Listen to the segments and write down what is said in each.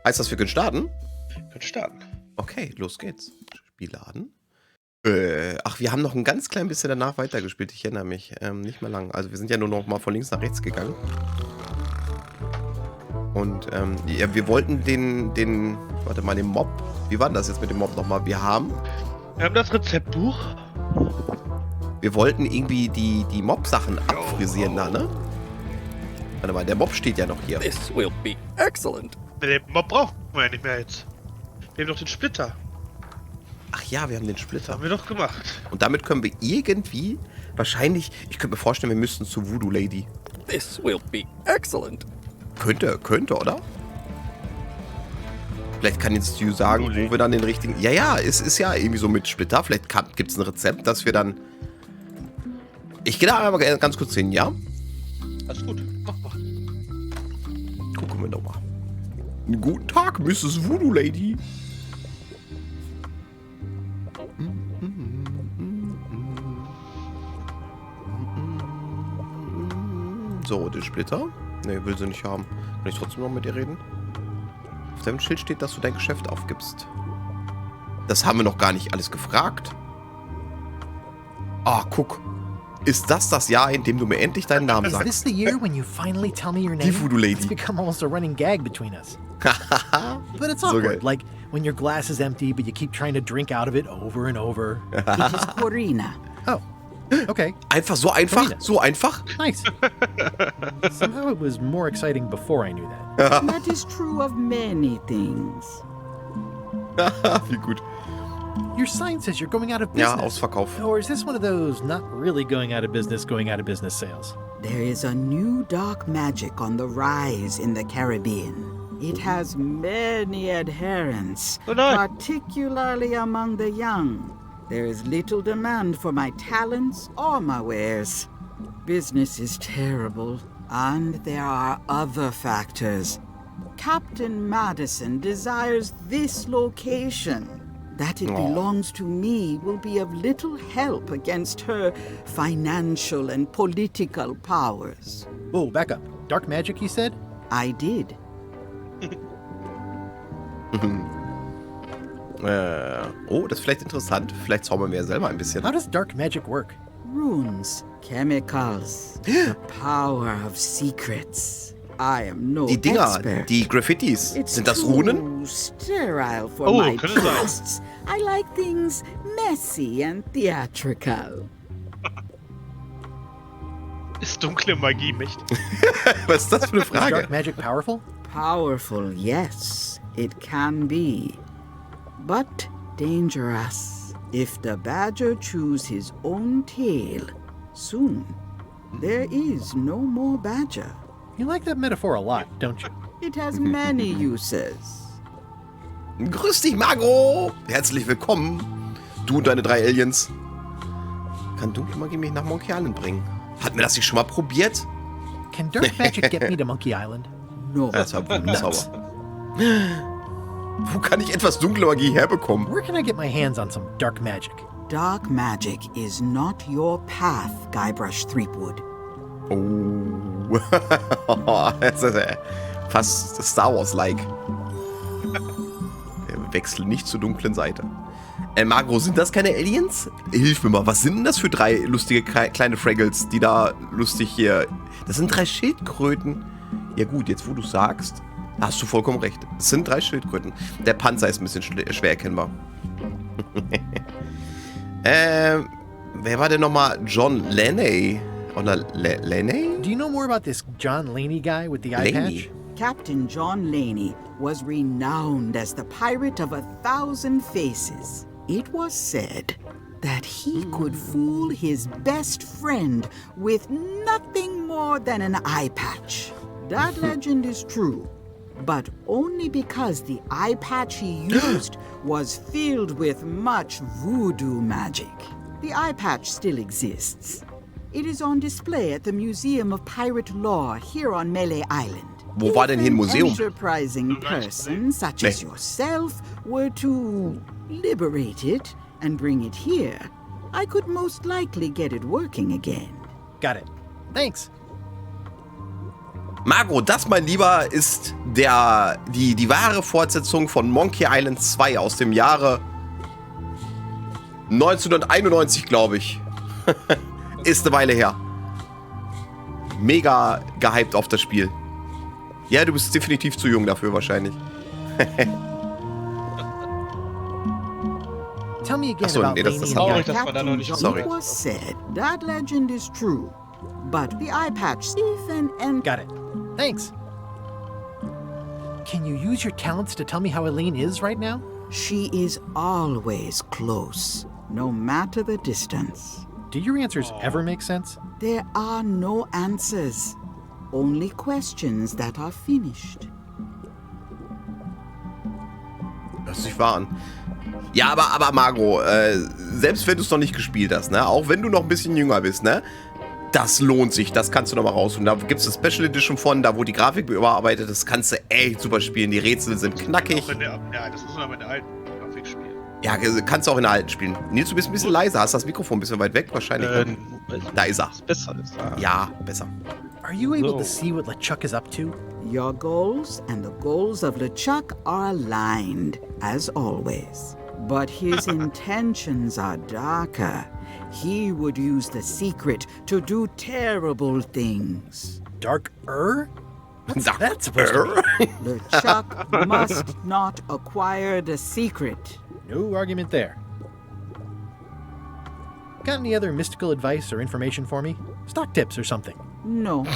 Heißt das, wir können starten? Wir können starten. Okay, los geht's. Spiel laden. Ach, wir haben noch ein ganz klein bisschen danach weitergespielt. Ich erinnere mich. Nicht mehr lang. Also wir sind ja nur noch mal von links nach rechts gegangen. Und ja, wir wollten den Mob. Wie war denn das jetzt mit dem Mob nochmal? Wir haben das Rezeptbuch. Wir wollten irgendwie die Mob-Sachen abfrisieren da, ne? Warte mal, der Mob steht ja noch hier. This will be excellent. Den Mob brauchen wir ja nicht mehr jetzt. Wir haben doch den Splitter. Ach ja, wir haben den Splitter. Haben wir doch gemacht. Und damit können wir irgendwie, wahrscheinlich, ich könnte mir vorstellen, wir müssten zu Voodoo Lady. This will be excellent. Könnte, oder? Vielleicht kann jetzt Stu sagen, wo wir dann den richtigen... Ja, es ist ja irgendwie so mit Splitter. Vielleicht gibt es ein Rezept, dass wir dann... Ich gehe da einmal ganz kurz hin, ja? Alles gut, mach mal. Gucken wir doch mal. Guten Tag, Mrs. Voodoo Lady. So, den Splitter. Ne, will sie nicht haben. Kann ich trotzdem noch mit ihr reden? Auf deinem Schild steht, dass du dein Geschäft aufgibst. Das haben wir noch gar nicht alles gefragt. Ah, guck. Ist das Jahr, in dem du mir endlich deinen Namen sagst? Is this the year when you finally tell me your name? Die Voodoo Lady. It's become almost a running gag between us. But it's awkward, like when your glass is empty, but you keep trying to drink out of it over and over. It is Corina. Oh, okay. Einfach, so einfach? Corina. So einfach? Nice. Somehow it was more exciting before I knew that. That is true of many things. Wie gut. Your sign says you're going out of Ja, business. Ausverkauf. Or is this one of those not really going out of business sales? There is a new dark magic on the rise in the Caribbean. It has many adherents, Oh, no. particularly among the young. There is little demand for my talents or my wares. Business is terrible, and there are other factors. Captain Madison desires this location. That it belongs to me will be of little help against her financial and political powers. Oh, back up. Dark magic, you said? I did. Oh, das ist vielleicht interessant. Vielleicht zaubern wir ja selber ein bisschen. How does dark magic work? Runes, chemicals, the power of secrets. I am no Die Dinger, expert. die Graffitis. It's Sind das too Runen? sterile for Oh, my könnte sein. tastes. I like things messy and theatrical. Ist dunkle Magie mächtig? Was ist das für eine Is Frage? dark magic powerful? Powerful, yes, it can be. But dangerous. If the badger chews his own tail, soon there is no more badger. You like that metaphor a lot, don't you? It has many uses. Grüß dich, Margot! Herzlich willkommen. Du und deine 3 Aliens. Kann dunkle Magie mich nach Monkey Island bringen? Hatten wir das nicht schon mal probiert? Can dark magic get me to Monkey Island? No. Das war Wundensauer. Wo kann ich etwas dunkle Magie herbekommen? Where can I get my hands on some dark magic? Dark magic is not your path, Guybrush Threepwood. Oh. Das ist fast Star Wars-like. Wechsel nicht zur dunklen Seite. Margot, sind das keine Aliens? Hilf mir mal, was sind denn das für 3 lustige kleine Fraggles, die da lustig hier... Das sind 3 Schildkröten. Ja gut, jetzt wo du sagst, hast du vollkommen recht. Es sind 3 Schildkröten. Der Panzer ist ein bisschen schwer erkennbar. Wer war denn nochmal? John Laney? Oder Laney? Do you know more about this John Laney guy with the eye Laney. patch? Captain John Laney was renowned as the pirate of 1,000 faces. It was said that he could fool his best friend with nothing more than an eye patch. That legend is true, but only because the eye patch he used was filled with much voodoo magic. The eye patch still exists. It is on display at the Museum of Pirate Lore here on Meelee-Island. Wo war denn hier ein Museum? If an enterprising person such as yourself were to liberate it and bring it here, I could most likely get it working again. Got it. Thanks. Margot, das, mein Lieber, ist die wahre Fortsetzung von Monkey Island 2 aus dem Jahre 1991, glaube ich. Ist eine Weile her. Mega gehypt auf das Spiel. Ja, du bist definitiv zu jung dafür wahrscheinlich. Tell me again Achso, about nee, das Laney ist and traurig, Guy. dass wir da noch nicht Sorry. It was said that legend is true, but the eye patch thief and Got it. Thanks. Can you use your talents to tell me how Elaine is right now? she is always close, no matter the distance. Do your answers ever make sense? There are no answers, only questions that are finished. Hört sich wahr an. Ja, aber Margot, selbst wenn du es noch nicht gespielt hast, ne, auch wenn du noch ein bisschen jünger bist, ne, das lohnt sich, das kannst du noch mal rausholen. Da gibt es eine Special Edition von, da wo die Grafik überarbeitet ist, kannst du echt super spielen. Die Rätsel sind knackig. Ja, das muss man aber in der alten Grafik spielen. Ja, kannst du auch in der alten spielen. Nils, du bist ein bisschen leiser, hast das Mikrofon ein bisschen weit weg wahrscheinlich. Da ist er. Besser ist. Ja, besser. Are you able So. to see what LeChuck is up to? Your goals and the goals of LeChuck are aligned, as always. But his intentions are darker. He would use the secret to do terrible things. Dark-er? What's that supposed to mean? LeChuck must not acquire the secret. No argument there. Got any other mystical advice or information for me? Stock tips or something? No.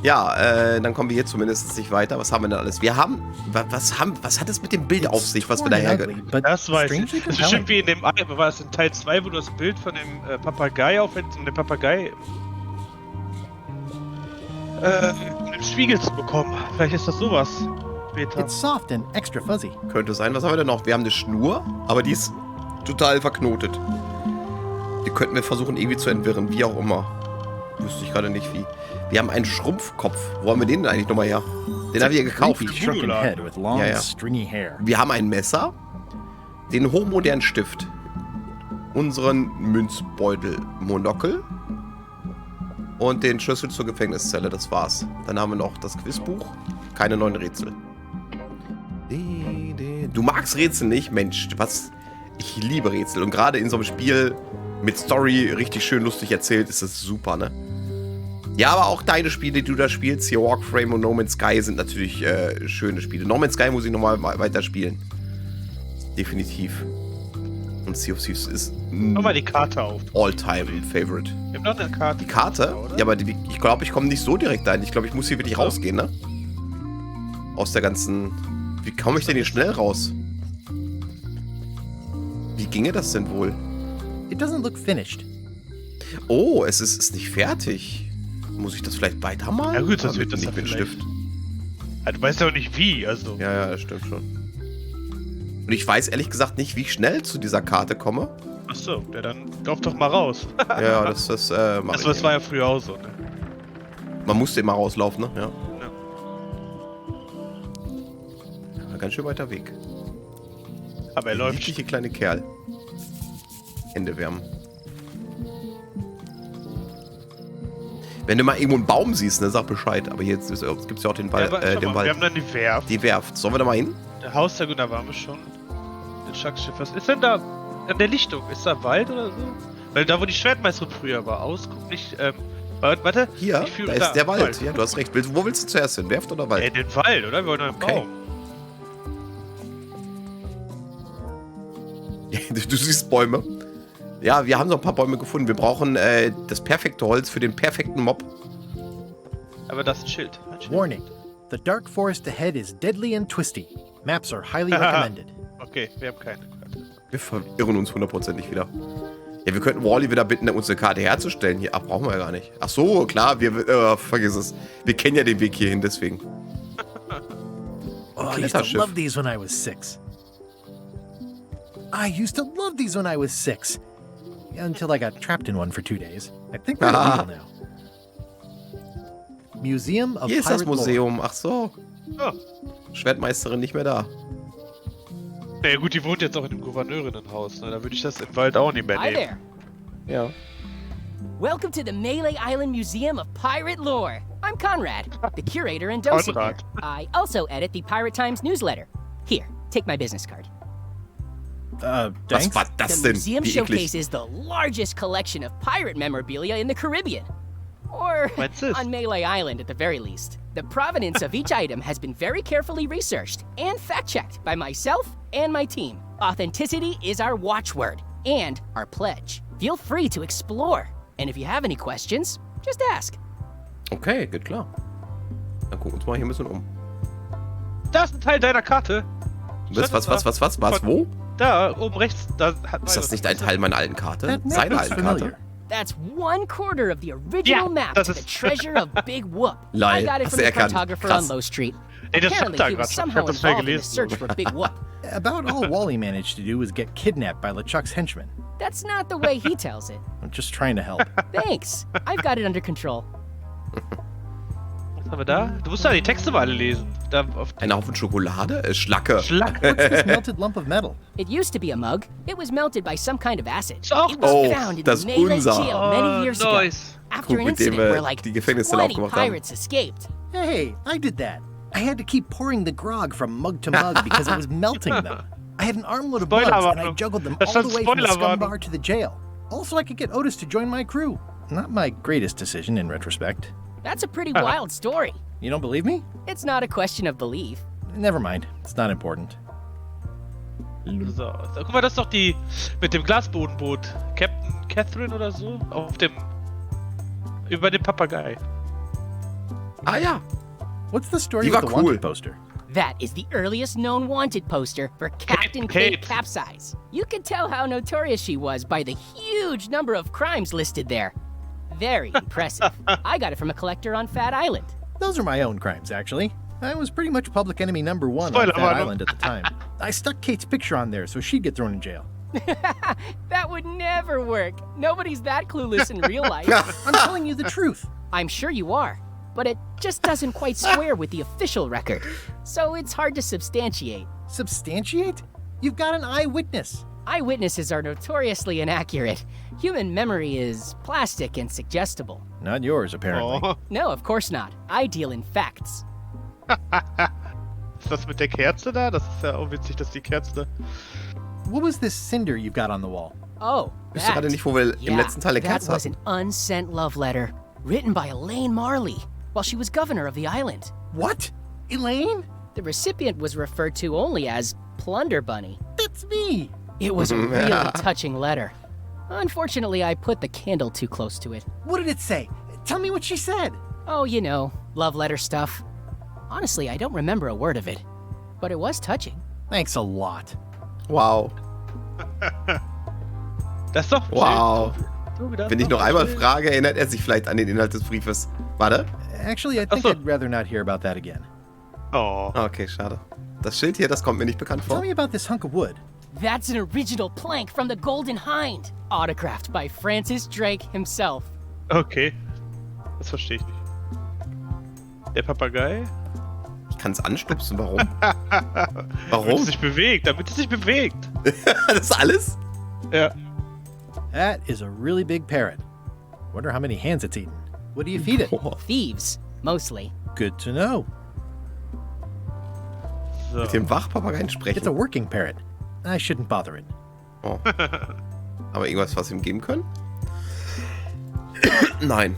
Ja, dann kommen wir hier zumindest nicht weiter. Was haben wir denn alles? Wir haben, was hat es mit dem Bild auf sich, was wir da Torn and ugly, hergeben? but Das weiß ich. strangely Das ist compelling. bestimmt wie in dem, war es in Teil 2, wo du das Bild von dem Papagei aufhältst, um den Papagei im Spiegel zu bekommen. Vielleicht ist das sowas später. It's soft and extra fuzzy. Könnte sein. Was haben wir denn noch? Wir haben eine Schnur, aber die ist total verknotet. Die könnten wir versuchen irgendwie zu entwirren, wie auch immer. Wüsste ich gerade nicht wie. Wir haben einen Schrumpfkopf. Wo haben wir den denn eigentlich nochmal her? Den habe ich ja gekauft. Creepy shrunken head with long, Ja, ja. stringy hair. Wir haben ein Messer, den hochmodernen Stift, unseren Münzbeutel-Monokel und den Schlüssel zur Gefängniszelle. Das war's. Dann haben wir noch das Quizbuch. Keine neuen Rätsel. Du magst Rätsel nicht? Mensch, was? Ich liebe Rätsel. Und gerade in so einem Spiel mit Story richtig schön lustig erzählt, ist das super, ne? Ja, aber auch deine Spiele, die du da spielst, hier Warframe und No Man's Sky, sind natürlich schöne Spiele. No Man's Sky muss ich nochmal weiter spielen. Definitiv. Und Sea of Thieves ist Mach mal die Karte auf. All-Time-Favorite. Wir haben noch eine Karte. Die Karte? Oder? Ja, aber ich glaube, ich komme nicht so direkt ein. Ich glaube, ich muss hier wirklich rausgehen, ne? Aus der ganzen... Wie komme ich denn hier schnell raus? Wie ginge das denn wohl? It doesn't look finished. Oh, es ist nicht fertig. Muss ich das vielleicht weitermalen? Ja gut, das Ah, wird das nicht ja mit vielleicht. Stift. Ja, du weißt ja auch nicht wie, also. Ja, das stimmt schon. Und ich weiß ehrlich gesagt nicht, wie ich schnell zu dieser Karte komme. Achso, ja dann lauf doch mal raus. Ja, das mach Also, ich. das war ja früher auch so, ne? Man musste immer rauslaufen, ne? Ja. Ja. Ja, ganz schön weiter Weg. Aber er Der läuft. niedliche kleine Kerl. Hände wärmen. Wenn du mal irgendwo einen Baum siehst, ne, sag Bescheid. Aber jetzt gibt es ja auch den Ja, aber, schau den mal, Wald. wir haben dann die Werft. Die Werft. Sollen wir da mal hin? Der Haus, ja gut, da waren wir schon. Das Schackschiff. Was ist denn da an der Lichtung? Ist da Wald oder so? Weil da, wo die Schwertmeisterin früher war, Ausguck nicht, warte. Hier, ich fühl- da ist der Wald. Ja, du hast recht. Wo willst du zuerst hin? Werft oder Wald? Den Wald, oder? Wir wollen einen Okay. Baum. Du siehst Bäume. Ja, wir haben noch ein paar Bäume gefunden. Wir brauchen das perfekte Holz für den perfekten Mob. Aber das ist ein Schild. Ein Schild. Warning. The dark forest ahead is deadly and twisty. Maps are highly recommended. Okay, wir haben keine Karte. Wir verirren uns hundertprozentig wieder. Ja, wir könnten Wally wieder bitten, uns eine Karte herzustellen. Hier, ach, brauchen wir ja gar nicht. Ach so, klar, vergiss es. Wir kennen ja den Weg hierhin, deswegen. Oh, I used to Kletterschiff. love these when I was 6. I used to love these when I was 6. Until I got trapped in one for 2 days. I think they're illegal now. Museum of Hier ist das Pirate Lore. Museum. Ach so. Oh, Schwertmeisterin nicht mehr da. Naja gut, die wohnt jetzt auch in dem Gouverneurinnenhaus, ne? Da würde ich das im Wald auch nicht mehr Hi nehmen. there. Ja. Welcome to the Meelee-Island Museum of Pirate Lore. I'm Conrad, the curator and docent here. Conrad. I also edit the Pirate Times newsletter. Here, take my business card. Was Thanks. war das The denn? museum Wie eklig. showcases the largest collection of pirate memorabilia in the Caribbean. Or What's this? on Meelee-Island at the very least. The provenance of each item has been very carefully researched and fact-checked by myself and my team. Authenticity is our watchword and our pledge. Feel free to explore. And if you have any questions, just ask. Okay, geht klar. Dann gucken wir uns mal hier ein bisschen um. Da ist ein Teil deiner Karte. Was? Wo? Da, oben rechts. Da hat Ist das nicht ein Teil meiner alten Karte? That map Seine looks alten familiar. Karte? That's 1/4 of the original Ja, map das to the ist- treasure of Big Whoop. Lol, I got it hast from du the erkannt. cartographer Krass. on Low Street. Ey, das Apparently, stand da he was gerade. Ich somehow hab das schnell involved in the gelesen. search for Big Whoop. About all Wally managed to do was get kidnapped by LeChuck's henchmen. That's not the way he tells it. I'm just trying to help. Thanks. I've got it under control. Was haben wir da? Du musst da die Texte mal alle lesen. Da auf Ein Haufen Schokolade? Schlacke. Schlag. What's this melted lump of metal? It used to be a mug. It was melted by some kind of acid. Ist auch It was Oh, found in das the Melee unser. jail many years ago. nice. After an Guck, mit dem incident wir where like die Gefängniszelle 20 aufgemacht haben. pirates escaped. Hey, I did that. I had to keep pouring the grog from mug to mug because it was melting them. I had an armload of bugs and I Spoilerwarnung. juggled them Da all the stand way from the scum Spoilerwarnung. bar to the jail. Also, I could get Otis to join my crew. Not my greatest decision in retrospect. That's a pretty wild story. You don't believe me? It's not a question of belief. Never mind. It's not important. So, guck mal, das ist doch die mit dem Glasbodenboot. Captain Catherine oder so? Auf dem. Über dem Papagei. Ah ja. What's the story Die with war the cool. wanted poster? That is the earliest known wanted poster for Captain Kate Kate. Capsize. You can tell how notorious she was by the huge number of crimes listed there. Very impressive. I got it from a collector on Fat Island. Those are my own crimes, actually. I was pretty much public enemy number one Spoiler on Fat warning. Island at the time. I stuck Kate's picture on there so she'd get thrown in jail. That would never work. Nobody's that clueless in real life. I'm telling you the truth. I'm sure you are, but it just doesn't quite square with the official record. So it's hard to substantiate. Substantiate? You've got an eyewitness. Eyewitnesses are notoriously inaccurate. Human memory is plastic and suggestible. Not yours, apparently. Oh. No, of course not. I deal in facts. Ist das mit der Kerze da? Das ist ja auch witzig, dass die Kerze da. What was this cinder you've got on the wall? Oh, Wisst ihr gerade nicht, wo wir im letzten Teil eine that Kerze was hatten? an unsent love letter written by Elaine Marley while she was governor of the island. What? Elaine? The recipient was referred to only as Plunder Bunny. That's me. It was a really touching letter. Unfortunately, I put the candle too close to it. What did it say? Tell me what she said. Oh, you know, love letter stuff. Honestly, I don't remember a word of it, but it was touching. Thanks a lot. Wow. Das ist doch. Wow. Du, das Wenn ist ich doch noch einmal schön. frage, erinnert er sich vielleicht an den Inhalt des Briefes. Warte. Actually, I think Ach so. I'd rather not hear about that again. Oh. Okay, schade. Das Schild hier, das kommt mir nicht bekannt Tell vor. me about this hunk of wood. That's an original plank from the Golden Hind, autographed by Francis Drake himself. Okay. Das verstehe ich nicht. Der Papagei? Ich kann es anstupsen, warum? Damit Warum? es sich bewegt, damit es sich bewegt. Das ist alles? Ja. That is a really big parrot. Wonder how many hands it's eaten. What do you feed it? Boah. Thieves, mostly. Good to know. So. Mit dem Wachpapageien It's sprechen. a working parrot. I shouldn't bother it. Oh. Aber irgendwas, was wir ihm geben können? Nein.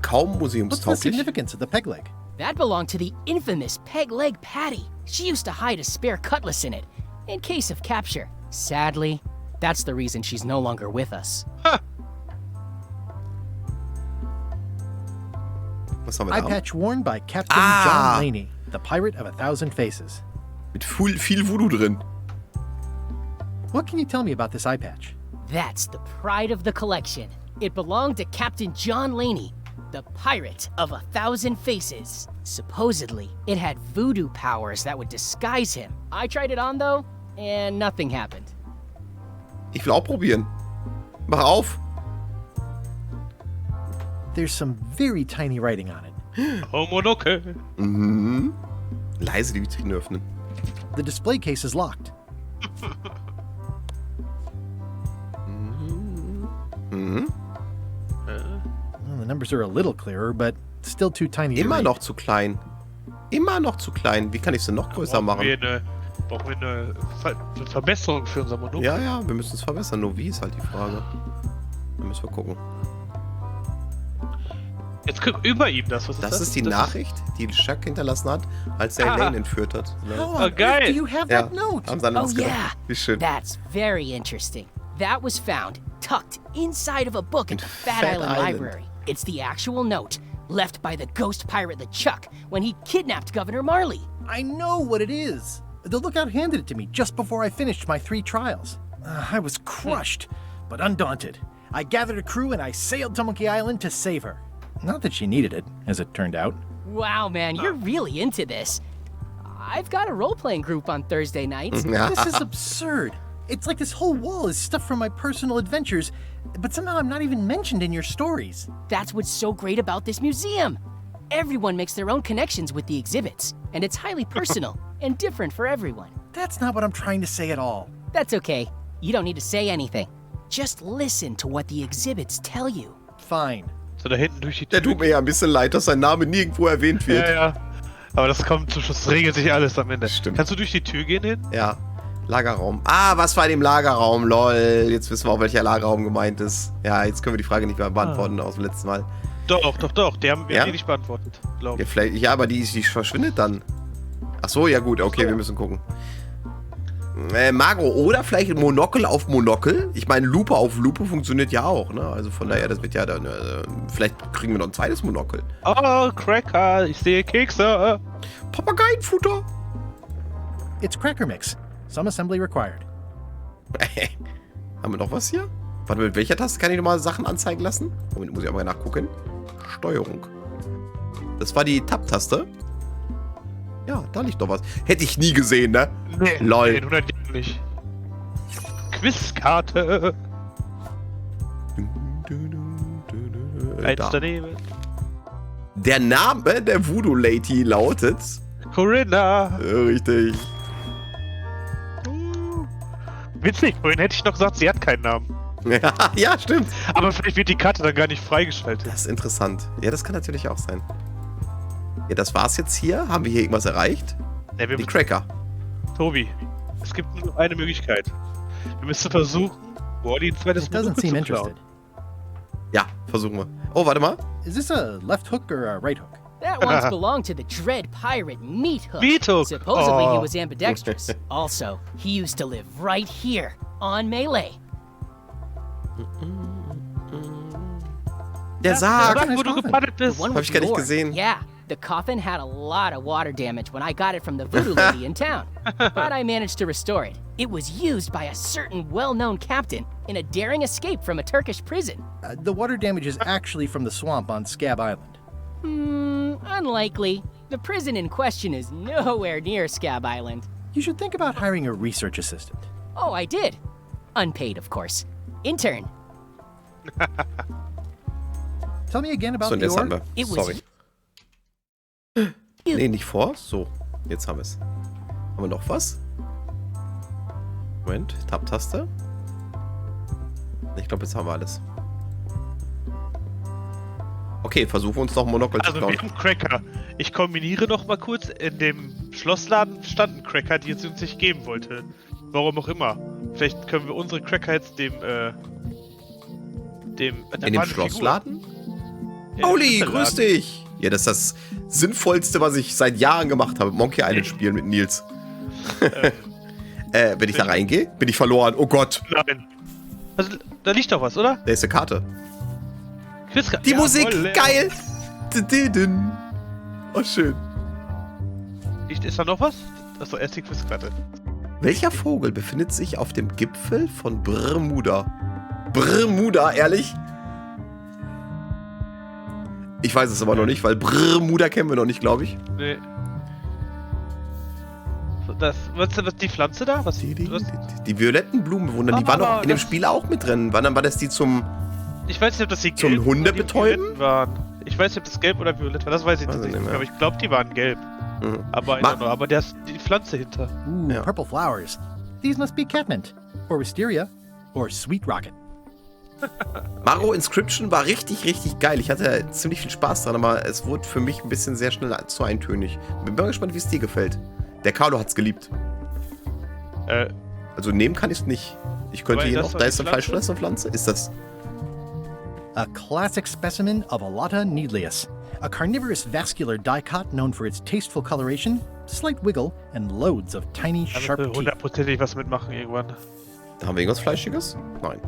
Kaum What's the museumstauglich. significance of the peg leg? That belonged to the infamous Peg Leg Patty. She used to hide a spare cutlass in it, in case of capture. Sadly, that's the reason she's no longer with us. Was haben wir Eye da? patch worn by Captain Ah. John Laney, the pirate of 1,000 faces. Mit viel Voodoo drin. What can you tell me about this eye patch? That's the pride of the collection. It belonged to Captain John Laney, the pirate of 1,000 faces. Supposedly, it had voodoo powers that would disguise him. I tried it on though, and nothing happened. Ich will auch probieren. Mach auf. There's some very tiny writing on it. Oh, Monokel. Mhm. Leise die Vitrine öffnen. The display case is locked. Mhm. Well, the numbers are a little clearer, but still too tiny to Immer read. noch zu klein. Immer noch zu klein. Wie kann ich es denn noch größer machen? Brauchen wir eine Verbesserung für unser Monokel? Ja, ja, wir müssen es verbessern. Nur wie ist halt die Frage. Dann müssen wir gucken. Jetzt über ihm das. Was ist das? Das ist die Nachricht, die Chuck hinterlassen hat, als er Elaine entführt hat. How Oh, on earth geil. do you have Ja, that note? haben sie an Oh uns gedacht. yeah, Wie schön. that's very interesting. That was found tucked inside of a book at the Fat Fat Island Island. Library. It's the actual note left by the ghost pirate LeChuck when he kidnapped Governor Marley. I know what it is. The lookout handed it to me just before I finished my 3 trials. I was crushed, but undaunted. I gathered a crew and I sailed to Monkey Island to save her. Not that she needed it, as it turned out. Wow, man, you're really into this. I've got a role-playing group on Thursday nights. This is absurd. It's like this whole wall is stuff from my personal adventures, but somehow I'm not even mentioned in your stories. That's what's so great about this museum. Everyone makes their own connections with the exhibits, and it's highly personal and different for everyone. That's not what I'm trying to say at all. That's okay. You don't need to say anything. Just listen to what the exhibits tell you. Fine. So da hinten durch die Der Tür. tut mir ja ein bisschen leid, dass sein Name nirgendwo erwähnt wird. Ja, ja. Aber das kommt zum Schluss, regelt sich alles am Ende. Stimmt. Kannst du durch die Tür gehen hin? Ja. Lagerraum. Ah, was war in dem Lagerraum? Lol. Jetzt wissen wir auch, welcher Lagerraum gemeint ist. Ja, jetzt können wir die Frage nicht mehr beantworten aus dem letzten Mal. Doch. Die haben wir Ja? nicht beantwortet, glaube Ja, ich. vielleicht, ja, aber die verschwindet dann. Ach so, ja gut, okay, wir müssen gucken. Magro, oder vielleicht Monokel auf Monokel? Ich meine, Lupe auf Lupe funktioniert ja auch, ne? Also von daher, das wird ja dann, vielleicht kriegen wir noch ein zweites Monokel. Oh, Cracker, ich sehe Kekse. Papageienfutter. It's cracker mix. Some assembly required. Haben wir noch was hier? Warte, mit welcher Taste kann ich nochmal Sachen anzeigen lassen? Moment, muss ich aber nachgucken. Steuerung. Das war die Tab-Taste. Ja, da liegt doch was. Hätte ich nie gesehen, ne? Nee, Lol. Nee, 100 Jahre nicht. Quizkarte. Eins Da. daneben. Der Name der Voodoo-Lady lautet... Corinna. Richtig. Witzig, vorhin hätte ich noch gesagt, sie hat keinen Namen. Ja, stimmt. Aber vielleicht wird die Karte dann gar nicht freigeschaltet. Das ist interessant. Ja, das kann natürlich auch sein. Ja, das war's jetzt hier. Haben wir hier irgendwas erreicht? Nee, wir Die müssen, Cracker. Tobi, es gibt nur noch eine Möglichkeit. Wir müssen versuchen, Morty ein zweites It doesn't Monokel seem zu klauen. interested. Ja, versuchen wir. Oh, warte mal. Is this a left hook or a right hook? That once belonged to the dread pirate Meathook. Meathook. Supposedly he Oh. was ambidextrous. Also, he used to live right here on Melee. Der Sarg. Sag, wo du gepaddelt bist. The one Hab with ich gar nicht the oar. gesehen. Yeah, the coffin had a lot of water damage when I got it from the voodoo lady in town, but I managed to restore it. It was used by a certain well-known captain in a daring escape from a Turkish prison. The water damage is actually from the swamp on Scab Island. Unlikely. The prison in question is nowhere near Scab Island. You should think about hiring a research assistant. Oh, I did. Unpaid, of course. Intern. Tell me again about So, und the jetzt haben oar. wir. It was Sorry. Nee, nicht vor. So, jetzt haben wir es. Haben wir noch was? Moment, Tab-Taste. Ich glaube, jetzt haben wir alles. Okay, versuchen wir uns noch ein Monokel zu Also klauen. wir haben Cracker. Ich kombiniere noch mal kurz. In dem Schlossladen stand ein Cracker, die es uns nicht geben wollte. Warum auch immer. Vielleicht können wir unsere Cracker jetzt dem In dem Schlossladen? Ja, Pauli, im grüß dich! Ja, das ist das Sinnvollste, was ich seit Jahren gemacht habe. Monkey Island spielen mit Nils. Wenn ich da reingehe, bin ich verloren. Oh Gott, Nein. Also, da liegt doch was, oder? da ist eine Karte. Quizkarte. Die Musik, Jawohl. geil! Oh, schön. Ist da noch was? Achso, erst die Quizkarte. Welcher Vogel befindet sich auf dem Gipfel von Bermuda? Bermuda, ehrlich? Ich weiß es aber noch nicht, weil Bermuda kennen wir noch nicht, glaube ich. Nee. Was die Pflanze da? Was? Die violetten Blumenbewunder, die waren doch in dem Spiel auch mit drin. Wann war das die zum... Ich weiß nicht, ob das die Zum gelben oder die Hundebetäuben? violetten waren. Ich weiß nicht, ob das gelb oder violett war, das weiß ich Weiß ich nicht nicht mehr. mehr. Aber ich glaube, die waren gelb. Mhm. Aber, aber da ist die Pflanze hinter. Ooh, Yeah. purple flowers. These must be catmint, or wisteria, or sweet rocket. Maro Inscription war richtig, richtig geil. Ich hatte ziemlich viel Spaß dran, aber es wurde für mich ein bisschen sehr schnell zu eintönig. Bin mal gespannt, wie es dir gefällt. Der Carlo hat's geliebt. Also nehmen kann ich es nicht. Ich könnte Weil hier das noch, war da die ist eine Pflanze? Fleischfresserpflanze. Ist das? A classic specimen of Alata needleus, a carnivorous vascular dicot known for its tasteful coloration, slight wiggle, and loads of tiny, Da sharp wird teeth. hundertprozentig was mitmachen irgendwann. Da haben wir irgendwas Fleischiges? Nein.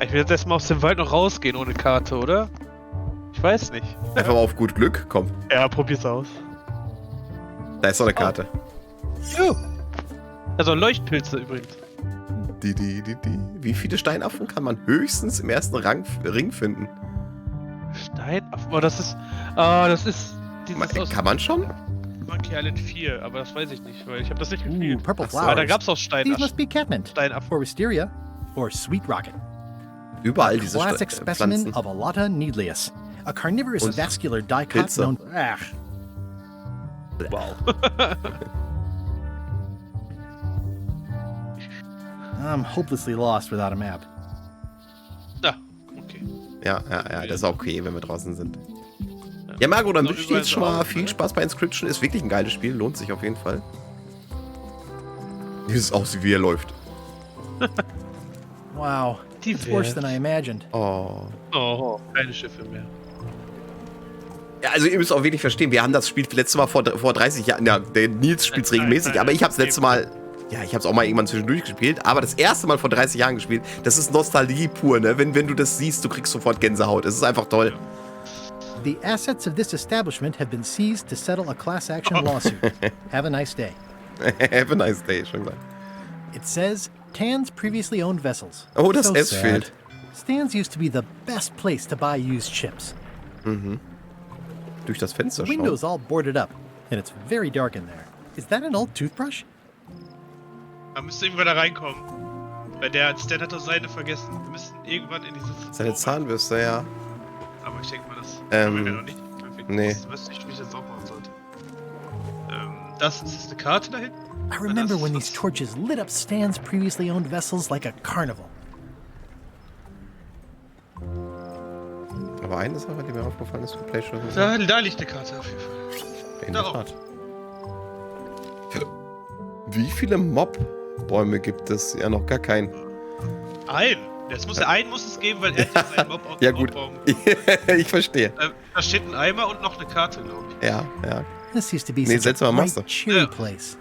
Ich will jetzt erstmal aus dem Wald noch rausgehen ohne Karte, oder? Ich weiß nicht. Einfach mal auf gut Glück. Komm, Ja, probier's aus. da ist noch eine Karte. Also Leuchtpilze übrigens. Wie viele Steinaffen kann man höchstens im ersten Ring finden? Steinaffen? Oh, das ist. Ah, das ist. Dieses aus Kann man schon? Monkey Island 4, aber das weiß ich nicht, weil ich habe das nicht Ooh, gespielt. purple so. Aber da flowers. gab's auch These must be catmint, Steinaffen. or wisteria, or sweet rocket. Überall A diese classic specimen Pflanzen. of Alata needleus, a carnivorous Und vascular dicot Pilze. known. Ach, Wow. I'm hopelessly lost without a map. Ja, okay. Ja, das ist okay, wenn wir draußen sind. Ja, Margot, dann So wünsche ich dir jetzt schon überall mal so viel aus, Spaß bei Inscription. Ist wirklich ein geiles Spiel, lohnt sich auf jeden Fall. Wie es aussieht, wie er läuft. Wow, Die it's worse Welt. than I imagined. Oh. Oh, keine Schiffe mehr. Ja, also ihr müsst auch wirklich verstehen, wir haben das Spiel letztes Mal vor 30 Jahren, ja, der Nils spielt es regelmäßig, nein, aber ich habe es letzte Mal, ja, ich habe es auch mal irgendwann zwischendurch gespielt, aber das erste Mal vor 30 Jahren gespielt, das ist Nostalgie pur, ne? Wenn du das siehst, du kriegst sofort Gänsehaut. Es ist einfach toll. The assets of this establishment have been seized to settle a class action lawsuit. Have a nice day. Have a nice day, schon klar. It says Tan's previously owned vessels. Oh, das So S sad. fehlt. Stan's used to be the best place to buy used ships. Durch das Fenster The window's schauen. all boarded up, and it's very dark in there. Is that an old toothbrush? Da müsste irgendwann da reinkommen. Weil der Stan hat doch seine vergessen. Wir müssen irgendwann in dieses. Seine Zahnbürste, ja. Aber ich denke mal, das Ähm, wir noch nicht. nee. Das wüsste ich, wie ich das auch machen sollte. Das ist eine Karte da hinten. I remember when these torches lit up Stan's previously owned vessels like a carnival. Aber eine Sache, die mir aufgefallen ist für PlayStation. Da liegt eine Karte auf jeden Fall. In der darauf. Tat. Wie viele Mob-Bäume gibt es? Ja, noch gar keinen. Einen muss es geben, weil er hat ja seinen Mob auf Ja, den gut. Baum. Ich verstehe. Da steht ein Eimer und noch eine Karte, glaube ich. Ja. This used to be Nee, such a seltsamer bright, Master. cheery Ja. place.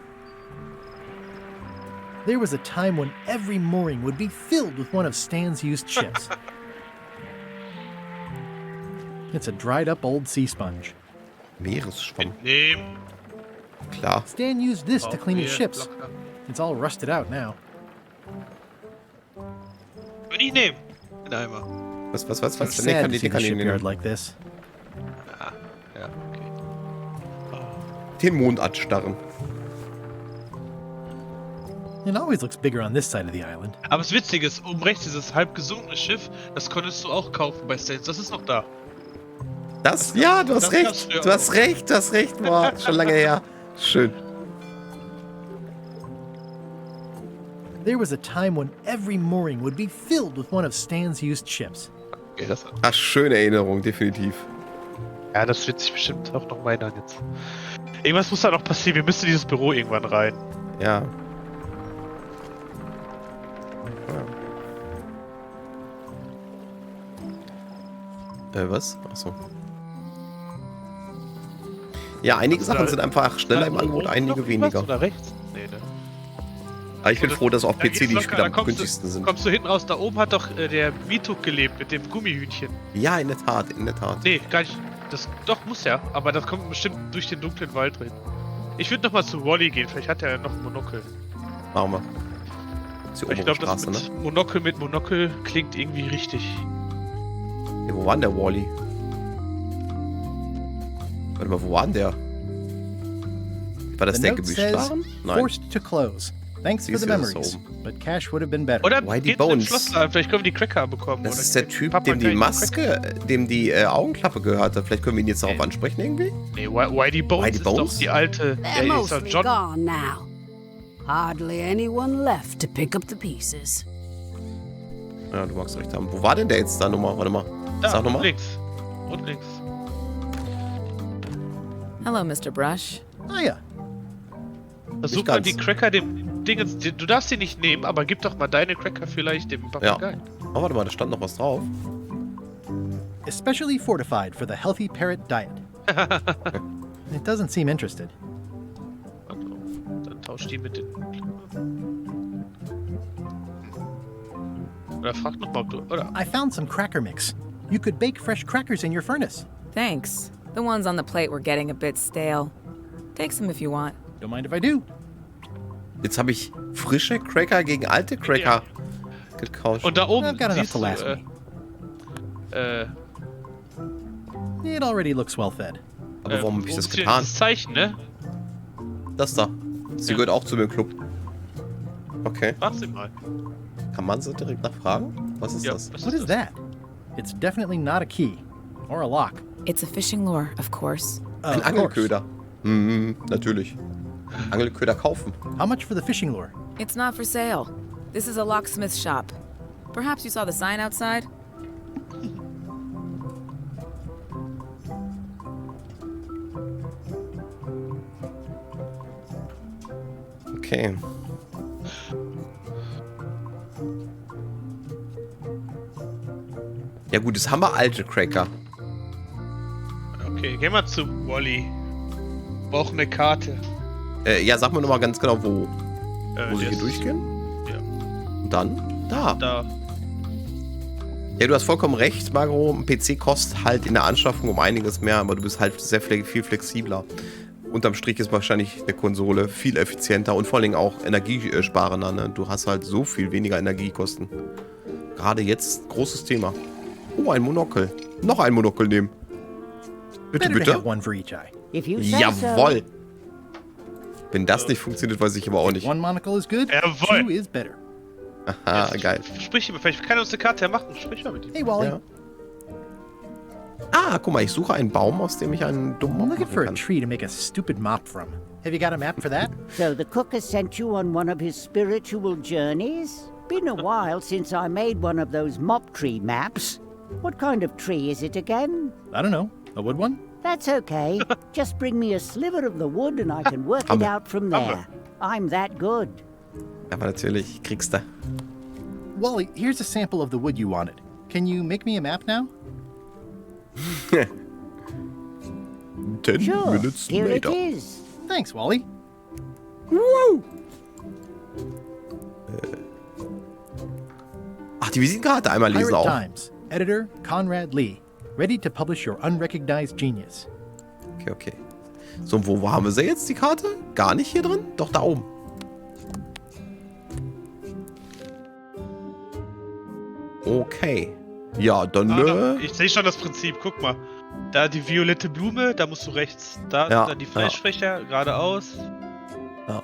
There was a time when every mooring would be filled with one of Stan's used ships. It's a dried up old sea sponge. Meeresschwamm. Nehmen. Klar. Stan used this to clean his Hier, ships. locker. It's all rusted out now. Will ich nehmen. Den Eimer. Was? It's Nee, sad kann to die see the nicht shipyard nehmen. like this. Ja, okay. Den Mond anstarren. It always looks bigger on this side of the island. Aber das Witzige ist, oben rechts dieses halb gesunkene Schiff, das konntest du auch kaufen bei Stans. Das ist noch da. Das? Ja, du hast das recht. gab's früher Du hast recht. Boah, schon lange her. Schön. There was a time when every mooring would be filled with one of Stan's used ships. Okay, das, Ach, schöne Erinnerung, definitiv. ja, das wird sich bestimmt auch noch erinnern jetzt. Irgendwas muss da noch passieren. Wir müssen in dieses Büro irgendwann rein. Ja. Was? Achso. Ja, einige Sachen sind einfach schneller im Angebot, einige weniger. Oder rechts? Nee, ne? Aber ich bin froh, dass auf Da PC geht's die locker, Spiele da am kommst günstigsten du, sind. Kommst du hinten raus, da oben hat doch der Mituk gelebt mit dem Gummihühnchen. Ja, in der Tat. Nee, gar nicht. Das doch muss ja, aber das kommt bestimmt durch den dunklen Wald drin. Ich würde nochmal zu Wally gehen, vielleicht hat er ja noch ein Monokel. Machen wir. Das ist die Ich obere glaube, das Straße, ne? mit Monokel klingt irgendwie richtig. Ja, wo war denn der Wally? Warte mal, wo war denn der? War das The der note says Gemischtwaren? Nein. forced to close. Thanks for Siehst the du, das ist memories, oben. but cash would have been better. Oder Why die geht ins Bones? Schloss rein, vielleicht können wir die Cracker bekommen. Das oder ist der geht Typ, Papa dem die gleich Maske, dem die Augenklappe gehört hat. Vielleicht können wir ihn jetzt darauf ansprechen irgendwie? Nee, Whitey Bones Whitey ist Bones? doch die alte. They're Ja, ist doch mostly John. gone now. Hardly anyone left to pick up the pieces. Ja, du magst recht haben. Wo war denn der jetzt da nochmal? Warte mal. Da, Sag nochmal. links. Und links. Hello, Mr. Brush. Hiya. Versuch mal die Cracker dem Dingens. Du darfst sie nicht nehmen, aber gib doch mal deine Cracker vielleicht dem Papagei. Oh, warte mal, da stand noch was drauf. Especially fortified for the healthy parrot diet. It doesn't seem interested. Dann tausch die mit den. Oder frag noch mal, ob du. Oder? I found some cracker mix. You could bake fresh crackers in your furnace. Thanks. The ones on the plate were getting a bit stale. Take some if you want. Don't mind if I do. Jetzt habe ich frische Cracker gegen alte Cracker getauscht. Und da oben I've got enough siehst to du, last me. It already looks well fed. Aber warum habe ich das oben steht getan? Das Zeichen, ne? Das da. Sie gehört auch zu dem Club. Okay. Frag sie mal. Kann man sie direkt nachfragen? Was ist das? was What is that? It's definitely not a key. Or a lock. It's a fishing lure, of course. Ein Of course. Angelköder. Natürlich. Angelköder kaufen. How much for the fishing lure? It's not for sale. This is a locksmith shop. Perhaps you saw the sign outside? Okay. Ja gut, jetzt haben wir alte Cracker. Okay, gehen wir zu Wally. Brauchen eine Karte. Ja, sag mir nochmal ganz genau, wo. Muss ich der hier ist- durchgehen? Ja. Und dann? Da. Da. Ja, du hast vollkommen recht, Margot. Ein PC kostet halt in der Anschaffung um einiges mehr, aber du bist halt sehr viel flexibler. Unterm Strich ist wahrscheinlich eine Konsole viel effizienter und vor allem auch energiesparender. Ne? Du hast halt so viel weniger Energiekosten. Gerade jetzt großes Thema. Oh, ein Monokel. Noch ein Monokel nehmen. Bitte, Better to bitte. have one for each eye. If you say Jawoll. Wenn das nicht funktioniert, weiß ich aber auch nicht. One monocle is good, Jawohl. two is better. Aha, geil. Sprich ihm, vielleicht kann er uns eine Karte ja machen. Sprich mal mit ihm. Hey, Wally. Ja. Ah, guck mal, ich suche einen Baum, aus dem ich einen dummen I'm Mop looking for machen a kann. tree to make a stupid mop from. Have you got a map for that? so. The cook has sent you on one of his spiritual journeys? Been a while since I made one of those mop tree maps. What kind of tree is it again? I don't know. A wood one? That's okay. Just bring me a sliver of the wood and I can work it Hammer. out from there. I'm that good. Aber natürlich, kriegst du. Wally, here's a sample of the wood you wanted. Can you make me a map now? 10 Sure. minutes Here it later. is. Thanks, Wally. Ach, die Visitenkarte einmal lesen Pirate auch. Times. Editor Conrad Lee. Ready to publish your unrecognized genius. Okay, okay. So, und wo haben wir sie jetzt, die Karte? Gar nicht hier drin? Doch, da oben. Okay. Ja, dann, Ich sehe schon das Prinzip, guck mal. Da die violette Blume, da musst du rechts. Da Ja, sind dann die Fleischfächer, geradeaus. Ja.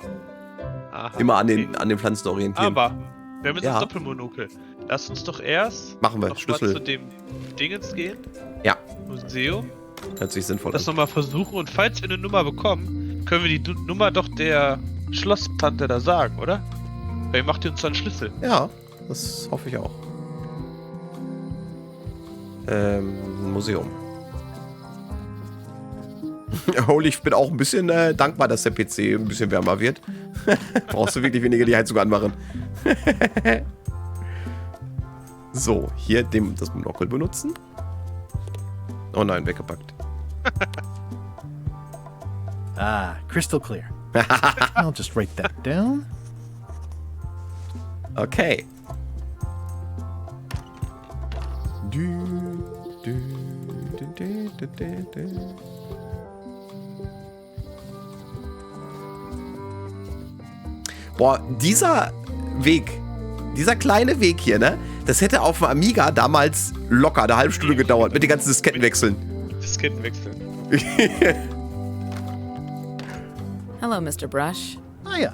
Aha, immer an okay. den Pflanzen orientieren. Aber, wir haben jetzt Ja. das Doppelmonokel. Lass uns doch erst Machen wir, noch Schlüssel. mal zu dem Dingens gehen. Ja, Museum. hört sich sinnvoll Das an. nochmal versuchen und falls wir eine Nummer bekommen, können wir die Nummer doch der Schlosstante da sagen, oder? Weil macht die uns dann Schlüssel. Ja, das hoffe ich auch. Museum. Holy, ich bin auch ein bisschen dankbar, dass der PC ein bisschen wärmer wird. Brauchst du wirklich weniger die Heizung anmachen. So, hier das Monokel benutzen. Oh nein, weggepackt. Ah, crystal clear. I'll just write that down. Okay. Boah, dieser Weg, dieser kleine Weg hier, ne? Das hätte auf dem Amiga damals locker eine halbe Stunde gedauert, mit den ganzen Disketten wechseln. Disketten wechseln. Hello, Mr. Brush. Hiya.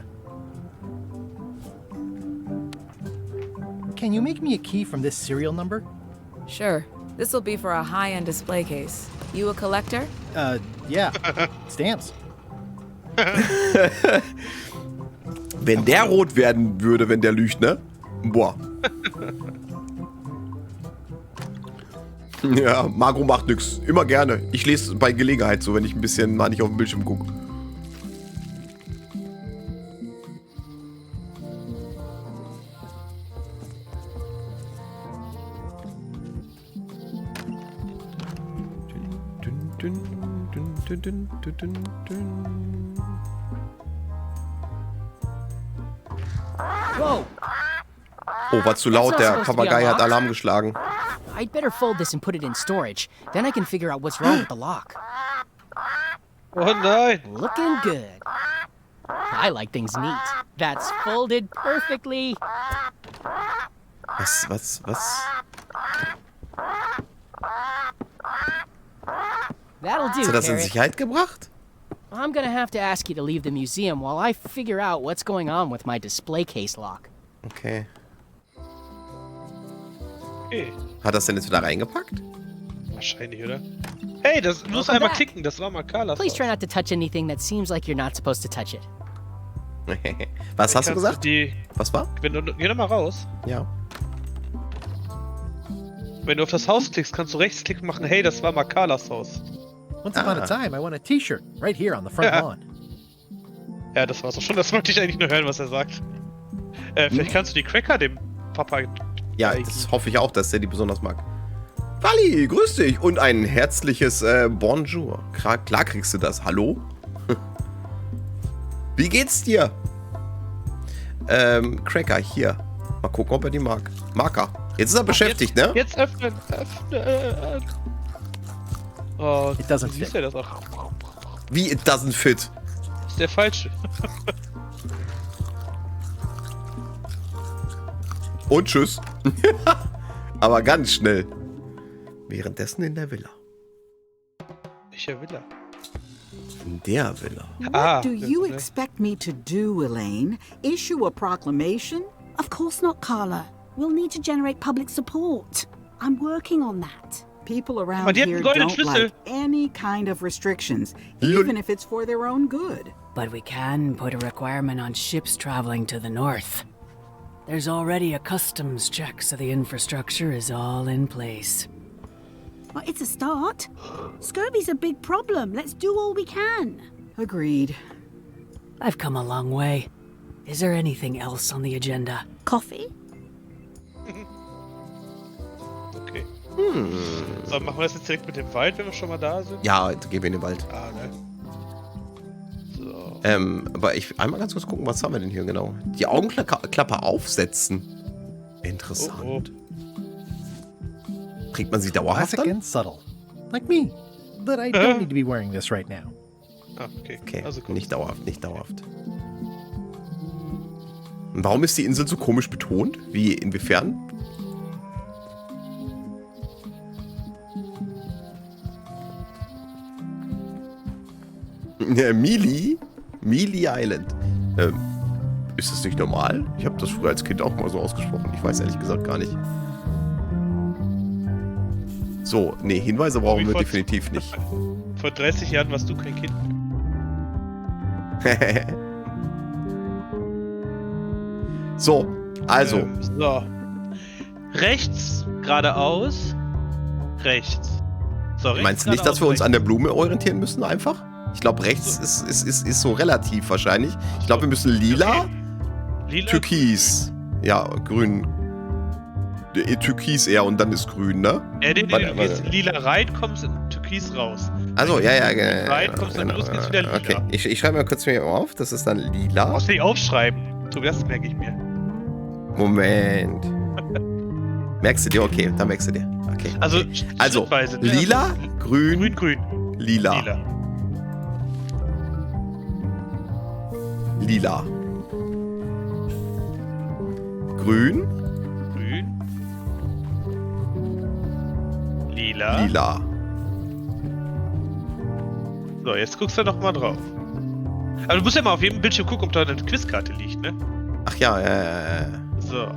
can you make me a key from this serial number? Sure. This will be for a high-end display case. You a collector? Yeah. Stamps. Wenn der rot werden würde, wenn der lügt, ne? Boah. Ja, Margot macht nix. Immer gerne. Ich lese bei Gelegenheit so, wenn ich ein bisschen mal nicht auf den Bildschirm gucke. Whoa! Oh, war zu laut. Der Papagei hat Alarm geschlagen. I'd better fold this and put it in storage. Then I can figure out what's wrong with the lock. Oh nein! Looking good. I like things neat. That's folded perfectly. Was? That'll do, Hast du das in Carrot. Sicherheit gebracht? I'm gonna have to ask you to leave the museum while I figure out what's going on with my display case lock. Okay. Okay. Hat das denn jetzt wieder reingepackt? Wahrscheinlich, oder? Hey, das du musst einmal klicken, das war mal Carlas. Please try not to touch anything that seems like you're not supposed to touch it. Was hast du gesagt? Was war? Geh doch mal raus. Ja. Wenn du auf das Haus klickst, kannst du rechtsklick machen. Hey, das war mal Carlas Haus. Once upon a time, I won a T-shirt right here on the front lawn. Ja, das war's auch schon. Das wollte ich eigentlich nur hören, was er sagt. Vielleicht kannst du die Cracker dem Papa... Ja, das hoffe ich auch, dass der die besonders mag. Wally, grüß dich und ein herzliches Bonjour. Klar kriegst du das. Hallo? Wie geht's dir? Cracker, hier. Mal gucken, ob er die mag. Marker. Jetzt ist er beschäftigt, ne? Jetzt öffnen. Oh, It doesn't siehst fit. du das auch? Wie, it doesn't fit? Das ist der falsche. Und tschüss. Aber ganz schnell. Währenddessen in der Villa. Welcher Villa? In der Villa. What do you expect me to do, Elaine? Issue a proclamation? Of course not, Carla. We'll need to generate public support. I'm working on that. People around Aber die hat here einen goldenen don't Schlüssel. like any kind of restrictions, even if it's for their own good. But we can put a requirement on ships traveling to the north. There's already a customs check, so the infrastructure is all in place. Well, it's a start. Scurvy's a big problem. Let's do all we can. Agreed. I've come a long way. Is there anything else on the agenda? Coffee? Okay. So, machen wir das jetzt direkt mit dem Wald, wenn wir schon mal da sind? Ja, gehen wir in den Wald. Ah, ne. So. Aber ich einmal ganz kurz gucken, was haben wir denn hier genau? Die Augenklappe aufsetzen. Interessant. Trägt man sie dauerhaft Classic dann? and subtle. Like me. But I don't need to be wearing this right now. Ah, okay. Okay, Also gut. nicht dauerhaft, nicht dauerhaft. Und warum ist die Insel so komisch betont? Wie, inwiefern? Meelee-Island. Ist das nicht normal? Ich habe das früher als Kind auch mal so ausgesprochen. Ich weiß ehrlich gesagt gar nicht. So, nee, Hinweise brauchen wir definitiv nicht. Vor 30 Jahren warst du kein Kind. So, also. So. Rechts, geradeaus. Rechts. So, rechts, Meinst du nicht, dass wir uns an der Blume orientieren müssen einfach? Ich glaube, rechts ist so relativ wahrscheinlich. Ich glaube, wir müssen lila, okay. Lila, türkis. Ja, grün. Türkis eher und dann ist grün, ne? du gehst in lila rein, kommst in türkis raus. Also, ja, Rein, kommst dann los, geht's wieder lila. Okay, ich schreibe mal kurz mir auf. Das ist dann lila. Brauchst du nicht aufschreiben. Tobias, das merke ich mir. Moment. Merkst du dir? Okay, dann merkst du dir. Okay. Also, okay. Also schrittweise, ne? lila, grün, Grün. lila. Lila. Grün. Lila. Lila. So, jetzt guckst du noch mal drauf. Aber du musst ja mal auf jedem Bildschirm gucken, ob da eine Quizkarte liegt, ne? Ach ja, So.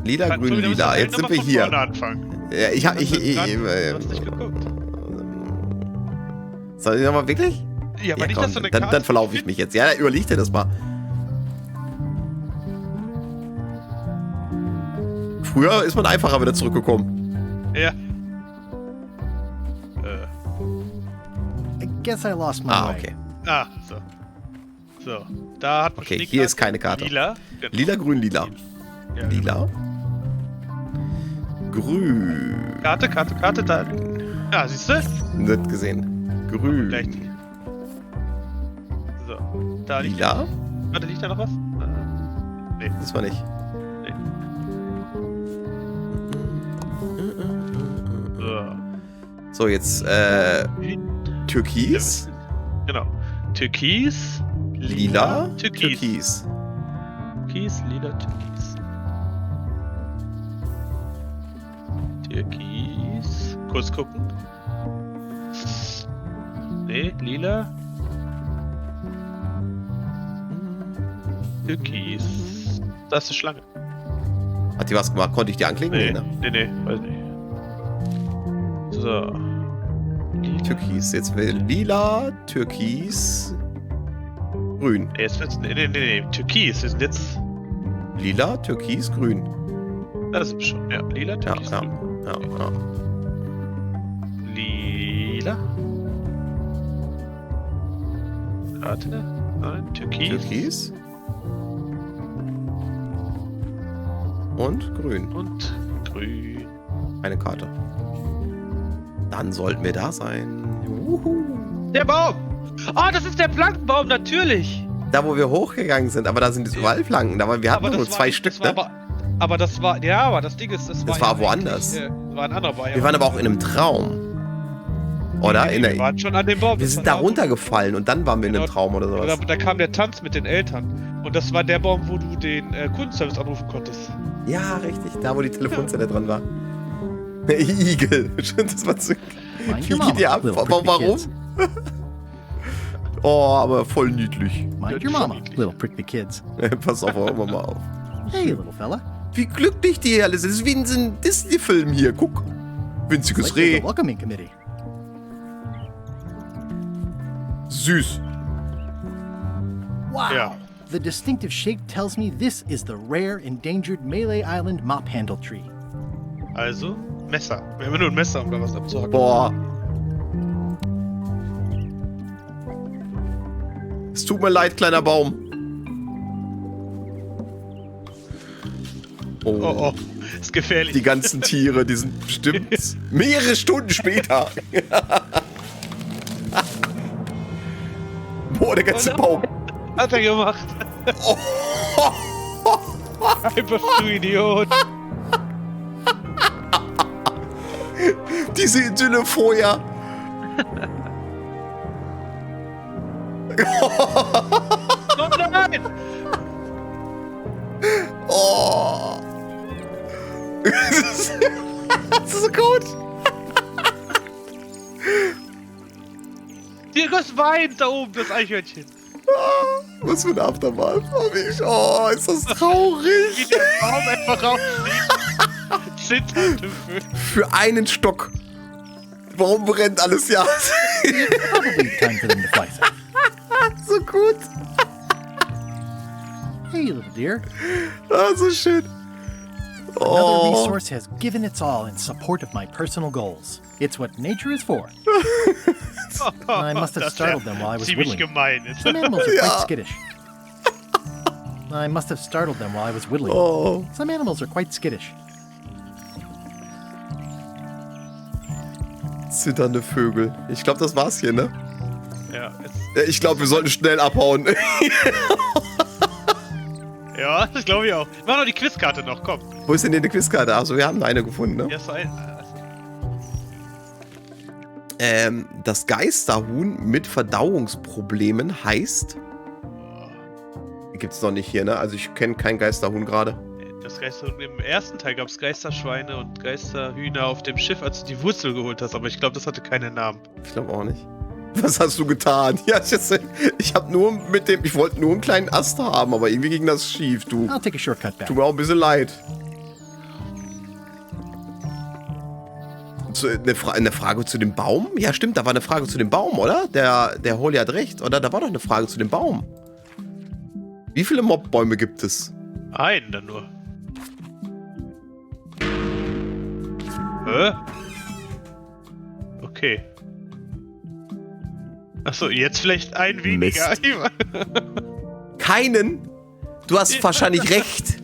Lila, grün, lila. Jetzt sind wir hier. Ja, ich hab... Du hast nicht geguckt. Soll ich nochmal wirklich? Ja, aber nicht, komm, dass du eine dann verlaufe ich mich jetzt. Ja, überleg dir das mal. Früher ist man einfacher wieder zurückgekommen. Ja. I guess I lost my way. Okay. Ah, so. So, da hat man Okay, hier ist keine Karte. Lila. Genau. Lila, grün, lila. Ja, Lila. Grün. Karte, da. Ja, siehst du? Nicht gesehen. Grün. Gleich die. So, da liegt. Lila. Warte, liegt da noch was? Nee. Das war nicht. Nee. So. So, jetzt, Türkis. Genau. Türkis. Lila. Türkis. Türkis. Türkis, lila, Türkis. Türkis. Kurz gucken. Nee, lila. Türkis. Da ist eine Schlange. Hat die was gemacht? Konnte ich die anklicken? Nee, Ne? nee, weiß nicht. So. Türkis. Jetzt will lila, Türkis, grün. Jetzt wird's. Nee. Türkis. Wir sind jetzt. Lila, Türkis, grün. Das ist schon. Ja, lila, Türkis. Ja. Lila. Warte. Nein, Türkis. Türkis. Und grün. Und grün. Eine Karte. Dann sollten wir da sein. Juhu. Der Baum! Oh, das ist der Plankenbaum, natürlich! Da, wo wir hochgegangen sind, aber da sind jetzt überall Planken. Wir hatten nur 2 Stück, ne? Aber das war. Ja, aber das Ding ist, das war ja woanders. War ein anderer Baum. Wir waren aber auch in einem Traum. Oder? Nee, wir waren schon an dem Baum. Wir sind da runtergefallen und dann waren wir in einem Traum oder sowas. Da kam der Tanz mit den Eltern. Und das war der Baum, wo du den Kundenservice anrufen konntest. Ja, richtig. Da, wo die Telefonzelle dran war. Igel. Schön, das war so. Wie geht ihr ab? Warum? Oh, aber voll niedlich. Mind your mama, little prickly kids. Pass auf, hör mal auf. Hey, little fella. Wie glücklich die hier alle sind. Das ist wie in so einem Disney-Film hier. Guck. Winziges Like there's Reh. a welcoming committee. Süß. Wow. Ja. The distinctive shape tells me this is the rare endangered Meelee-Island mop handle tree. Also, Messer. Wir haben nur ein Messer, um da was abzuhacken. Boah. Es tut mir leid, kleiner Baum. Oh, ist gefährlich. Die ganzen Tiere, die sind bestimmt mehrere Stunden später. Boah, der ganze Baum. Hat er gemacht. Oh. Einfach du Idiot. Diese Idylle vorher. Oh nein! Oh. Das ist so gut. Das weint da oben, das Eichhörnchen. Oh, was für ein Aftermath. Oh, ist das traurig. Wie der Baum einfach rausfliegt. Zitternde Für einen Stock. Warum brennt alles ja? Probably time for them to fly south. So gut. Hey, little dear. Ah, so schön. Another Oh. resource has given its all in support of my personal goals. It's what nature is for. I must have startled them while I was ziemlich whittling. gemein. Some animals are Ja. quite skittish. I must have startled them while I was whittling. Oh. Some animals are quite skittish. Zitternde Vögel. Ich glaube, das war's hier, ne? Ja, Ich glaube, wir sollten schnell abhauen. ja, das glaube ich auch. Mach noch die Quizkarte noch, komm. Wo ist denn die Quizkarte? Achso, wir haben eine gefunden, ne? Ja, so ein. Das Geisterhuhn mit Verdauungsproblemen heißt... Gibt's noch nicht hier, ne? Also ich kenne kein Geisterhuhn gerade. Das Geisterhuhn im ersten Teil gab es Geisterschweine und Geisterhühner auf dem Schiff, als du die Wurzel geholt hast, aber ich glaube, das hatte keinen Namen. Ich glaube auch nicht. Was hast du getan? Ja, ich habe nur mit dem... Ich wollte nur einen kleinen Ast haben, aber irgendwie ging das schief, du. I'll take a shortcut back. Tut mir auch ein bisschen leid. eine Frage zu dem Baum? Ja, stimmt, da war eine Frage zu dem Baum, oder? Der Holy hat recht, oder? Da war doch eine Frage zu dem Baum. Wie viele Mobbäume gibt es? Einen dann nur. Hä? Okay. Achso, jetzt vielleicht ein weniger. Keinen? Du hast wahrscheinlich recht.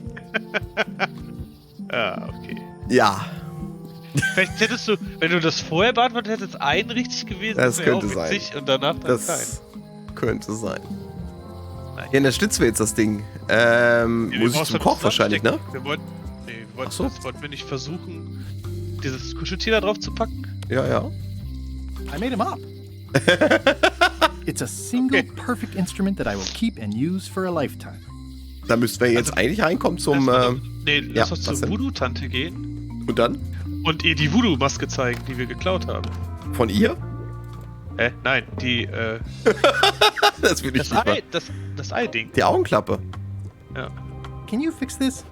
Okay. Ja. Vielleicht hättest du, wenn du das vorher beantwortet hättest, einen richtig gewesen. Das könnte sein. Und danach dann das könnte sein. Ja, in der Schlitz wir jetzt das Ding. Muss ich zum Koch wahrscheinlich, ne? Wir wollten wir nicht versuchen, dieses Kuscheltier da drauf zu packen? Ja. I made him up. It's a single perfect instrument that I will keep and use for a lifetime. Da müssten wir jetzt eigentlich reinkommen zum... lass uns zur Voodoo-Tante gehen. Und dann? Und ihr die Voodoo-Maske zeigen, die wir geklaut haben. Von ihr? Nein, die, das will ich nicht. Das Ei-Ding. Die Augenklappe. Ja. Can you fix this?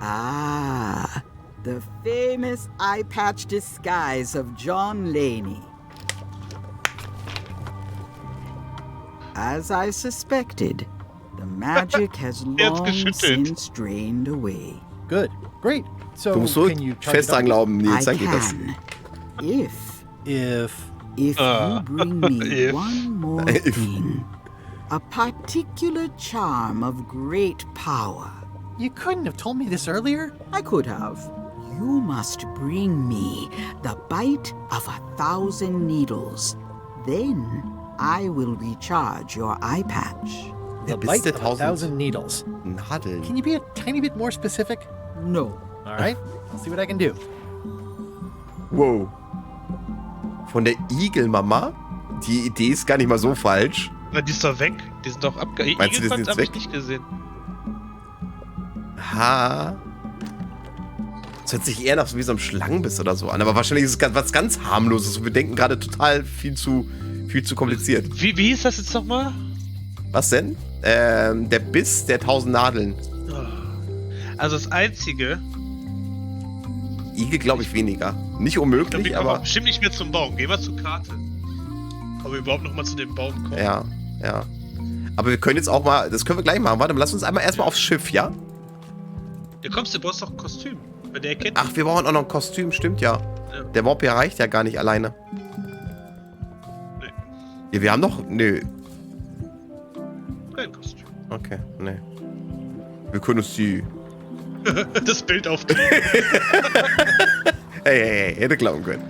Ah, the famous eye patch disguise of John Laney. As I suspected, the magic has long since drained away. Good. Great. So, du musst so can you fest dran glauben, Nils, dann geht das. If you bring me one more thing, a particular charm of great power. You couldn't have told me this earlier? I could have. You must bring me the bite of 1,000 needles. Then I will recharge your eye patch. The bite of 1,000 needles. Nadeln. Can you be a tiny bit more specific? No. All right. I'll see what I can do. Wow. Von der Igelmama? Die Idee ist gar nicht mal so falsch. Na, die ist doch weg. Die sind doch abgehakt. Meinst du, die sind jetzt weg? Hab ich nicht gesehen. Ha. Das hört sich eher nach so wie so einem Schlangenbiss oder so an. Aber wahrscheinlich ist es was ganz harmloses. Und wir denken gerade total viel zu kompliziert. Wie hieß das jetzt nochmal? Was denn? Der Biss der 1000 Nadeln. Also das Einzige... Igel glaube ich weniger. Nicht unmöglich, aber... Stimmt nicht mehr zum Baum. Gehen wir zur Karte. Ob wir überhaupt nochmal zu dem Baum kommen. Ja. Aber wir können jetzt auch mal... Das können wir gleich machen. Warte mal, lass uns erstmal aufs Schiff, ja? Du brauchst doch ein Kostüm. Weil der erkennt. Ach, wir brauchen auch noch ein Kostüm, stimmt ja. Der Mob hier reicht ja gar nicht alleine. Nee. Ja, wir haben noch... Nö. Kein Kostüm. Okay, nee. Wir können uns die... Das Bild aufnehmen. Hey, hätte klauen können.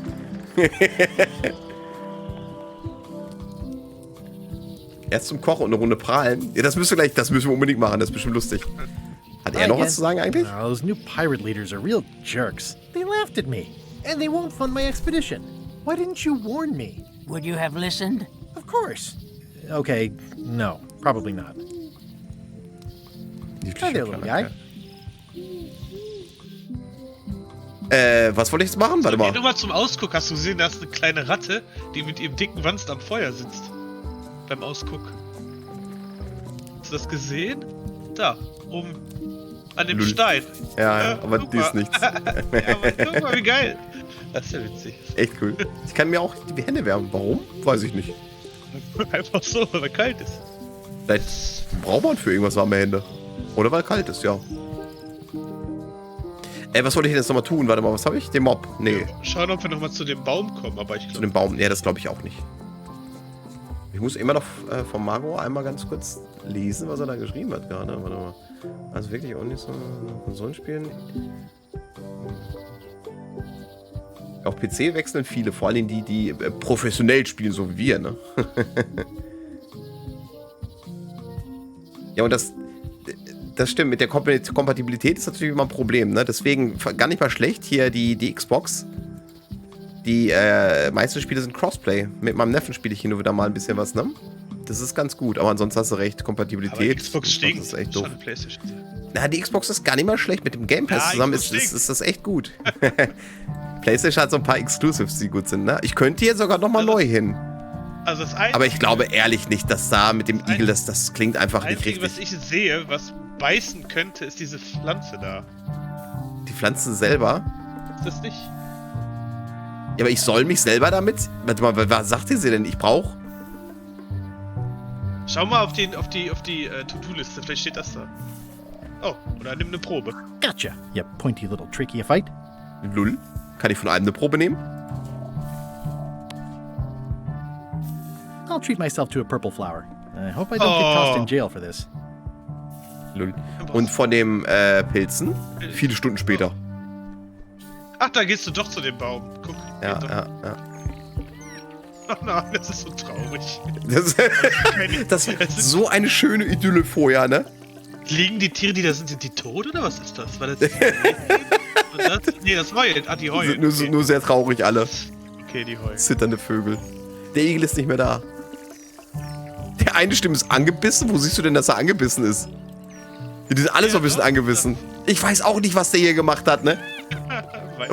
Erst zum Kochen und eine Runde prahlen. Ja, das müssen wir unbedingt machen, das ist bestimmt lustig. Hat er noch was zu sagen eigentlich? No, those new pirate leaders are real jerks. They laughed at me, and they won't fund my expedition. Why didn't you warn me? Would you have listened? Of course. Okay, no, probably not. Hi there, little guy. Was wollte ich jetzt machen? Warte mal. Geh du mal zum Ausguck. Hast du gesehen, da ist eine kleine Ratte, die mit ihrem dicken Wanst am Feuer sitzt. Beim Ausguck. Hast du das gesehen? Da, oben an dem Stein. Ja, aber die ist nichts. Ja, aber guck mal, wie geil. Das ist ja witzig. Echt cool. Ich kann mir auch die Hände wärmen. Warum? Weiß ich nicht. Einfach so, weil er kalt ist. Vielleicht braucht man für irgendwas warme Hände. Oder weil kalt ist, ja. Was wollte ich denn jetzt nochmal tun? Warte mal, was habe ich? Den Mob? Nee. Schauen, ob wir nochmal zu dem Baum kommen, aber ich glaube... Zu dem Baum? Nee, das glaube ich auch nicht. Ich muss immer noch von Margot einmal ganz kurz lesen, was er da geschrieben hat gerade. Warte mal. Also wirklich auch nicht so Konsolen spielen. Auf PC wechseln viele, vor allem die professionell spielen, so wie wir, ne? Ja, und das stimmt, mit der Kompatibilität ist natürlich immer ein Problem, ne? Deswegen gar nicht mal schlecht hier die Xbox. Die meisten Spiele sind Crossplay. Mit meinem Neffen spiele ich hier nur wieder mal ein bisschen was, ne? Das ist ganz gut, aber ansonsten hast du recht, Kompatibilität. Aber Xbox stinkt. Das ist echt doof. PlayStation. Na, die Xbox ist gar nicht mal schlecht. Mit dem Game Pass zusammen ist das echt gut. PlayStation hat so ein paar Exclusives, die gut sind, ne? Ich könnte hier sogar nochmal neu hin. Also das Einzige, aber ich glaube ehrlich nicht, dass da mit dem Igel, das klingt einfach nicht richtig. Was ich sehe, was beißen könnte, ist diese Pflanze da. Die Pflanzen selber? Ist das nicht? Ja, aber ich soll mich selber damit... Warte mal, was sagt ihr sie denn? Ich brauche... Schau mal auf die To-Do-Liste, vielleicht steht das da. Oh, oder nimm eine Probe. Gotcha, you pointy little tricky-fight. Lull. Kann ich von einem eine Probe nehmen? I'll treat myself to a purple flower. I hope I don't get tossed in jail for this. Lull. Und von dem Pilzen? Viele Stunden später. Ach, da gehst du doch zu dem Baum. Guck. Ja. Ach nein, das ist so traurig. Das ist so eine schöne Idylle vorher, ne? Liegen die Tiere, die da sind die tot oder was ist das? War das? Nee, das heulen. Ah, die heulen. Nur sehr traurig alle. Okay, die heulen. Zitternde Vögel. Der Igel ist nicht mehr da. Der eine Stimme ist angebissen. Wo siehst du denn, dass er angebissen ist? Die sind alle so ein bisschen angebissen. Ich weiß auch nicht, was der hier gemacht hat, ne?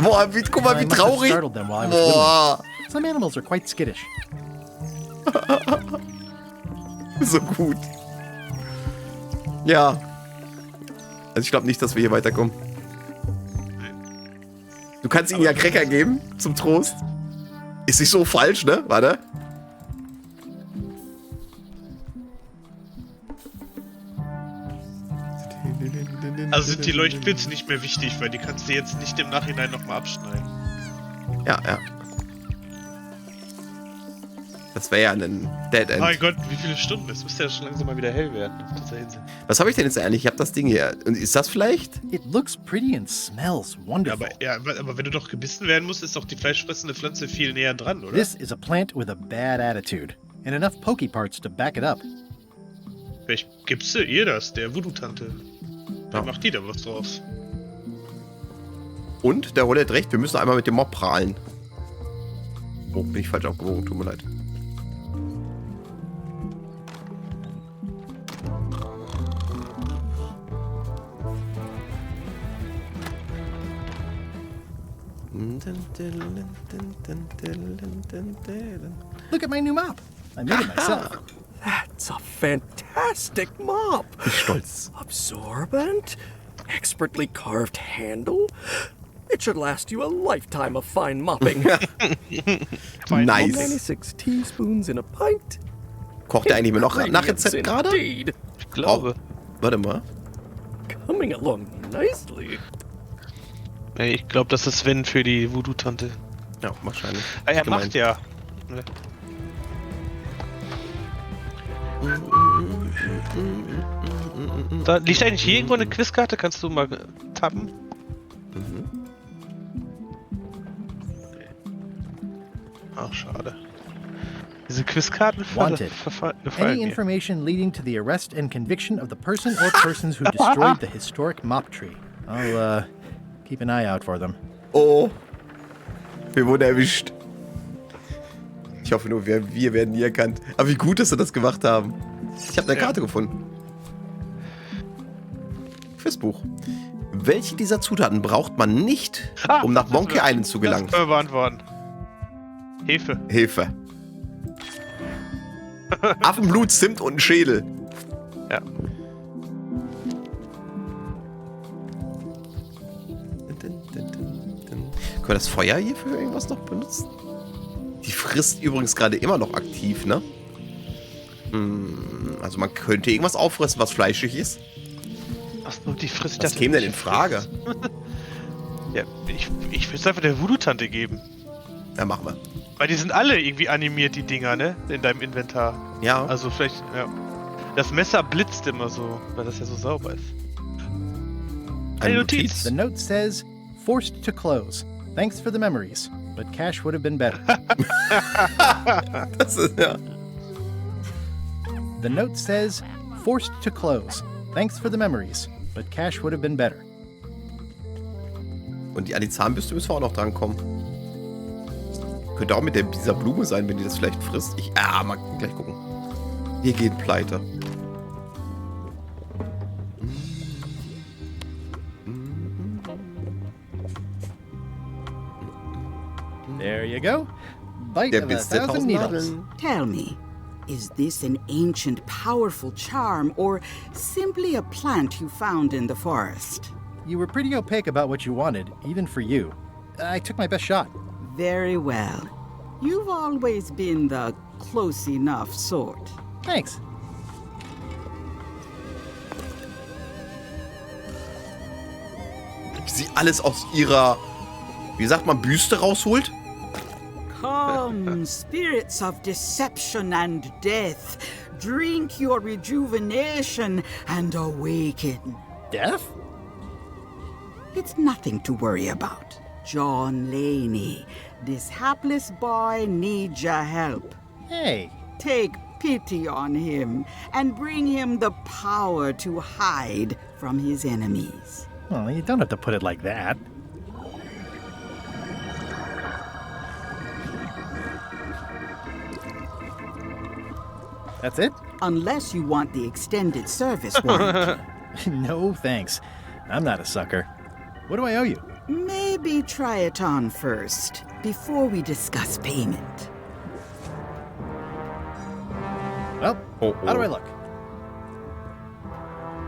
Boah, guck mal, wie traurig. Boah. Some animals are quite skittish. So gut. Ja. Also ich glaube nicht, dass wir hier weiterkommen. Du kannst ihnen ja Cracker geben, zum Trost. Ist nicht so falsch, ne? Warte. Also sind die Leuchtblitze nicht mehr wichtig, weil die kannst du jetzt nicht im Nachhinein nochmal abschneiden. Ja. Das wäre ja ein Dead End. Mein Gott, wie viele Stunden? Es müsste ja schon langsam mal wieder hell werden auf dieser Insel. Was habe ich denn jetzt eigentlich? Ich habe das Ding hier. Und ist das vielleicht? It looks pretty and smells wonderful. Aber wenn du doch gebissen werden musst, ist doch die fleischfressende Pflanze viel näher dran, oder? This is a plant with a bad attitude. And enough pokey parts to back it up. Vielleicht gibst du ihr das, der Voodoo-Tante. Dann macht die da was draus. Und, der Rolle hat recht, wir müssen einmal mit dem Mob prahlen. Oh, bin ich falsch aufgewogen, tut mir leid. Look at my new mop. I made it myself. That's a fantastic mop. Stolz. Absorbent, expertly carved handle. It should last you a lifetime of fine mopping. Nice. 96 teaspoons in a pint. Kocht er eigentlich immer noch nach Rezept gerade? Indeed. Ich glaube. Warte mal. Coming along nicely. Ey, ich glaube, das ist Sven für die Voodoo-Tante. Ja, wahrscheinlich. Er macht ja. Da liegt eigentlich hier irgendwo eine Quizkarte, kannst du mal tappen? Ach, schade. Diese Quizkarten Wanted. gefallen Any mir. information leading to the arrest and conviction of the person or persons who destroyed the historic mop tree. I'll, keep an eye out for them. Oh. Wir wurden erwischt. Ich hoffe nur, wir werden nie erkannt. Aber wie gut, dass sie das gemacht haben. Ich habe eine Karte gefunden. Quizbuch. Welche dieser Zutaten braucht man nicht, um nach Monkey Island zu gelangen? Das können wir beantworten. Hefe. Affenblut, Zimt und ein Schädel. Ja. Können wir das Feuer hier für irgendwas noch benutzen? Die frisst übrigens gerade immer noch aktiv, ne? Also man könnte irgendwas auffressen, was fleischig ist. Achso, die frisst Was käme denn in Frage? Ja, ich will es einfach der Voodoo-Tante geben. Ja, machen wir. Weil die sind alle irgendwie animiert, die Dinger, ne? In deinem Inventar. Ja. Also vielleicht, ja. Das Messer blitzt immer so, weil das ja so sauber ist. Eine Notiz. The note says, forced to close. Thanks for the memories, but cash would have been better. Das ist, ja. The note says, forced to close. Thanks for the memories, but cash would have been better. Und an die Zahnbürste müssen wir auch noch drankommen. Könnte auch mit dieser Blume sein, wenn die das vielleicht frisst. Mal gleich gucken. Hier geht pleite. There you go. Bite Der of a Biss der thousand 1000 needles. Nadeln. Tell me, is this an ancient, powerful charm or simply a plant you found in the forest? You were pretty opaque about what you wanted, even for you. I took my best shot. Very well. You've always been the close enough sort. Thanks. Wie sie alles aus ihrer, wie sagt man, Büste rausholt? Come, spirits of deception and death, drink your rejuvenation and awaken. Death? It's nothing to worry about. John Laney, this hapless boy needs your help. Hey. Take pity on him and bring him the power to hide from his enemies. Well, you don't have to put it like that. That's it? Unless you want the extended service warranty. No, thanks. I'm not a sucker. What do I owe you? Maybe try it on first, before we discuss payment. Well, how do I look?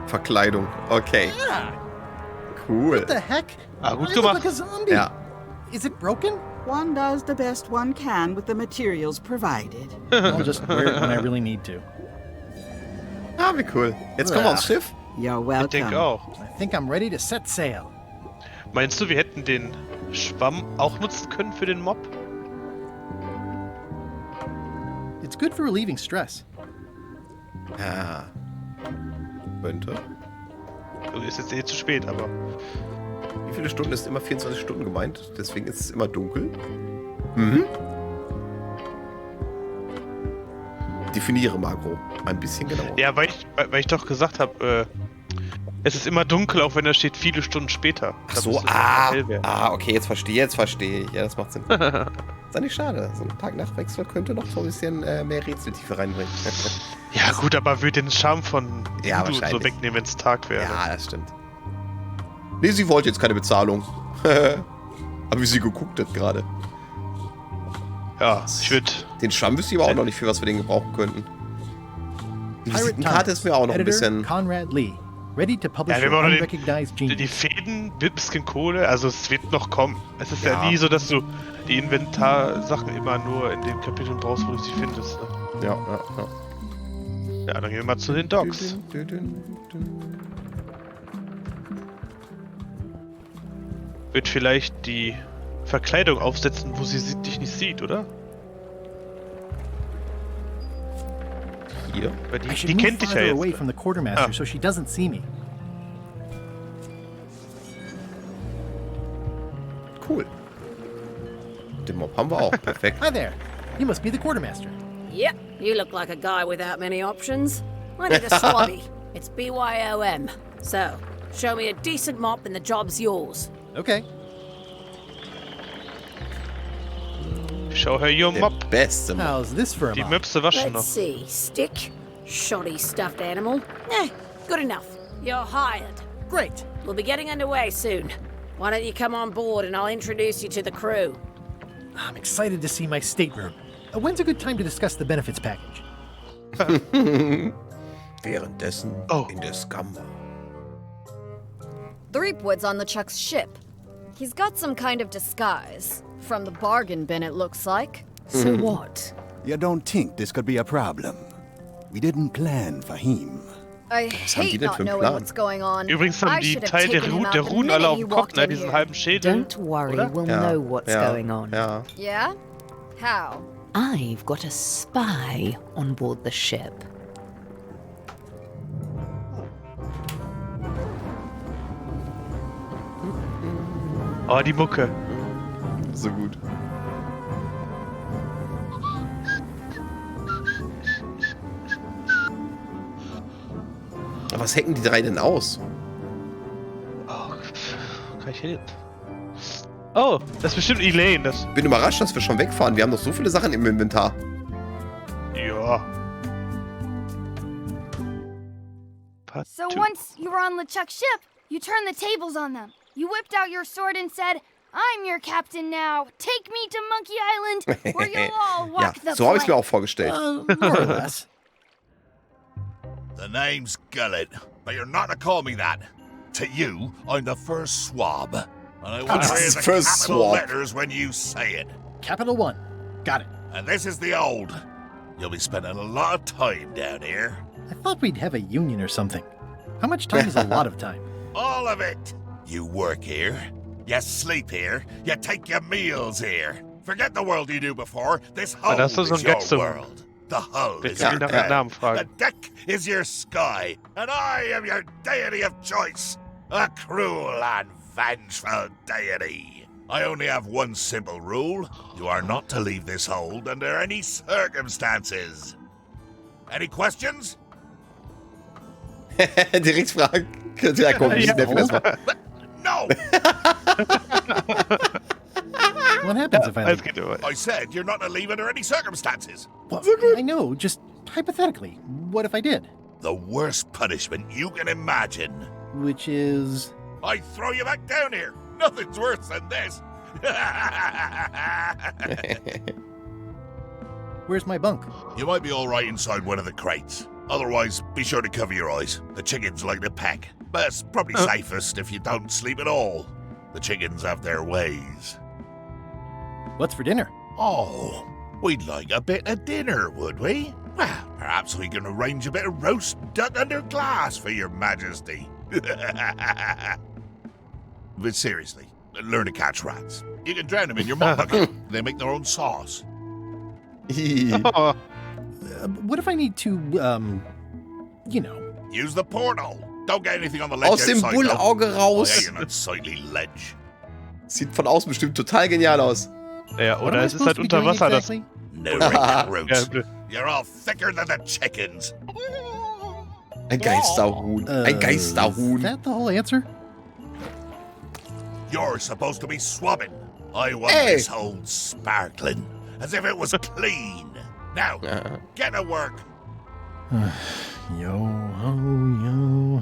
Verkleidung, okay. Yeah. Cool. What the heck? Ah, gut I look gemacht. like a zombie. Ja. Is it broken? One does the best one can with the materials provided. I'll just wear it when I really need to. Ah, wie cool. Jetzt kommen wir aufs Schiff. You're Ich welcome. denke auch. I think I'm ready to set sail. Meinst du, wir hätten den Schwamm auch nutzen können für den Mob? It's good for relieving stress. Ja. Könnte. Ist jetzt eh zu spät, aber... Wie viele Stunden ist immer 24 Stunden gemeint? Deswegen ist es immer dunkel. Mhm. Definiere Magro. Ein bisschen genauer. Ja, weil ich doch gesagt habe, es ist immer dunkel, auch wenn da steht viele Stunden später. Ach Da so, müsste es einfach hell werden. okay, jetzt verstehe ich. Ja, das macht Sinn. Ist ja nicht schade. So ein Tag-Nacht-Wechsel könnte noch so ein bisschen mehr Rätseltiefe reinbringen. Ja gut, aber würde den Charme von Ja, Würde so wahrscheinlich. wegnehmen, wenn es Tag wäre. Ja, das stimmt. Nee, sie wollte jetzt keine Bezahlung. Aber wie sie geguckt hat gerade. Ja, ich würde... Den Schwamm wüsste ich aber auch noch nicht, für was wir den gebrauchen könnten. Die Visitenkarte ist mir auch noch ein Editor bisschen... Conrad Lee. Ready to publish Ja, wir your brauchen den- unrecognized Die genius. Fäden, ein bisschen Kohle, also es wird noch kommen. Es ist ja Ja. nie so, dass du die Inventarsachen immer nur in den Kapiteln brauchst, wo du sie findest. Ne? Ja. Ja, dann gehen wir mal zu den Docks. Wird vielleicht die Verkleidung aufsetzen, wo sie dich nicht sieht, oder? Hier. Weil I die should move kennt dich ja farther away jetzt. from the quartermaster Ah. so she doesn't see me. Cool. Den Mob haben wir auch. Perfekt. Hi there. You must be the quartermaster. Yep, you look like a guy without many options. I need a swabby. It's BYOM. So, show me a decent mop and the job's yours. Okay. Schau her, your Der Mob. beste Mob. How's this for a Die mop? Möpse waschen Let's noch. see. Stick. Shoddy stuffed animal. Good enough. You're hired. Great. We'll be getting underway soon. Why don't you come on board and I'll introduce you to the crew? I'm excited to see my stateroom. When's a good time to discuss the benefits package? Währenddessen in der Skammer. Threepwood's on the Chuck's ship. He's got some kind of disguise. From the bargain bin, it looks like. So what? You don't think this could be a problem? We didn't plan for him. I haben die hate denn not für einen knowing Plan? what's going on. Übrigens haben I die should have Teil der, taken him out der the Runen alle minute auf he dem Kopf, walked ne? in Diesen here. halben Schädel. Don't worry, oder? we'll Ja, know what's ja, going on. Ja. Yeah? How? I've got a spy on board the ship. Oh, die Mucke. So gut. Aber was hacken die drei denn aus? Oh, kann ich hin? Oh, das ist bestimmt Elaine. Das. Bin überrascht, dass wir schon wegfahren. Wir haben noch so viele Sachen im Inventar. Ja. So once you were on LeChuck's ship, you turned the tables on them. You whipped out your sword and said, I'm your captain now. Take me to Monkey Island, where you'll all walk Ja, the so habe ich es mir plank." auch vorgestellt. More or less. The name's Gullet, but you're not to call me that. To you, I'm the first swab. And I want to hear the First capital swab. letters when you say it. Capital 1. Got it. And this is the old. You'll be spending a lot of time down here. I thought we'd have a union or something. How much time is a lot of time? All of it. You work here. You sleep here. You take your meals here. Forget the world you knew before. This hull das ist so is ein your Gag zum- world. The hull is Bitte your wieder mit Namen bed. fragen. The deck is your sky. And I am your deity of choice. A cruel and vengeful deity. I only have one simple rule. You are not to leave this hold under any circumstances. Any questions? Direkt fragen. Ja, komm, ich nerv erstmal. No! What happens if I Alles leave? geht über. I said you're not to leave under any circumstances. Well, I know, just hypothetically. What if I did? The worst punishment you can imagine. Which is... I throw you back down here. Nothing's worse than this. Where's my bunk? You might be all right inside one of the crates. Otherwise, be sure to cover your eyes. The chickens like to peck. But it's probably safest if you don't sleep at all. The chickens have their ways. What's for dinner? Oh, we'd like a bit of dinner, would we? Well, perhaps we can arrange a bit of roast duck under glass for your majesty. But seriously, learn to catch rats. You can drown them in your mop bucket. They make their own sauce. What if I need to, you know... Use the portal. Don't get anything on the ledge Aus dem outside, Bullauge though. raus. Oh, yeah, you're not sightly ledge. Sieht von außen bestimmt total genial aus. Ja, What am oder I es ist halt supposed to be unter doing Wasser. exactly? No recruits. Ja, You're all thicker than the chickens. Ein Geisterhuhn. Ein Geisterhuhn. Is that the whole answer? You're supposed to be swabbing. I want Hey. this whole sparkling, as if it was clean. Now, get to work. Yo-ho,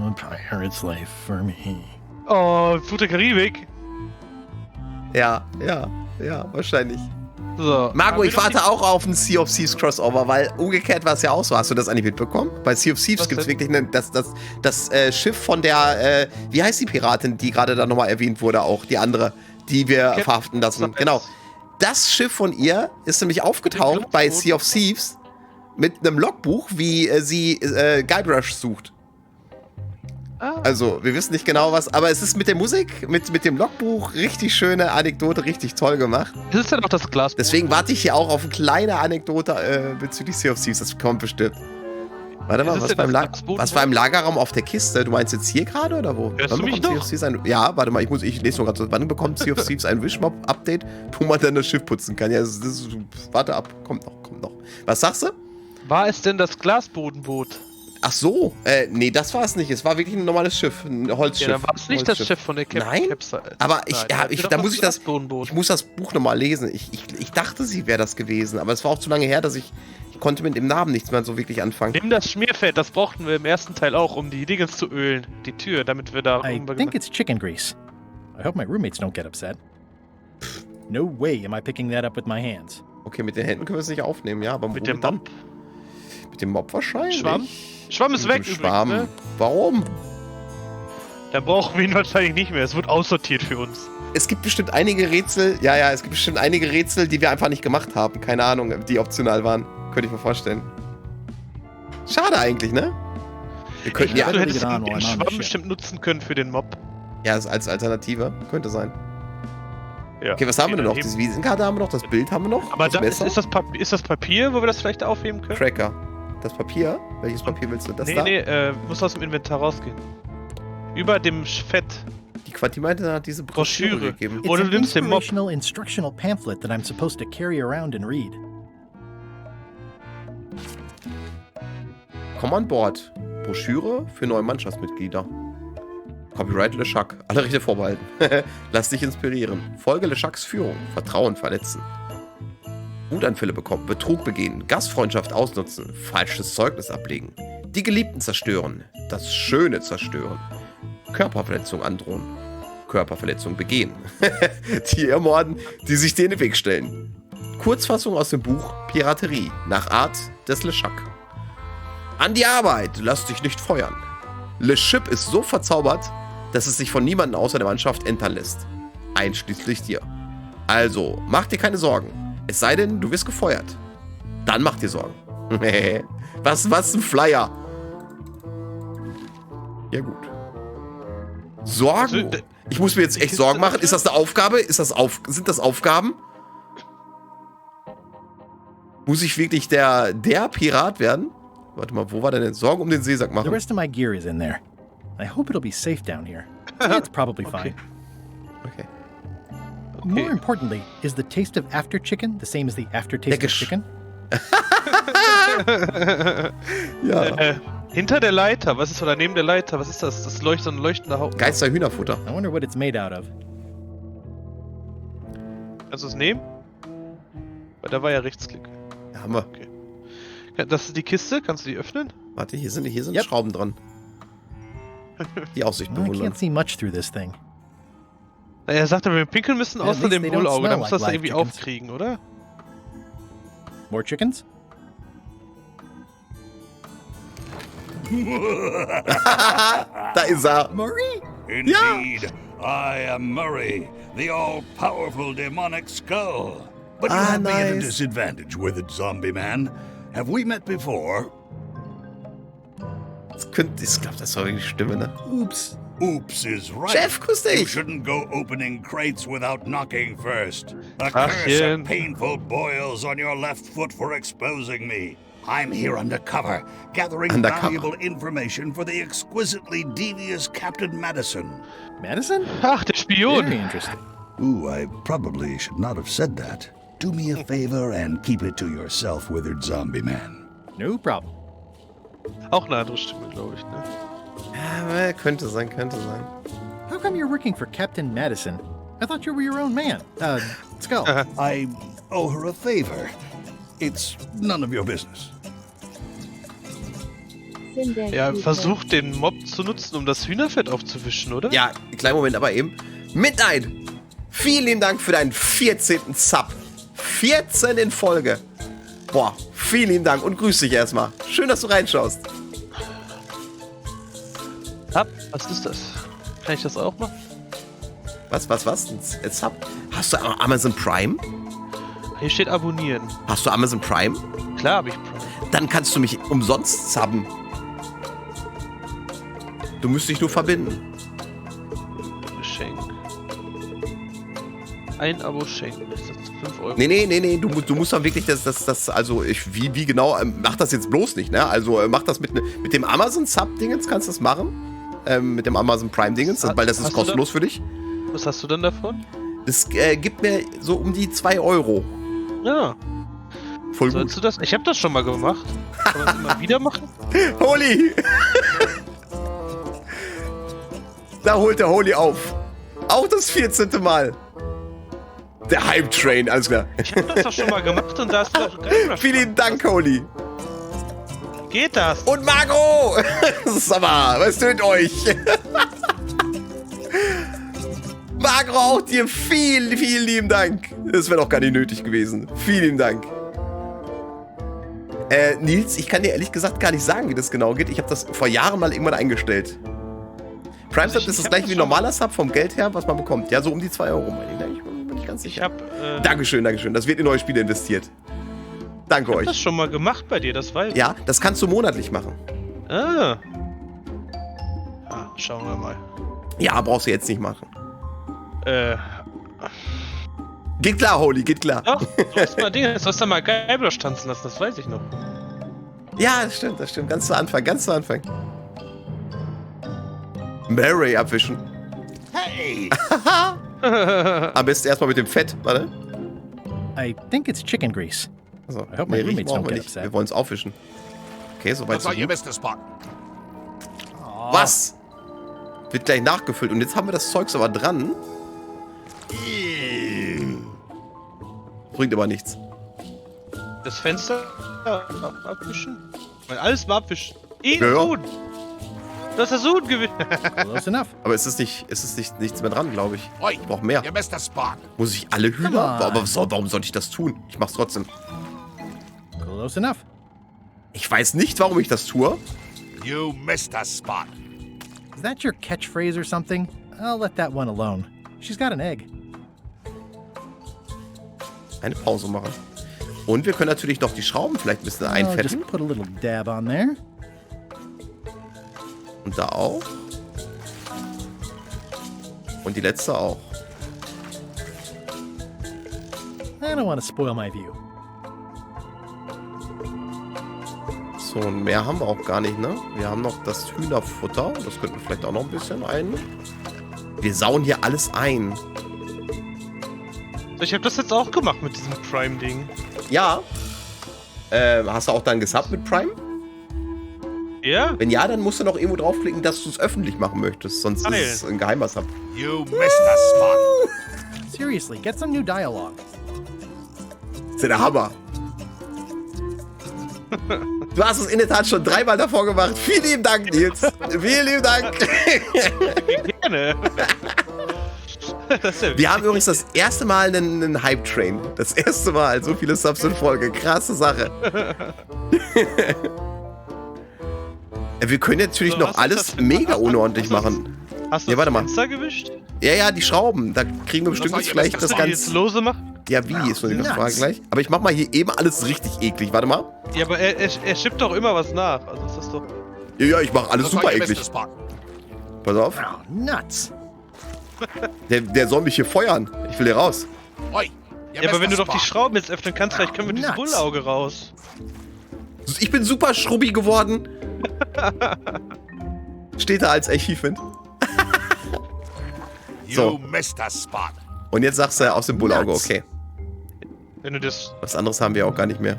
a pirate's life for me. Oh, Flut der Karibik. Ja, wahrscheinlich. So. Marco, ich warte auch auf ein Sea of Thieves Crossover, weil umgekehrt war es ja auch so. Hast du das eigentlich mitbekommen? Bei Sea of Thieves gibt es wirklich das Schiff von der, wie heißt die Piratin, die gerade da nochmal erwähnt wurde, auch die andere, die wir verhaften lassen. Genau. Das Schiff von ihr ist nämlich aufgetaucht bei Sea of Thieves mit einem Logbuch, wie sie Guybrush sucht. Also, wir wissen nicht genau was, aber es ist mit der Musik, mit dem Logbuch, richtig schöne Anekdote, richtig toll gemacht. Das ist ja doch das Glas. Deswegen warte ich hier auch auf eine kleine Anekdote bezüglich Sea of Thieves. Das kommt bestimmt. Warte mal, was war im Lagerraum auf der Kiste? Du meinst jetzt hier gerade oder wo? Hörst du mich noch? Ja, warte mal, ich lese noch gerade so. Wann bekommt Sea of Thieves ein Wishmob-Update, wo man dann das Schiff putzen kann? Ja, warte ab, kommt noch. Was sagst du? War es denn das Glasbodenboot? Ach so, nee, das war es nicht. Es war wirklich ein normales Schiff, ein Holzschiff. Ja, dann war es nicht das Schiff von der Nein, aber ich muss das Buch nochmal lesen. Ich dachte, sie wäre das gewesen, aber es war auch zu lange her, dass ich konnte mit dem Namen nichts mehr so wirklich anfangen. Nimm das Schmierfett, das brauchten wir im ersten Teil auch, um die Dinge zu ölen. Die Tür, damit wir da... I think it's chicken grease. I hope my roommates don't get upset. No way am I picking that up with my hands. Okay, mit den Händen können wir es nicht aufnehmen, ja, aber mit dem Mob? Mit dem Mob wahrscheinlich. Schwamm ist weg Schwamm. übrigens, ne? Warum? Dann brauchen wir ihn wahrscheinlich nicht mehr. Es wird aussortiert für uns. Es gibt bestimmt einige Rätsel, die wir einfach nicht gemacht haben. Keine Ahnung, die optional waren. Könnte ich mir vorstellen. Schade eigentlich, ne? Wir könnten Du hättest den Schwamm bestimmt nutzen können für den Mob. Ja, als Alternative. Könnte sein. Ja. Okay, was haben wir denn noch? Diese Visitenkarte haben wir noch, das Bild haben wir noch. Aber ist das Papier, wo wir das vielleicht aufheben können? Cracker. Das Papier? Welches Papier willst du? Das da? Nee, muss aus dem Inventar rausgehen. Über dem Fett. Die Quantimeinte hat diese Broschüre gegeben. Oder du nimmst den Mob. Instructional pamphlet that I'm supposed to carry around and read. Komm an Bord. Broschüre für neue Mannschaftsmitglieder. Copyright LeChuck. Alle Rechte vorbehalten. Lass dich inspirieren. Folge LeChucks Führung. Vertrauen verletzen. Wutanfälle bekommen. Betrug begehen. Gastfreundschaft ausnutzen. Falsches Zeugnis ablegen. Die Geliebten zerstören. Das Schöne zerstören. Körperverletzung androhen. Körperverletzung begehen. Die ermorden, die sich denen in den Weg stellen. Kurzfassung aus dem Buch Piraterie. Nach Art des LeChuck. An die Arbeit. Lass dich nicht feuern. Le Ship ist so verzaubert, dass es sich von niemandem außer der Mannschaft entern lässt. Einschließlich dir. Also, mach dir keine Sorgen. Es sei denn, du wirst gefeuert. Dann mach dir Sorgen. Was ein Flyer. Ja gut. Sorgen? Ich muss mir jetzt echt Sorgen machen. Ist das eine Aufgabe? Sind das Aufgaben? Muss ich wirklich der Pirat werden? Warte mal, wo war denn Sorgen um den Seesack machen? The rest of my gear is in there. I hope it'll be safe down here. It's probably fine. Okay. More importantly, is the taste of after chicken the same as the aftertaste of chicken? Ja. Hinter der Leiter, was ist oder neben der Leiter? Was ist das? Das leuchtende Haupt. Geister Hühnerfutter. I wonder what it's made out of. Kannst du es nehmen? Weil da war ja Rechtsklick. Ja, haben wir. Okay. Das ist die Kiste, kannst du die öffnen? Warte, hier sind Schrauben dran. Die Aussicht I bewundern. can't see much through this thing. Er sagt, wenn wir pinkeln müssen, At außer least dem they don't Bullauge, smell dann muss das like irgendwie live chickens. aufkriegen, oder? More chickens? Da ist er. Murray? Indeed, I am Murray, the all-powerful demonic skull. But you have me at a disadvantage with it, zombie man. Have we met before? Ich glaube, das war wirklich die Stimme, ne? Oops. Oops is right. Chef, grüß dich. You shouldn't go opening crates without knocking first. A curse of painful boils on your left foot for exposing me. I'm here undercover, gathering valuable information for the exquisitely devious Captain Madison. Madison? Ach, der Spion. Very interesting. Ooh, I probably should not have said that. Do me a favor and keep it to yourself, withered zombie man. No problem. Auch eine andere Stimme, glaube ich, ne? Ja, könnte sein. How come you're working for Captain Madison? I thought you were your own man. Skull. I owe her a favor. It's none of your business. Ja, versucht den Mob zu nutzen, um das Hühnerfett aufzuwischen, oder? Ja, kleinen Moment, aber eben. Midnight, vielen lieben Dank für deinen 14. Sub. 14 in Folge. Boah, vielen lieben Dank und grüß dich erstmal. Schön, dass du reinschaust. Was ist das? Kann ich das auch machen? Was? Ein Sub? Hast du Amazon Prime? Hier steht abonnieren. Hast du Amazon Prime? Klar habe ich Prime. Dann kannst du mich umsonst subben. Du müsstest dich nur verbinden. Geschenk. Ein Abo schenken. Ist das 5 Euro? Nee. Du musst dann wirklich also wie genau, mach das jetzt bloß nicht, ne? Also mach das mit dem Amazon Sub-Dingens, kannst du das machen. Mit dem Amazon Prime-Dingens, weil das ist kostenlos für dich. Was hast du denn davon? Das gibt mir so um die 2 Euro. Ja. Voll gut. Sollst du das? Ich habe das schon mal gemacht. Kann man das immer wieder machen? Holy! Da holt der Holy auf. Auch das 14. Mal. Der Hype-Train, alles klar. Ich habe das doch schon mal gemacht und da ist doch geil. Vielen Dank, Holy. Geht das? Und Marco! Sag mal, was tönt euch? Marco, auch dir vielen lieben Dank. Das wäre doch gar nicht nötig gewesen. Vielen lieben Dank. Nils, ich kann dir ehrlich gesagt gar nicht sagen, wie das genau geht. Ich habe das vor Jahren mal irgendwann eingestellt. Prime Sub ist das gleiche wie normaler Sub vom Geld her, was man bekommt. Ja, so um die 2 Euro, meine ich. Bin ich ganz sicher. Dankeschön. Das wird in neue Spiele investiert. Danke euch. Ich hab das schon mal gemacht bei dir, das weiß ich. Ja, das kannst du monatlich machen. Schauen wir mal. Ja, brauchst du jetzt nicht machen. Geht klar, Holy, geht klar. Doch, du sollst da mal Guybrush tanzen lassen, das weiß ich noch. Ja, das stimmt. Ganz zu Anfang. Mary abwischen. Hey! Am besten erstmal mit dem Fett, warte. I think it's chicken grease. Also, I hope my roommates don't get nicht. upset. Wir wollen es aufwischen. Okay, soweit so you gut. missed the spot. Was? Wird gleich nachgefüllt. Und jetzt haben wir das Zeugs aber dran. Bringt aber nichts. Das Fenster abwischen? Weil alles mal abwischen. Ja. Das ist so ungewiss. Close enough. Aber es ist nichts mehr dran, glaube ich. Ich brauche mehr. You missed the spot. Muss ich alle Hühner? Aber warum sollte ich das tun? Ich mach's trotzdem. Close enough. Ich weiß nicht, warum ich das tue. You missed the spot. Is that your catchphrase or something? I'll let that one alone. She's got an egg. Eine Pause machen. Und wir können natürlich noch die Schrauben vielleicht ein bisschen einfetten. Just put a little dab on there. Und da auch. Und die letzte auch. I don't want to spoil my view. So, und mehr haben wir auch gar nicht, ne? Wir haben noch das Hühnerfutter. Das könnten wir vielleicht auch noch ein bisschen ein. Wir sauen hier alles ein. Ich habe das jetzt auch gemacht mit diesem Prime-Ding. Ja. Hast du auch dann gesubbt mit Prime? Ja. Wenn ja, dann musst du noch irgendwo draufklicken, dass du es öffentlich machen möchtest. Sonst ist es ein geheimer Sub. You missed the spot. Seriously, get some new dialogue. Das ist ja der Hammer. Du hast es in der Tat schon 3-mal davor gemacht. Vielen lieben Dank, Nils. Vielen lieben Dank. Gerne. Wir haben übrigens das erste Mal einen Hype-Train. Das erste Mal. So viele Subs in Folge. Krasse Sache. Wir können natürlich noch alles mega unordentlich machen. Hast du das Fenster gewischt? Ja, die Schrauben. Da kriegen wir bestimmt jetzt vielleicht das Ganze. Jetzt lose machen? Ja, wie ist nur die ganze Frage gleich. Aber ich mach mal hier eben alles richtig eklig. Warte mal. Ja, aber er schippt doch immer was nach. Also ist das doch. Ja, ich mach alles super eklig. Pass auf. Oh, nuts. Der soll mich hier feuern. Ich will hier raus. Ja, aber wenn du doch die Schrauben jetzt öffnen kannst, vielleicht können wir dieses Bullauge raus. Ich bin super Schrubbi geworden. Steht da als Archivment. So. Und jetzt sagst du aus dem Bullauge, okay. Wenn du das. Was anderes haben wir auch gar nicht mehr.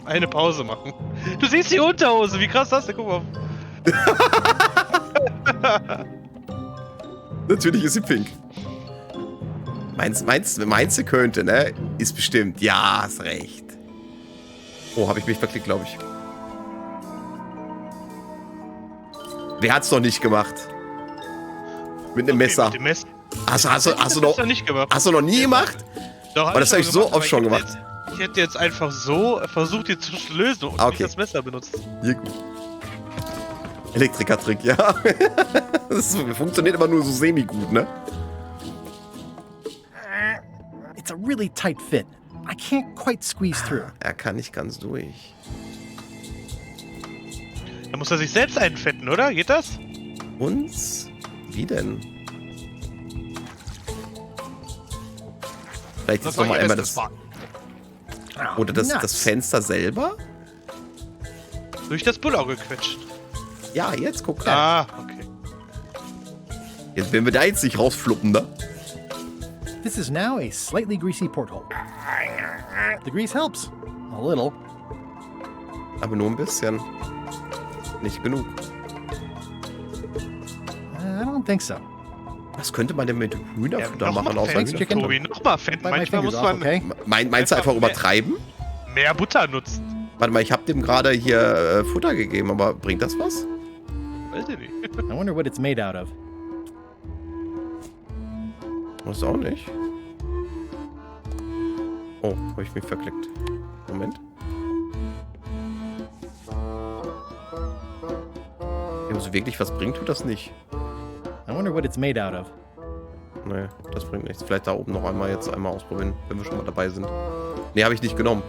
Eine Pause machen. Du siehst die Unterhose, wie krass ist das denn? Guck mal. Natürlich ist sie pink. Meinst du könnte, ne? Ist bestimmt. Ja, hast recht. Oh, habe ich mich verklickt, glaube ich. Wer hat's noch nicht gemacht? Mit einem Messer. Mit dem Messer. Hast du noch nie gemacht? Doch, aber das habe ich so oft schon gemacht. Ich hätte jetzt einfach so versucht, die zu lösen und nicht das Messer benutzt. Ja, gut. Elektriker-Trick, ja. Das funktioniert immer nur so semi-gut, ne? It's a really tight fit. I can't quite squeeze through. Er kann nicht ganz durch. Da muss er sich selbst einfetten, oder? Geht das? Uns? Wie denn? Vielleicht ist nochmal einmal das... Oder das Fenster selber? Durch das Bullauge quetscht. Ja, jetzt guck. Ah, okay. Jetzt werden wir da jetzt nicht rausfluppen, ne? This is now a slightly greasy porthole. The grease helps. A little. Aber nur ein bisschen. Nicht genug. I don't think so. Was könnte man denn mit Hühnerfutter machen? Außer Tobi, nochmal fetten. Manchmal muss man... Okay. Meinst du einfach übertreiben? Mehr Butter nutzen. Warte mal, ich habe dem gerade hier Futter gegeben, aber bringt das was? Weiß ich nicht. I wonder what it's made out of. Weiß auch nicht. Oh, habe ich mich verklickt. Moment. Also wirklich was bringt, tut das nicht. I wonder what it's made out of. Nee, das bringt nichts. Vielleicht da oben noch einmal ausprobieren, wenn wir schon mal dabei sind. Nee, habe ich nicht genommen.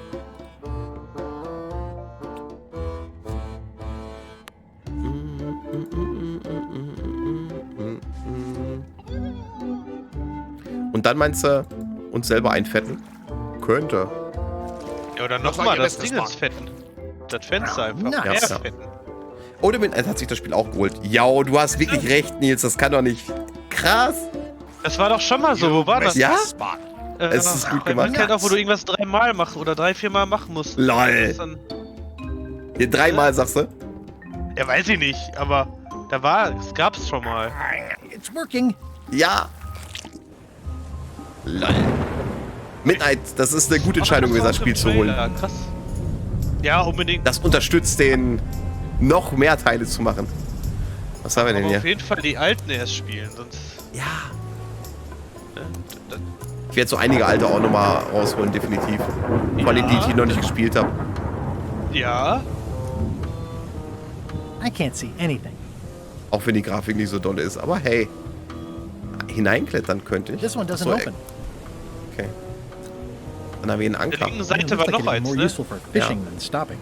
Und dann meinst du, uns selber einfetten? Könnte. Ja, oder nochmal das Ding ins Fetten. Das Fenster einfach. Mehr fetten. Oder mit hat sich das Spiel auch geholt. Ja, du hast wirklich recht, Nils. Das kann doch nicht. Krass. Das war doch schon mal so. Wo war das? Ja? Es ist gut gemacht. Man kennt auch, wo du irgendwas 3-mal machst oder 3-4 Mal machen musst. Lol. Hier 3-mal sagst du? Ja, weiß ich nicht, aber es gab's schon mal. It's working. Ja. Lol. Midnight, das ist eine gute Entscheidung, das Spiel zu holen. Krass. Ja, unbedingt. Das unterstützt den, noch mehr Teile zu machen. Was haben wir denn hier? Auf jeden Fall die alten erst spielen, sonst... Ja. Ich werde so einige alte auch nochmal rausholen, definitiv. Vor allem die ich noch nicht gespielt habe. Ja. I can't see anything. Auch wenn die Grafik nicht so dolle ist. Aber hey, hineinklettern könnte ich. This one doesn't So, open. Okay. Dann haben wir einen Anker. Der linken Seite war noch eins, More ne? useful for fishing than stopping.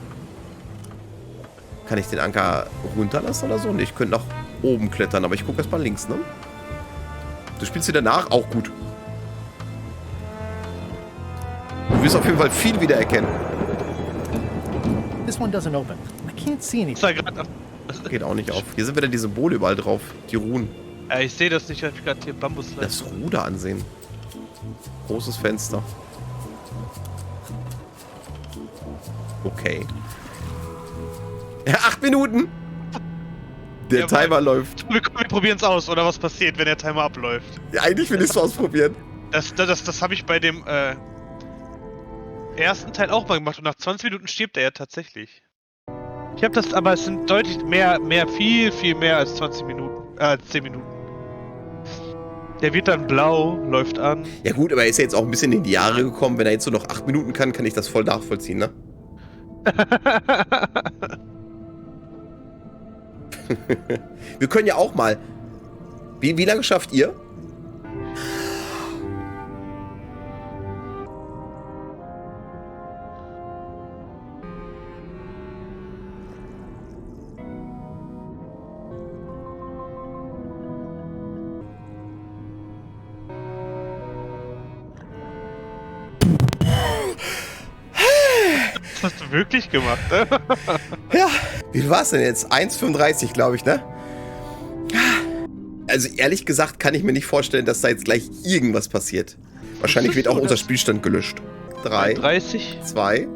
Kann ich den Anker runterlassen oder so? Nee, ich könnte nach oben klettern, aber ich gucke erst mal links, ne? Du spielst wieder nach? Auch gut. Du wirst auf jeden Fall viel wiedererkennen. This one doesn't open. I can't see anything. Geht auch nicht auf. Hier sind wieder die Symbole überall drauf. Die Runen. Ich sehe das nicht, weil ich gerade hier Bambus Das Ruder ansehen. Großes Fenster. Okay. Ja, 8 Minuten! Der Timer läuft. Wir probieren es aus, oder was passiert, wenn der Timer abläuft? Ja, eigentlich will ich es ausprobieren. Das habe ich bei dem ersten Teil auch mal gemacht und nach 20 Minuten stirbt er ja tatsächlich. Ich habe das, aber es sind deutlich viel mehr als 20 Minuten, 10 Minuten. Der wird dann blau, läuft an. Ja gut, aber er ist ja jetzt auch ein bisschen in die Jahre gekommen. Wenn er jetzt nur noch 8 Minuten kann ich das voll nachvollziehen, ne? Wir können ja auch mal. Wie lange schafft ihr? Das hast du wirklich gemacht, ne? Ja. Wie viel war es denn jetzt? 1,35, glaube ich, ne? Also ehrlich gesagt kann ich mir nicht vorstellen, dass da jetzt gleich irgendwas passiert. Wahrscheinlich wird auch unser Spielstand gelöscht. 3, 30, 2,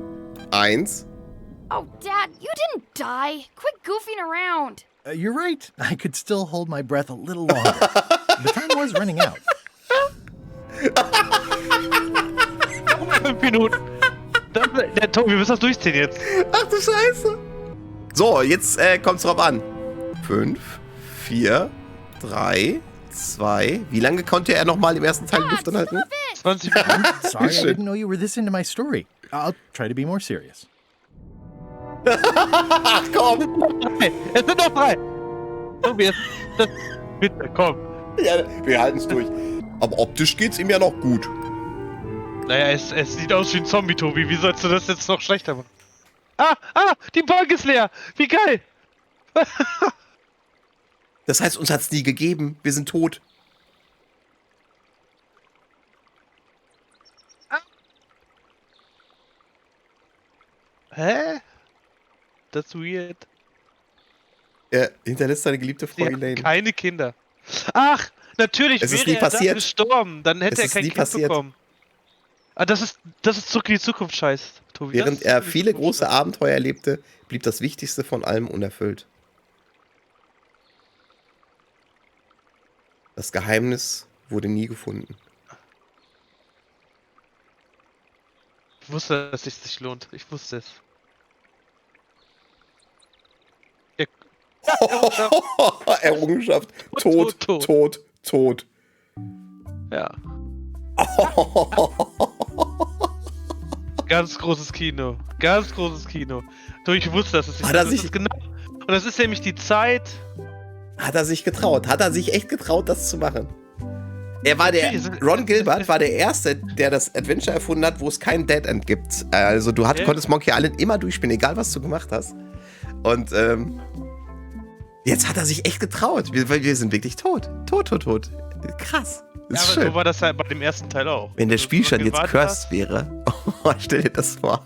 1. Oh, Dad, you didn't die. Quit goofing around. You're right. I could still hold my breath a little longer. The time was running out. 5 Minuten. Der Tobi, wir müssen das durchziehen jetzt. Ach du Scheiße. So, jetzt kommt's drauf an. 5, 4, 3, 2. Wie lange konnte er nochmal im ersten Teil die Luft anhalten? 20 Minuten. Sorry, I didn't know you were this into my story. I'll try to be more serious. Ach komm. Es sind noch 3. Tobi, bitte, komm. Ja, wir halten es durch. Aber optisch geht's ihm ja noch gut. Naja, es sieht aus wie ein Zombie, Tobi. Wie sollst du das jetzt noch schlechter machen? Die Bank ist leer. Wie geil. Das heißt, uns hat's nie gegeben. Wir sind tot. Hä? That's weird. Er hinterlässt seine geliebte Frau Elaine. Keine Kinder. Ach, natürlich es ist wäre nie er passiert. dann gestorben. Dann hätte er kein Kind passiert. bekommen. Das ist zurück in die Zukunft, scheiß, Tobi. Während er viele große Abenteuer erlebte, blieb das Wichtigste von allem unerfüllt. Das Geheimnis wurde nie gefunden. Ich wusste, dass es sich lohnt. Ich wusste es. Errungenschaft. Tot. Ja. Ganz großes Kino. Ganz großes Kino. Doch ich wusste, dass es sich lohnt. Genau. Und das ist nämlich die Zeit. Hat er sich getraut? Hat er sich echt getraut, das zu machen? Ron Gilbert war der Erste, der das Adventure erfunden hat, wo es kein Dead End gibt. Also du konntest Monkey Island immer durchspielen, egal was du gemacht hast. Und jetzt hat er sich echt getraut. Wir sind wirklich tot. Tot. Krass. Ja, aber so war das halt bei dem ersten Teil auch. Wenn der Spielstand jetzt cursed wäre. Oh, stell dir das vor.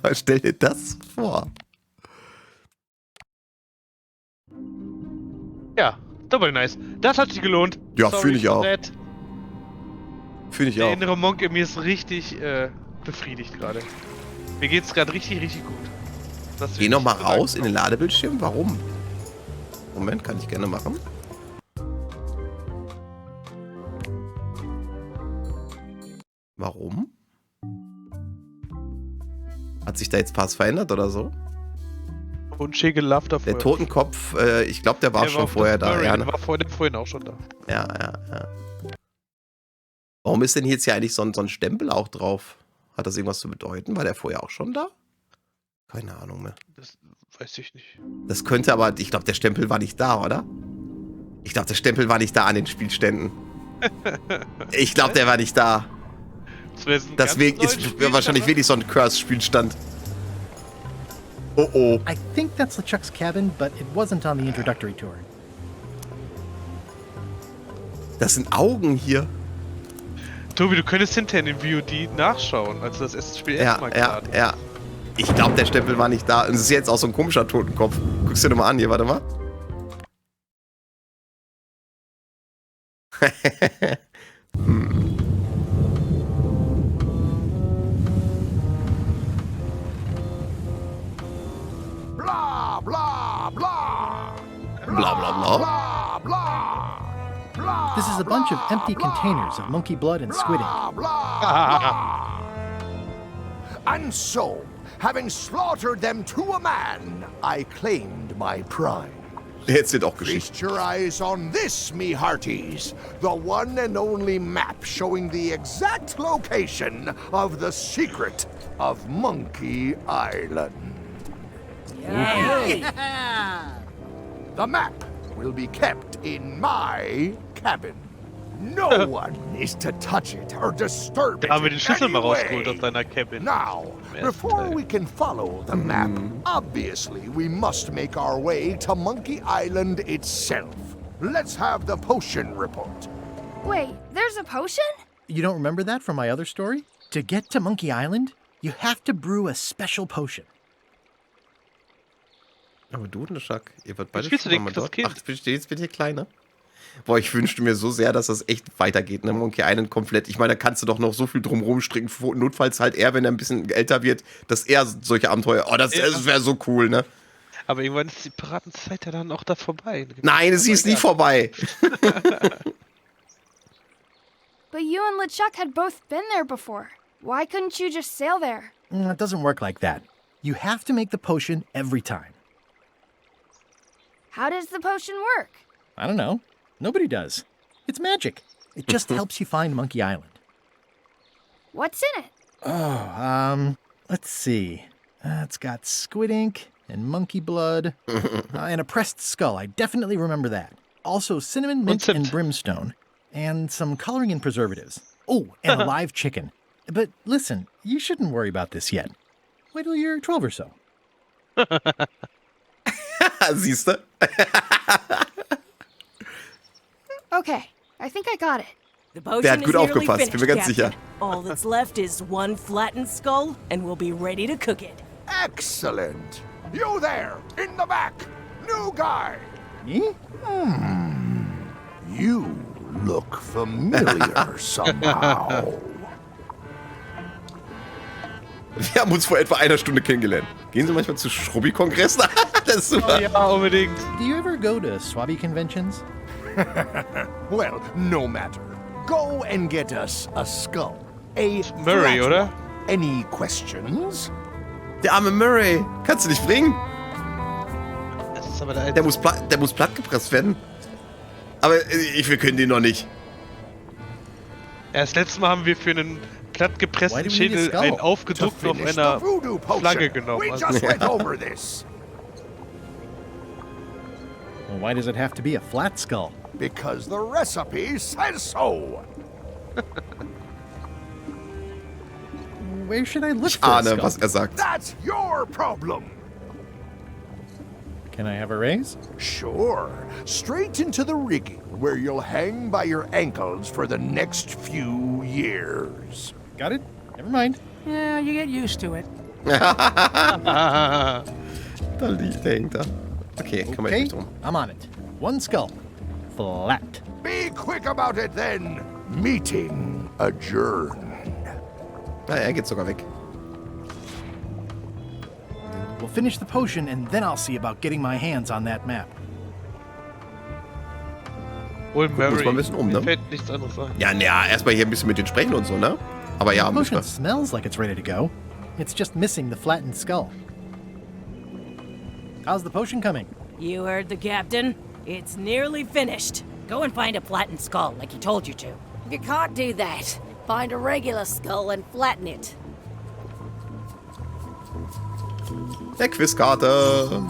Ja, double nice. Das hat sich gelohnt. Ja, finde ich auch. Finde ich auch. Der innere Monk in mir ist richtig befriedigt gerade. Mir geht's gerade richtig gut. Geh noch mal raus in den Ladebildschirm. Warum? Moment, kann ich gerne machen. Warum? Hat sich da jetzt was verändert oder so? Und Schäge Love davor. Der Totenkopf, ich glaube, der war schon vorher da. Ja, der war vorhin auch schon da. Ja. Warum ist denn hier jetzt hier eigentlich so ein Stempel auch drauf? Hat das irgendwas zu bedeuten? War der vorher auch schon da? Keine Ahnung mehr. Das weiß ich nicht. Das könnte aber, ich glaube, der Stempel war nicht da, oder? Ich glaube, der Stempel war nicht da an den Spielständen. Ich glaube, der war nicht da. Deswegen ist wahrscheinlich wirklich so ein Curse-Spielstand. Oh oh. I think that's LeChuck's cabin, but it wasn't on the introductory tour. Das sind Augen hier. Tobi, du könntest hinterher in den VOD nachschauen, als das erste Spiel erstmal geladen. Ja. Ich glaube, der Stempel war nicht da. Und es ist jetzt auch so ein komischer Totenkopf. Guck's dir nochmal an hier, warte mal. Blah, blah, blah. Blah, blah, blah. Blah, blah. This is a bunch of empty containers of monkey blood and squid ink. And so, having slaughtered them to a man, I claimed my pride. Jetzt wird auch Geschichte. Feast your eyes on this, me hearties. The one and only map showing the exact location of the secret of Monkey Island. The map will be kept in my cabin. No one is to touch it or disturb it. Da haben wir den Schlüssel mal rausgeholt aus seiner Cabin. Now, before we can follow the map, obviously we must make our way to Monkey Island itself. Let's have the potion report. Wait, there's a potion? You don't remember that from my other story? To get to Monkey Island, you have to brew a special potion. Aber du und der Schack, ihr wart beide Spielst du den mal das dort. Kind? Ach, jetzt wird hier kleiner. Boah, ich wünschte mir so sehr, dass das echt weitergeht, ne? Monkey Island komplett. Ich meine, da kannst du doch noch so viel drumherum stricken. Notfalls halt er, wenn er ein bisschen älter wird, dass er solche Abenteuer. Oh, das wäre so cool, ne? Aber irgendwann ist die Piratenzeit ja dann auch da vorbei. Nein, sie ist nie vorbei. But you and LeChuck had both been there before. Why couldn't you just sail there? It doesn't work like that. You have to make the potion every time. How does the potion work? I don't know. Nobody does. It's magic. It just helps you find Monkey Island. What's in it? Oh, let's see. It's got squid ink and monkey blood and a pressed skull. I definitely remember that. Also cinnamon, mint, and brimstone. And some coloring and preservatives. Oh, and a live chicken. But listen, you shouldn't worry about this yet. Wait till you're 12 or so. Siehst du? Okay, I think I got it. The potion Der hat gut is nearly aufgepasst, finished, bin mir ganz Captain. sicher. All that's left is one flattened skull, and we'll be ready to cook it. Excellent. You there, in the back. New guy. Me? You look familiar somehow. Wir haben uns vor etwa einer Stunde kennengelernt. Gehen Sie manchmal zu Schrubbi-Kongressen? Das ist super. Oh ja, unbedingt. Do you ever go to Swabby conventions? Well, no matter. Go and get us a skull. A Murray, flat oder? one. Any questions? Der arme Murray. Kannst du nicht bringen? Das ist aber der Der muss plattgepresst werden. Aber wir können den noch nicht. Das letzte Mal haben wir für einen plattgepressten Schädel einen aufgedruckten auf einer Flagge genommen. We just went over this. Well, why does it have to be a flat skull? Because the recipe says so. Where should I look Ich for a ahne, skull? was sagt. That's your problem. Can I have a raise? Sure. Straight into the rigging, where you'll hang by your ankles for the next few years. Got it? Never mind. Yeah, you get used to it. Da liegt der hängt da. Okay, kann man Okay, nicht drum. I'm on it. One skull. Flat. Be quick about it then. Meeting adjourned. Na, er geht sogar weg. We'll finish the potion and then I'll see about getting my hands on that map. Wohl Gucken wir uns mal ein bisschen um, ne? Mir fällt nichts anderes ein. Ja, erstmal hier ein bisschen mit den sprechen und so, ne? Aber ja, The müssen potion wir. smells like it's ready to go. It's just missing the flattened skull. How's the potion coming? You heard the captain. It's nearly finished. Go and find a flattened skull, like he told you to. If you can't do that, find a regular skull and flatten it. Der Quizkarte.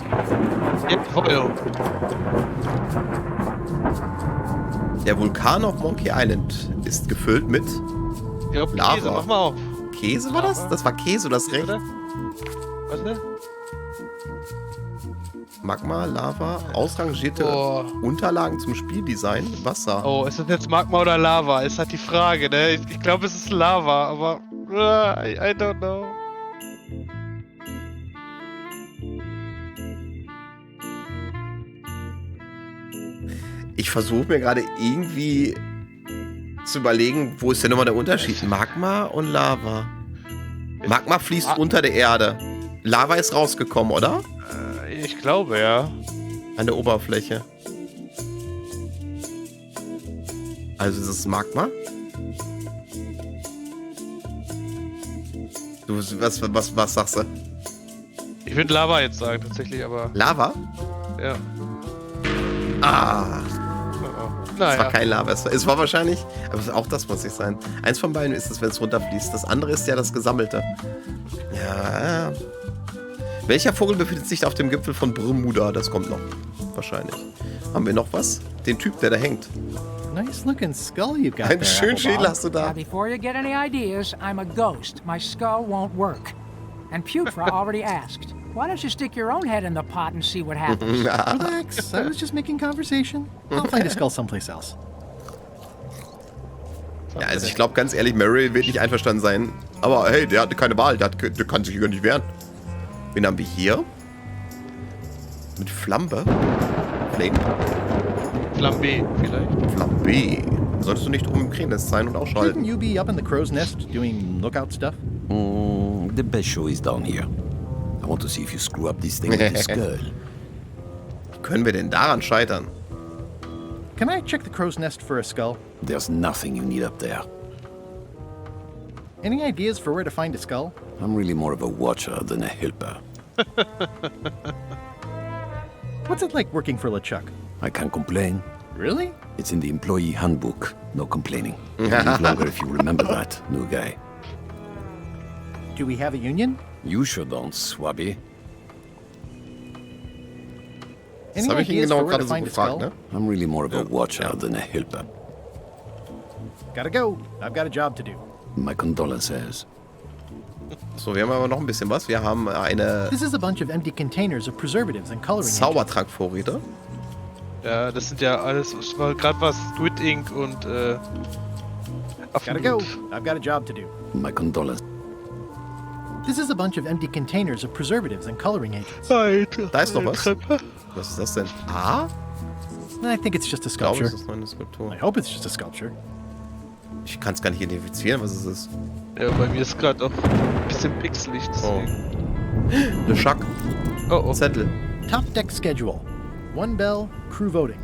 Der Vulkan auf Monkey Island ist gefüllt mit Lava. Käse, mach mal auf. Käse war das? Das war Käse, du hast recht. Warte. Magma, Lava, ausrangierte Unterlagen zum Spieldesign, Wasser. Oh, ist das jetzt Magma oder Lava? Ist halt die Frage, ne? Ich glaube, es ist Lava, aber I don't know. Ich versuche mir gerade irgendwie zu überlegen, wo ist denn nochmal der Unterschied? Magma und Lava. Magma fließt unter der Erde. Lava ist rausgekommen, oder? Ich glaube, ja. An der Oberfläche. Also ist es Magma? Du, was sagst du? Ich würde Lava jetzt sagen, tatsächlich, aber... Lava? Ja. Ah! Naja. Es war kein Lava, es war wahrscheinlich, aber auch das muss nicht sein. Eins von beiden ist es, wenn es runterfließt. Das andere ist ja das Gesammelte. Ja. Welcher Vogel befindet sich auf dem Gipfel von Bermuda? Das kommt noch. Wahrscheinlich. Haben wir noch was? Den Typ, der da hängt. Nice looking skull you got Einen there, schönen Schädel hast du da. Now, before you get any ideas, I'm a ghost. My skull won't work. And Pufra already asked. Why don't you stick your own head in the pot and see what happens? Relax, I was just making conversation. I'll find a skull someplace else. Ja, also ich glaube ganz ehrlich, Murray wird nicht einverstanden sein. Aber hey, der hatte keine Wahl, der kann sich gar nicht wehren. Wen haben wir hier? Mit Flambe? Flame? Flambe vielleicht. Flambe. Solltest du nicht oben im Krähennest sein und ausschalten? Shouldn't you be up in the crow's nest doing lookout stuff? The best show is down here. I want to see if you screw up this thing with this girl. Wie können wir denn daran scheitern? Can I check the crow's nest for a skull? There's nothing you need up there. Any ideas for where to find a skull? I'm really more of a watcher than a helper. What's it like working for LeChuck? I can't complain. Really? It's in the employee handbook. No complaining. You'll live longer if you remember that, new guy. Do we have a union? You sure don't, Swabby. Any ideas for where to find a skull? Ne? I'm really more of a watcher than a helper. Gotta go. I've got a job to do. My condolences. So, wir haben aber noch ein bisschen was. Wir haben eine This is a bunch of empty containers of preservatives and coloring agents. Zaubertrankvorräte. Ja, das sind ja alles, gerade was Squid Ink und Gotta go. I've got a job to do. My condolences. This is a bunch of empty containers of preservatives and coloring agents. Da ist noch was. Was ist das denn? Ah? I think it's just a Ich glaube, sculpture. es ist eine Skulptur. I hope it's just a sculpture. Ich kann es gar nicht identifizieren, was es ist. Ja, bei mir ist gerade auch ein bisschen pixelig, deswegen. Le Schack. Oh. Zettel. Top deck schedule. 1 bell, crew voting.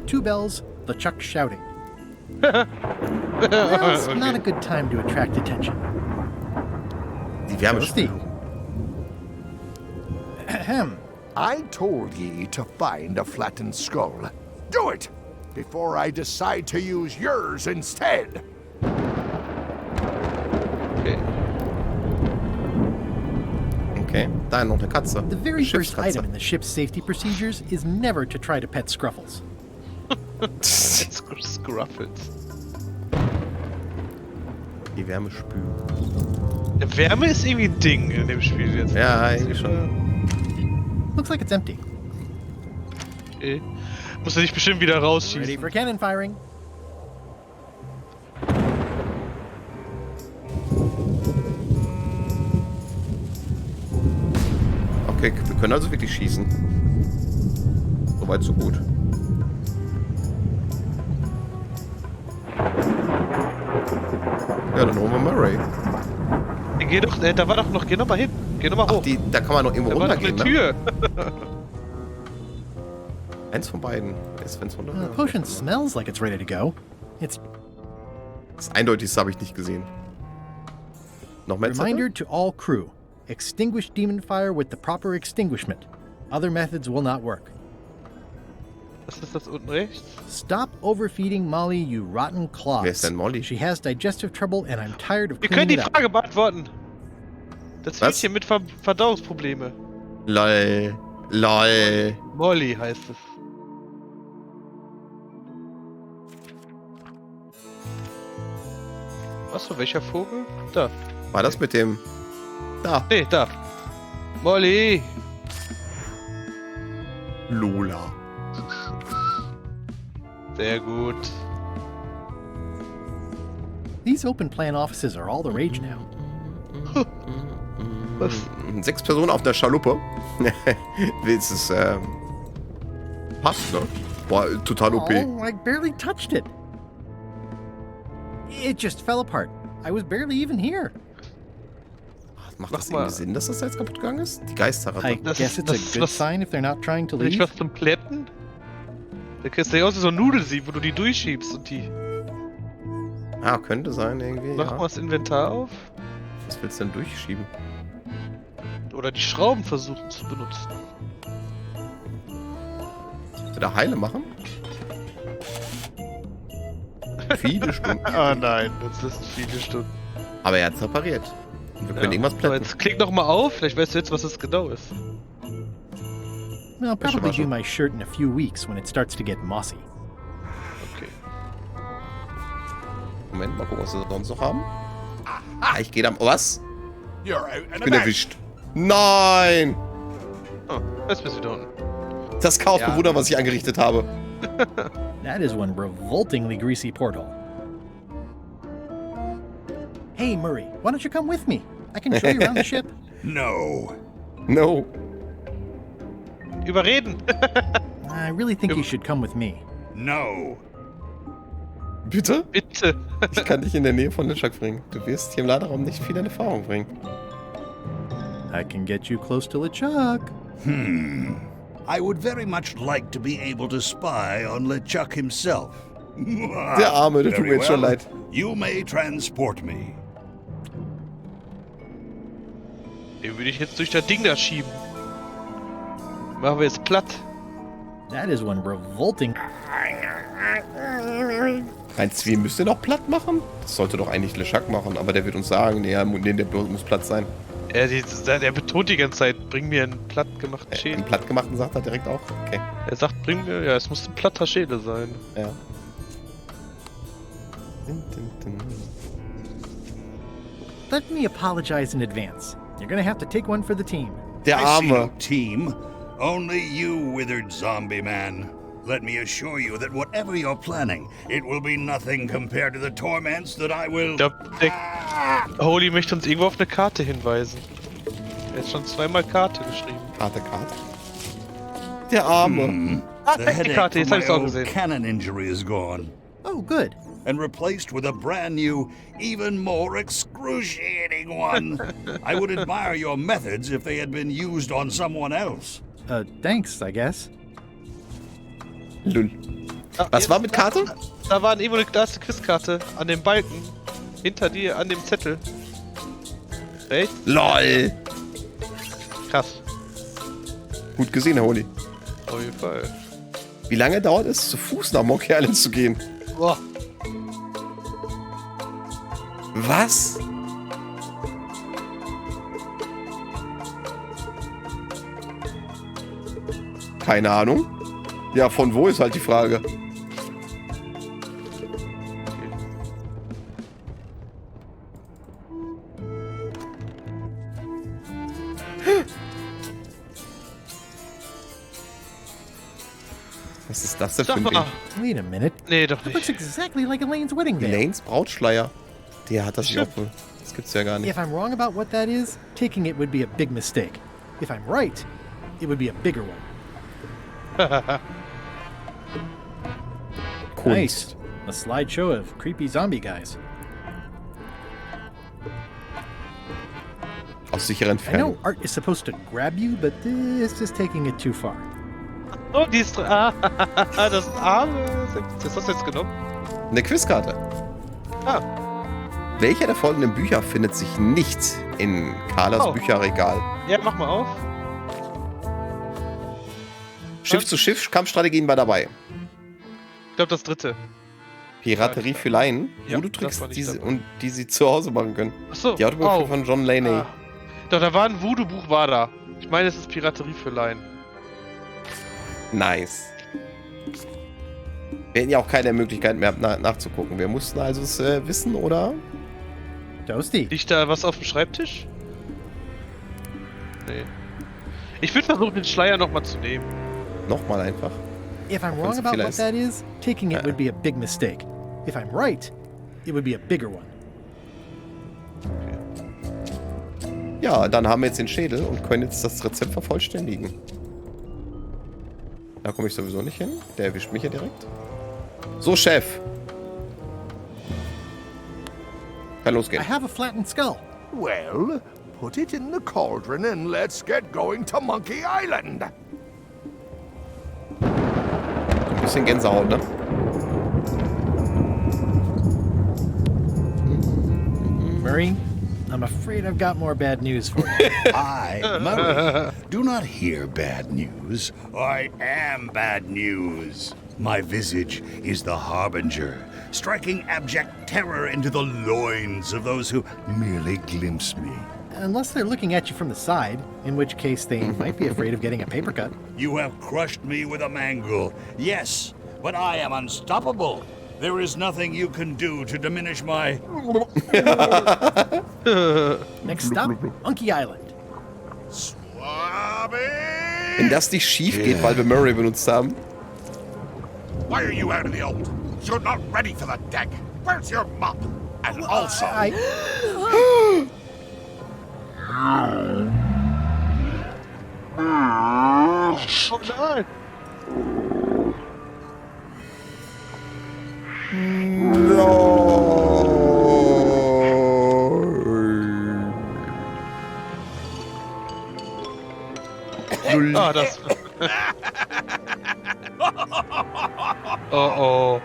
2 bells, LeChuck shouting. Well, it's not a good time to attract attention. Die Wärmespülung. Ahem. I told ye to find a flattened skull. Do it! Before I decide to use yours instead! Okay, da noch eine Katze. The very first Schiffskatze. item in the ship's safety procedures is never to try to pet Scruffles. Scruffles. Die Wärmespülung. Ja, Wärme ist irgendwie ein Ding in dem Spiel jetzt. Ja, eigentlich schon. Looks like it's empty. Okay. Muss er dich bestimmt wieder rausschießen. Ready for cannon firing. Okay, wir können also wirklich schießen. Soweit, so gut. Ja, dann holen wir Murray. Geh doch, da war doch noch, geh noch mal hin. Geh noch mal hoch. Ach, da kann man noch irgendwo da runtergehen, war doch eine Tür. Ne? Eins von beiden ist, wenn's runter. The potion smells like it's ready to go. It's Das Eindeutigste habe ich nicht gesehen. Noch mehr reminder to all crew. Extinguish demon fire with the proper extinguishment. Other methods will not work. Was ist das unten rechts? Stop overfeeding Molly, you rotten claws. Wer ist denn Molly? She has digestive trouble and I'm tired of Wir können cleaning die it up. Frage beantworten. Das Was? Mädchen mit Verdauungsprobleme. Lol. Lol. Molly heißt es. Was für welcher Vogel? Da. War das mit dem... Da. Nee, da. Molly. Lola. Sehr gut. These open plan offices are all the rage now. Was? 6 Personen auf der Schaluppe. Das ist, passt, ne? Boah, total OP. Oh, I barely touched it. It just fell apart. I was barely even here. Macht das irgendwie Sinn, dass das jetzt kaputt gegangen ist? Die Geisterratte. I guess it's a good sign if they're not trying to leave. Nicht was zum Plätten? Der kriegst du ja aus wie so ein Nudelsieb, wo du die durchschiebst und die... Ah, könnte sein irgendwie, Mach mal das Inventar auf. Was willst du denn durchschieben? Oder die Schrauben versuchen zu benutzen. Wieder Heile machen? Viele Stunden. Ah nein, das ist viele Stunden. Aber er hat's repariert. Und wir können irgendwas plätten. Jetzt klick noch mal auf, vielleicht weißt du jetzt, was das genau ist. I'll probably do my shirt in a few weeks when it starts to get mossy. Okay. Moment, mal gucken, was wir sonst noch haben. Ah, ich gehe da... Was? Ich bin erwischt. Nein! Oh, jetzt bist du wieder unten. Das Chaos-Bewunder, was ich angerichtet habe. That is one revoltingly greasy portal. Hey, Murray, why don't you come with me? I can show you around the ship. No. No. Überreden. I really think you should come with me. No. Bitte? Bitte. Ich kann dich in der Nähe von LeChuck bringen. Du wirst hier im Laderaum nicht viel in Erfahrung bringen. I can get you close to LeChuck. I would very much like to be able to spy on LeChuck himself. Der Arme, der tut mir jetzt schon leid. You may transport me. Den würde ich jetzt durch das Ding da schieben. Machen wir jetzt platt. That is one revolting... Meinst du, wir müssen den auch platt machen? Das sollte doch eigentlich LeChuck machen, aber der wird uns sagen, nee, der muss platt sein. Der betont die ganze Zeit, bring mir einen plattgemachten Schädel. Einen plattgemachten sagt er direkt auch? Okay. Er sagt, bring mir, ja, es muss ein platter Schädel sein. Ja. Let me apologize in advance. You're gonna have to take one for the team. Der Arme. Team. Only you, withered zombie man. Let me assure you that whatever you're planning, it will be nothing compared to the torments that I will... Ich glaube, der Holy möchte uns irgendwo auf eine Karte hinweisen. Er hat schon zweimal Karte geschrieben. Karte. Der Arme. The headache from my old cannon injury is gone. Oh, good. And replaced with a brand new, even more excruciating one. I would admire your methods if they had been used on someone else. Thanks, I guess. Lull. Was war mit Karte? Da war irgendwo eine Quizkarte an dem Balken. Hinter dir, an dem Zettel. Rechts? LOL. Krass. Gut gesehen, Herr Holy. Auf jeden Fall. Wie lange dauert es, zu Fuß nach Monkey Island zu gehen? Boah. Was? Keine Ahnung. Ja, von wo ist halt die Frage. Was ist das denn für ein Ding? Wait a minute. Nee, doch That nicht. looks exactly like Elaine's wedding veil. Elaine's Brautschleier. Der hat das nicht auch wohl. Das gibt's ja gar nicht. If I'm wrong about what that is, taking it would be a big mistake. If I'm right, it would be a bigger one. Nice. A slideshow of creepy zombie guys. Aus sicherer I know Entfernung. art is supposed to grab you, but this is taking it too far. Oh, die ist... Ah, das Arme. Was hast du jetzt genommen? Eine Quizkarte. Ah. Welcher der folgenden Bücher findet sich nicht in Carlas Bücherregal? Ja, mach mal auf. Schiff zu Schiff, Kampfstrategien war dabei. Ich glaube, das dritte. Piraterie für Laien, Ja, Voodoo-Tricks, das war nicht die, dabei. und die sie zu Hause machen können. Achso. Die Autobiografie von John Laney. Doch, da war ein Voodoo-Buch, war da. Ich meine, es ist Piraterie für Laien. Nice. Wir hätten ja auch keine Möglichkeit mehr nachzugucken. Wir mussten also es wissen, oder? Toasty. Liegt da was auf dem Schreibtisch? Nee. Ich würde versuchen, den Schleier nochmal zu nehmen. Nochmal einfach. If I'm wrong about what that is, taking it would be a big mistake. If I'm right, it would be a bigger one. Ja, dann haben wir jetzt den Schädel und können jetzt das Rezept vervollständigen. Da komme ich sowieso nicht hin. Der erwischt mich ja direkt. So, Chef. Kann losgehen. I have a flattened skull. Well, put it in the cauldron and let's get going to Monkey Island. Ein bisschen Gänsehaut, ne? Murray, I'm afraid I've got more bad news for you. I, Murray, do not hear bad news. I am bad news. My visage is the harbinger, striking abject terror into the loins of those who merely glimpse me. Unless they're looking at you from the side, in which case they might be afraid of getting a paper cut. You have crushed me with a mangle. Yes, but I am unstoppable. There is nothing you can do to diminish my... Next stop, Monkey Island. Wenn das nicht schief geht, weil wir Murray benutzt haben. Why are you out of the old? You're not ready for the deck. Where's your mop? And also... Oh nein! Ah, das... Oh.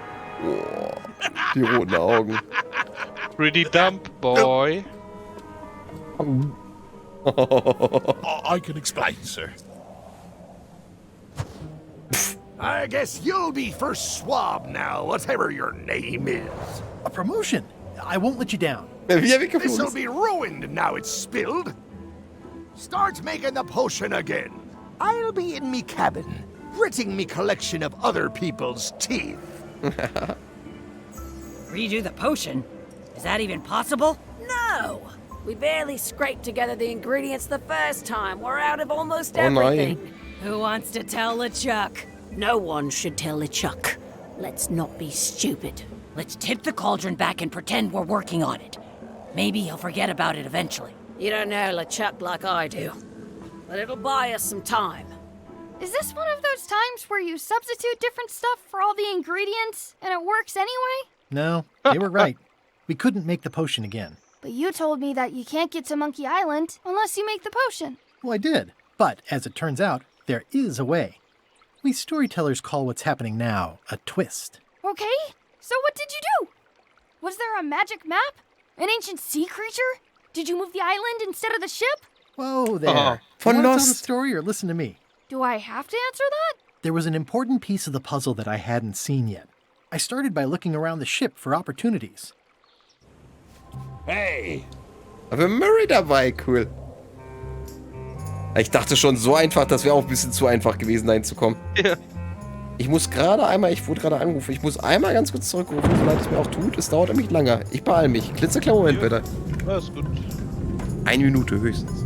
Die roten Augen. Pretty dumb, boy. I can explain, sir. I guess you'll be first swab now, whatever your name is. A promotion. I won't let you down. This'll be ruined now it's spilled. Start making the potion again. I'll be in me cabin, gritting me collection of other people's teeth. Redo the potion? Is that even possible? No! We barely scraped together the ingredients the first time. We're out of almost everything. Who wants to tell LeChuck? No one should tell LeChuck. Let's not be stupid. Let's tip the cauldron back and pretend we're working on it. Maybe he'll forget about it eventually. You don't know LeChuck like I do. But it'll buy us some time. Is this one of those times where you substitute different stuff for all the ingredients and it works anyway? No, they were right. We couldn't make the potion again. But you told me that you can't get to Monkey Island unless you make the potion. Well, I did. But, as it turns out, there is a way. We storytellers call what's happening now a twist. Okay, so what did you do? Was there a magic map? An ancient sea creature? Did you move the island instead of the ship? Whoa there. Von You want to tell Lost. the story or listen to me? Do I have to answer that? There was an important piece of the puzzle that I hadn't seen yet. I started by looking around the ship for opportunities. Hey! Aber Murray dabei, cool. Ich dachte schon, so einfach, das wäre auch ein bisschen zu einfach gewesen, da hinzukommen. Ja. Ich muss gerade einmal, ich wurde gerade angerufen, ich muss einmal ganz kurz zurückrufen, so leid es mir auch tut. Es dauert nämlich lange. Ich beeile mich. Klitzekleiner Moment, bitte. Alles gut. 1 Minute höchstens.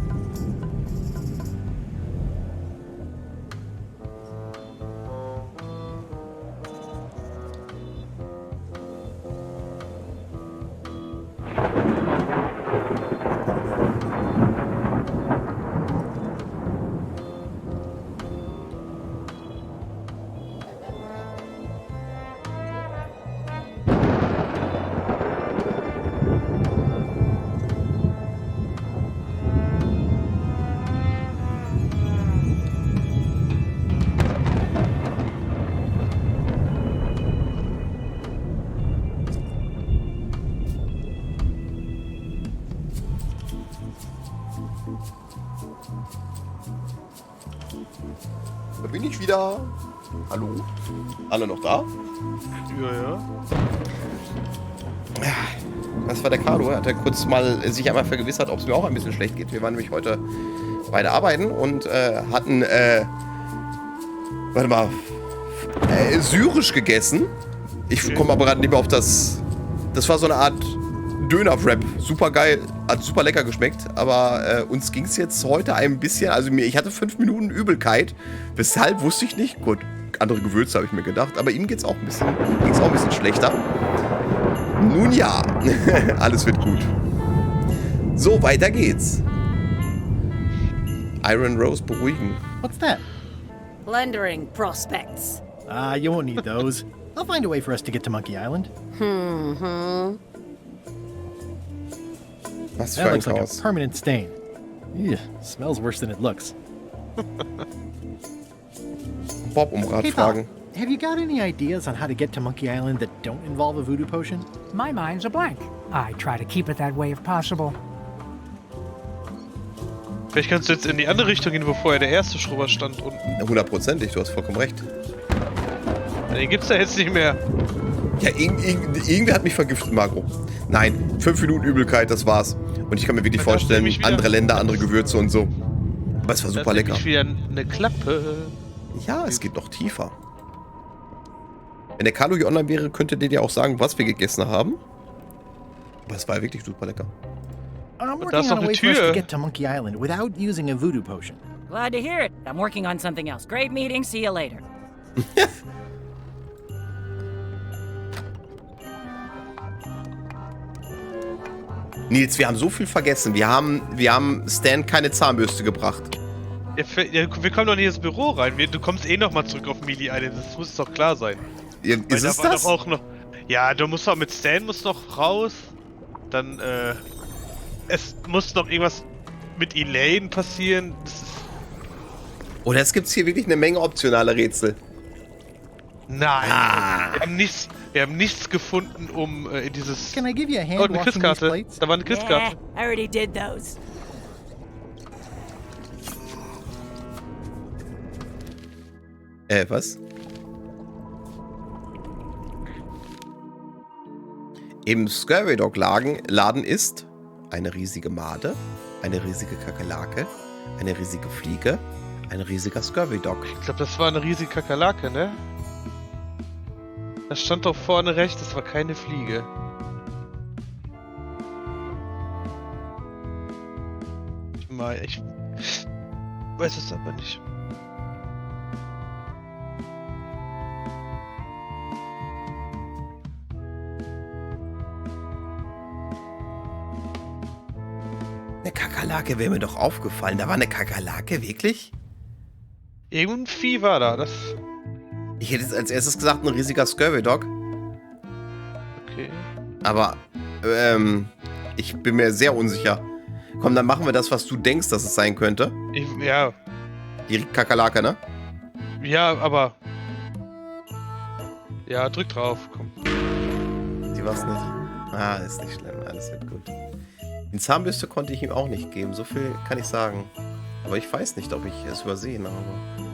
Da bin ich wieder. Hallo? Alle noch da? Ja. Das war der Carlo. Er hat ja kurz mal sich einmal vergewissert, ob es mir auch ein bisschen schlecht geht. Wir waren nämlich heute beide arbeiten und hatten, syrisch gegessen. Ich komme aber gerade nicht mehr auf das. Das war so eine Art Döner-Wrap. Super geil. Hat super lecker geschmeckt. Aber uns ging es jetzt heute ein bisschen. Also ich hatte 5 Minuten Übelkeit. Weshalb wusste ich nicht. Gut, andere Gewürze habe ich mir gedacht. Aber ihm ging's auch ein bisschen schlechter. Nun ja. Alles wird gut. So, weiter geht's. Iron Rose beruhigen. What's that? Lendering prospects. Ah, you won't need those. I'll find a way for us to get to Monkey Island. Was für That ein looks like a Chaos. permanent stain. Ew, smells worse than it looks. Bob um Rat Hey, pal, fragen. have you got any ideas on how to get to Monkey Island that don't involve a voodoo potion? My mind's a blank. I try to keep it that way if possible. Vielleicht kannst du jetzt in die andere Richtung gehen, wo vorher der erste Schrubber stand unten. 100%, du hast vollkommen recht. Den gibt's da jetzt nicht mehr. Ja, irgendwer hat mich vergiftet, Marco. Nein, 5 Minuten Übelkeit, das war's. Und ich kann mir wirklich vorstellen, andere Länder, andere Gewürze und so. Aber es war super lecker. Das ist wieder eine Klappe. Ja, es geht noch tiefer. Wenn der Carlo hier online wäre, könnte der dir auch sagen, was wir gegessen haben. Aber es war wirklich super lecker. I'm working on a way for us to get to Monkey Island without using a voodoo potion. Glad to hear it. I'm working on something else. Great meeting. See you later. Nils, wir haben so viel vergessen. Wir haben Stan keine Zahnbürste gebracht. Ja, wir kommen doch nicht ins Büro rein. Du kommst eh nochmal zurück auf Meelee-Island. Das muss doch klar sein. Ja, ist es das? Doch auch noch, ja, du musst doch mit Stan noch raus. Dann, es muss noch irgendwas mit Elaine passieren. Oder es gibt hier wirklich eine Menge optionale Rätsel. Nein. Wir haben nichts gefunden, um in dieses... Can I give you a hand eine washing these Quizkarte. plates? Da war eine Quizkarte. I already did those. Was? Im Scurvy Dog Laden ist eine riesige Made, eine riesige Kakerlake, eine riesige Fliege, ein riesiger Scurvy Dog. Ich glaube, das war eine riesige Kakerlake, ne? Das stand doch vorne rechts, das war keine Fliege. Ich weiß es aber nicht. Eine Kakerlake wäre mir doch aufgefallen. Da war eine Kakerlake, wirklich? Irgendein Vieh war da, das... Ich hätte jetzt als erstes gesagt, ein riesiger Scurvy Dog. Okay. Aber, ich bin mir sehr unsicher. Komm, dann machen wir das, was du denkst, dass es sein könnte. Ja. Die Kakerlake, ne? Ja, aber... Ja, drück drauf, komm. Die war's nicht. Ah, ist nicht schlimm, alles wird gut. Die Zahnbürste konnte ich ihm auch nicht geben, so viel kann ich sagen. Aber ich weiß nicht, ob ich es übersehen habe.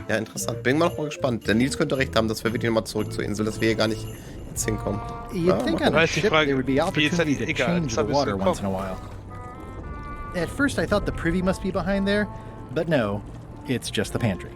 Ja, interessant. Bin mal noch mal gespannt. Der Nils könnte recht haben, dass wir wirklich nochmal zurück zur Insel, dass wir hier gar nicht jetzt hinkommen. You'd think on a ship there would be opportunity to change the water once in a while. At first I thought the privy must be behind there, but no, it's just the pantry.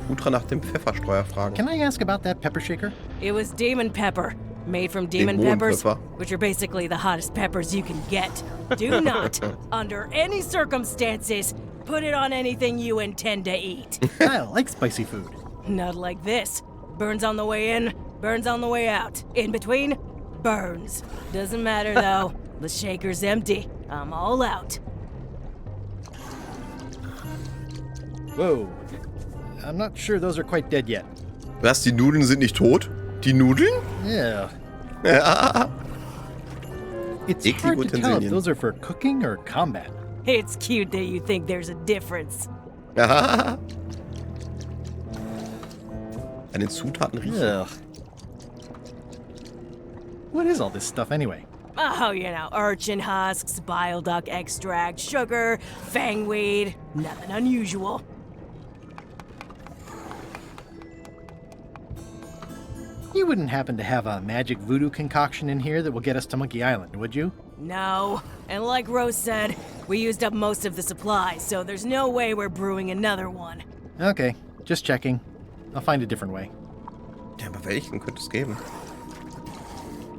Utra nach dem Pfefferstreuer fragen. Can I ask about that pepper shaker? It was demon pepper, made from demon peppers, which are basically the hottest peppers you can get. Do not, under any circumstances, put it on anything you intend to eat. I like spicy food. Not like this. Burns on the way in, burns on the way out. In between, burns. Doesn't matter though. The shaker's empty. I'm all out. Whoa. I'm not sure those are quite dead yet. Was, die Nudeln sind nicht tot? Die Nudeln? Yeah. Ja. It's hard to tell if those are for cooking or combat. It's cute that you think there's a difference. An den Zutaten riechen. Ugh. What is all this stuff anyway? Oh, you know, urchin husks, bile duck extract, sugar, fangweed. Nothing unusual. You wouldn't happen to have a magic voodoo concoction in here that will get us to Monkey Island, would you? No. And like Rose said, we used up most of the supplies, so there's no way we're brewing another one. Okay, just checking. I'll find a different way. Ja, aber welchen könnte es geben?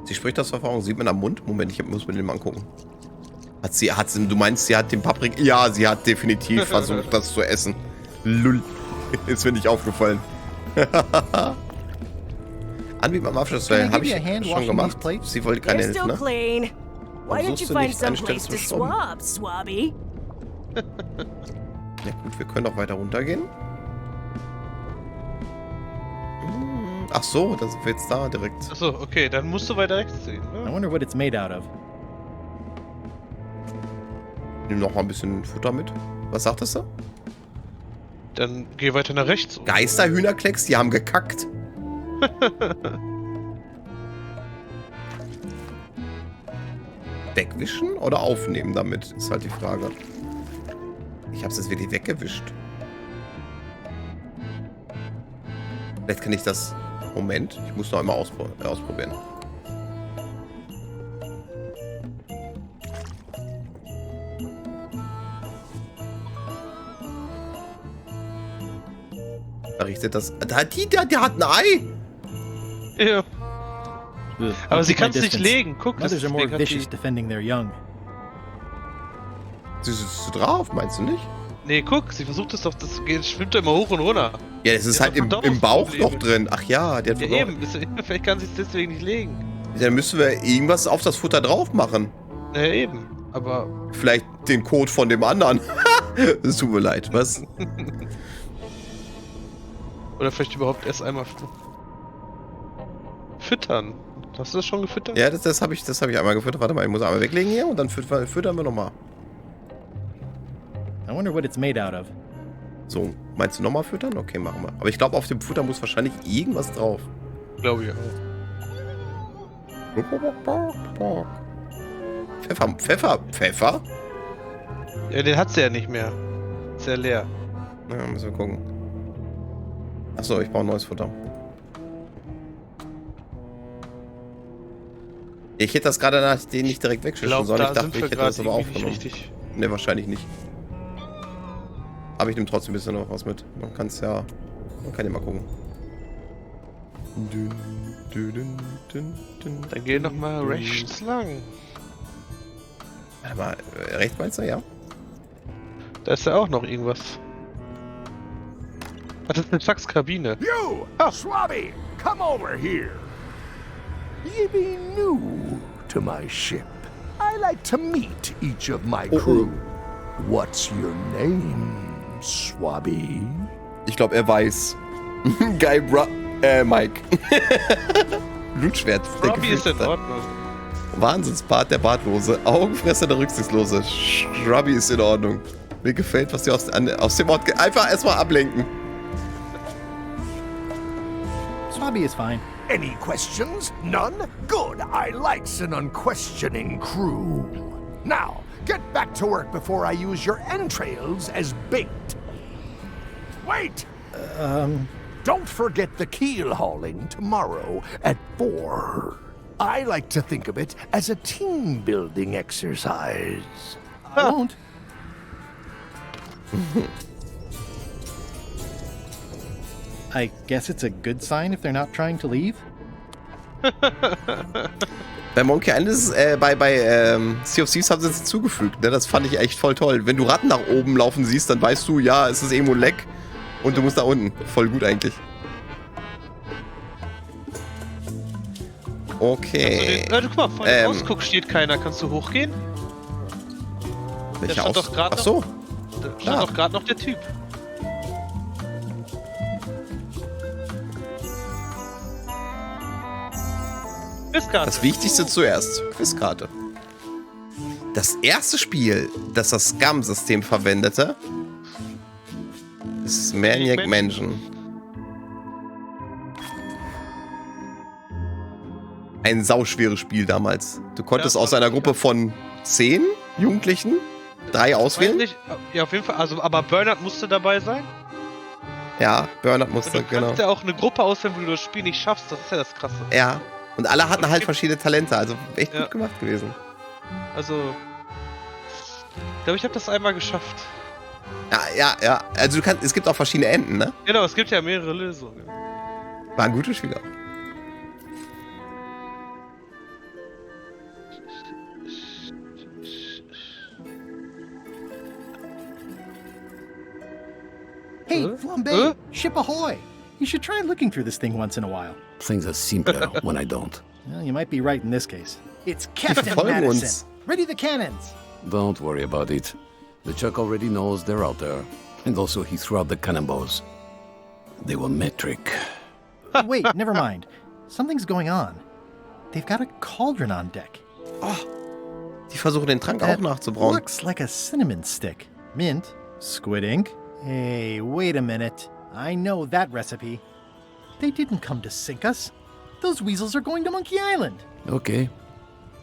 Sie spricht aus Erfahrung. Sieht man am Mund? Moment, ich muss mir den mal angucken. Du meinst, sie hat den Paprika... Ja, sie hat definitiv versucht, das zu essen. Lull. Ist mir nicht aufgefallen. Anbieten am Abschluss, habe ich schon gemacht. Sie wollte keine Hilfe, ne? Why don't you find some place to swab, Swabby? Ja gut, wir können auch weiter runtergehen. Ach so, dann sind wir jetzt da direkt. Ach so, okay, dann musst du weiter rechts sehen. Ne? I wonder what it's made out of. Nimm noch mal ein bisschen Futter mit. Was sagtest du? Dann geh weiter nach rechts. Geisterhühnerklecks, die haben gekackt. Wegwischen oder aufnehmen damit, ist halt die Frage. Ich hab's jetzt wirklich weggewischt. Vielleicht kann ich das... Moment, ich muss noch einmal ausprobieren. Da richtet das... Der hat ein Ei! Ja. Aber sie kann es nicht legen. Guck, das Mothers are more vicious defending their young. Sie sitzt drauf, meinst du nicht? Nee, guck, sie versucht es doch, das schwimmt immer hoch und runter. Ja, das ist halt im Bauch noch drin. Ach ja, der hat eben, vielleicht kann sie es deswegen nicht legen. Dann müssen wir irgendwas auf das Futter drauf machen. Ja, eben, aber... Vielleicht den Code von dem anderen. Es tut mir leid, was? Oder vielleicht überhaupt erst einmal füttern. Hast du das schon gefüttert? Ja, das habe ich einmal gefüttert. Warte mal, ich muss einmal weglegen hier und dann füttern wir nochmal. I wonder what it's made out of. So, meinst du nochmal füttern? Okay, machen wir. Aber ich glaube, auf dem Futter muss wahrscheinlich irgendwas drauf. Glaube ich auch. Pfeffer? Ja, den hat sie ja nicht mehr. Ist ja leer. Ja, müssen wir gucken. Achso, ich brauche neues Futter. Ich hätte das gerade nach den nicht direkt wegschütteln sollen. Ich dachte, ich hätte das aber aufgenommen. Ne, wahrscheinlich nicht. Aber ich nehme trotzdem ein bisschen noch was mit. Man kann ja mal gucken. Dann geh noch mal rechts lang. Warte mal, rechts meinst du, ja? Da ist ja auch noch irgendwas. Ach, das ist eine Faxkabine. You, Schrubbi, come over here. Ye be new to my ship. I like to meet each of my crew. What's your name, Schrubbi? Ich glaube, er weiß. Mike. Blutschwert. Schrubbi ist in Ordnung. Wahnsinnspart der Bartlose. Augenfresser der Rücksichtslose. Schrubbi ist in Ordnung. Mir gefällt, was sie aus dem Wort... Einfach erstmal ablenken. Schrubbi is fine. Any questions? None? Good. I likes an unquestioning crew. Now, get back to work before I use your entrails as bait. Wait! Don't forget the keel hauling tomorrow at 4. I like to think of it as a team-building exercise. I won't. I guess it's a good sign if they're not trying to leave. Bei Monkey Island ist es, bei Sea of Thieves haben sie es hinzugefügt, ne? Das fand ich echt voll toll. Wenn du Ratten nach oben laufen siehst, dann weißt du, ja, es ist irgendwo ein Leck und du musst nach unten. Voll gut eigentlich. Okay. Guck mal, vor dem Ausguck steht keiner. Kannst du hochgehen? Welcher Ausguck? Ach so. Da stand doch gerade noch der Typ. Quizkarte. Das Wichtigste zuerst. Quizkarte. Das erste Spiel, das das Scum-System verwendete, ist Maniac Mansion. ein sauschweres Spiel damals. Du konntest aus einer Gruppe von 10 Jugendlichen 3 auswählen. Nicht, ja, auf jeden Fall. Also, aber Bernhard musste dabei sein. Ja, Bernhard musste, genau. Du kannst ja auch eine Gruppe auswählen, wo du das Spiel nicht schaffst. Das ist ja das Krasse. Ja. Und alle hatten halt verschiedene Talente. Also echt gut gemacht gewesen. Also, ich glaube, ich habe das einmal geschafft. Ja. Also es gibt auch verschiedene Enden, ne? Genau, es gibt ja mehrere Lösungen. War ein guter Spieler. Hey, Flambe! Ship ahoy! You should try looking through this thing once in a while. Things are simpler when I don't. Well, you might be right in this case. It's Captain Madison! Ready the cannons! Don't worry about it. The Chuck already knows they're out there. And also he threw out the cannonballs. They were metric. Wait, never mind. Something's going on. They've got a cauldron on deck. Oh, die versuchen den Trank auch nachzubrauen. Looks like a cinnamon stick. Mint, squid ink. Hey, wait a minute. I know that recipe. They didn't come to sink us. Those weasels are going to Monkey Island. Okay.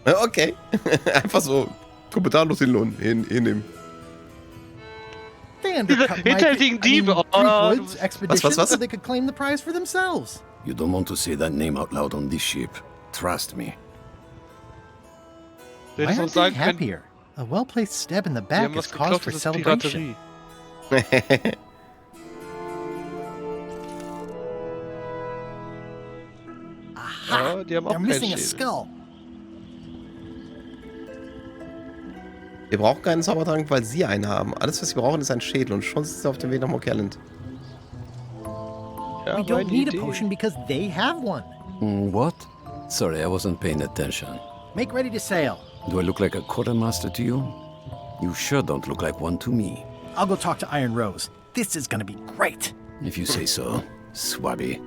Okay. Einfach so kommentarlos hinnehmen. They undercut Threepwood's expedition so they could claim the prize for themselves. You don't want to say that name out loud on this ship. Trust me. Why aren't they happier? A well-placed stab in the back is cause for celebration. Aha! They're missing a skull. Wir brauchen keinen Zaubertrank, weil sie einen haben. Alles, was sie brauchen, ist ein Schädel. Und schon sind sie auf dem Weg nach Monkey Island. We don't need a potion because they have one. What? Sorry, I wasn't paying attention. Make ready to sail. Do I look like a quartermaster to you? You sure don't look like one to me. I'll go talk to Iron Rose. This is gonna be great. If you say so, Schrubbi.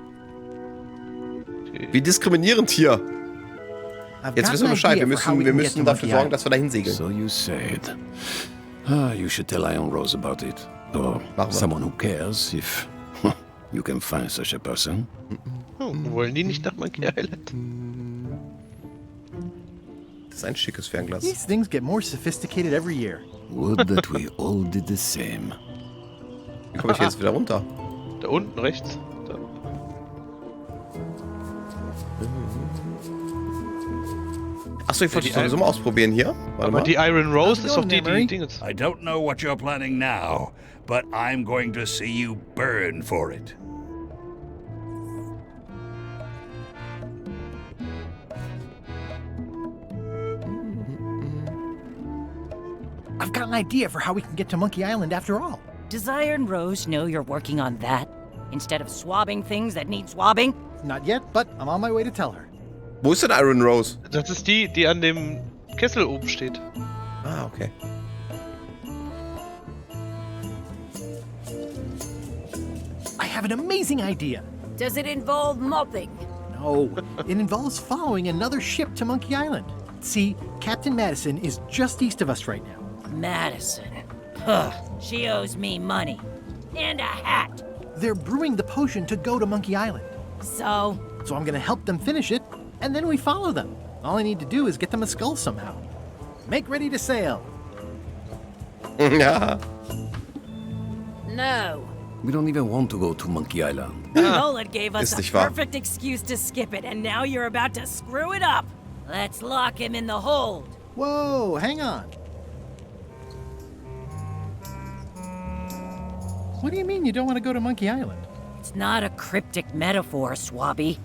Wie diskriminierend hier. Jetzt wissen wir Bescheid. Wir müssen dafür sorgen, dass wir dahin segeln. So you said. You should tell Iron Rose about it. Or someone who cares if you can find such a person. Oh, wollen die nicht nach Monkey Island? Das ist ein schickes Fernglas. These things get more sophisticated every year. Would that we all did the same. Wie komme ich jetzt wieder runter? Da unten rechts. Da. Achso, ich wollte es sowieso mal ausprobieren hier. Warte mal. Die Iron Rose ist doch die Dingens. I don't know what you're planning now, but I'm going to see you burn for it. I've got an idea for how we can get to Monkey Island after all. Does Iron Rose know you're working on that? Instead of swabbing things that need swabbing? Not yet, but I'm on my way to tell her. Wo ist denn Iron Rose? Das ist die an dem Kessel oben steht. Ah, okay. I have an amazing idea. Does it involve mopping? No, it involves following another ship to Monkey Island. See, Captain Madison is just east of us right now. Madison. Huh. She owes me money. And a hat. They're brewing the potion to go to Monkey Island. So I'm gonna help them finish it, and then we follow them. All I need to do is get them a skull somehow. Make ready to sail. Ja. No. We don't even want to go to Monkey Island. Nolan gave us a perfect excuse to skip it, and now you're about to screw it up. Let's lock him in the hold. Whoa, hang on. What do you mean you don't want to go to Monkey Island? It's not a cryptic metaphor, Swabby.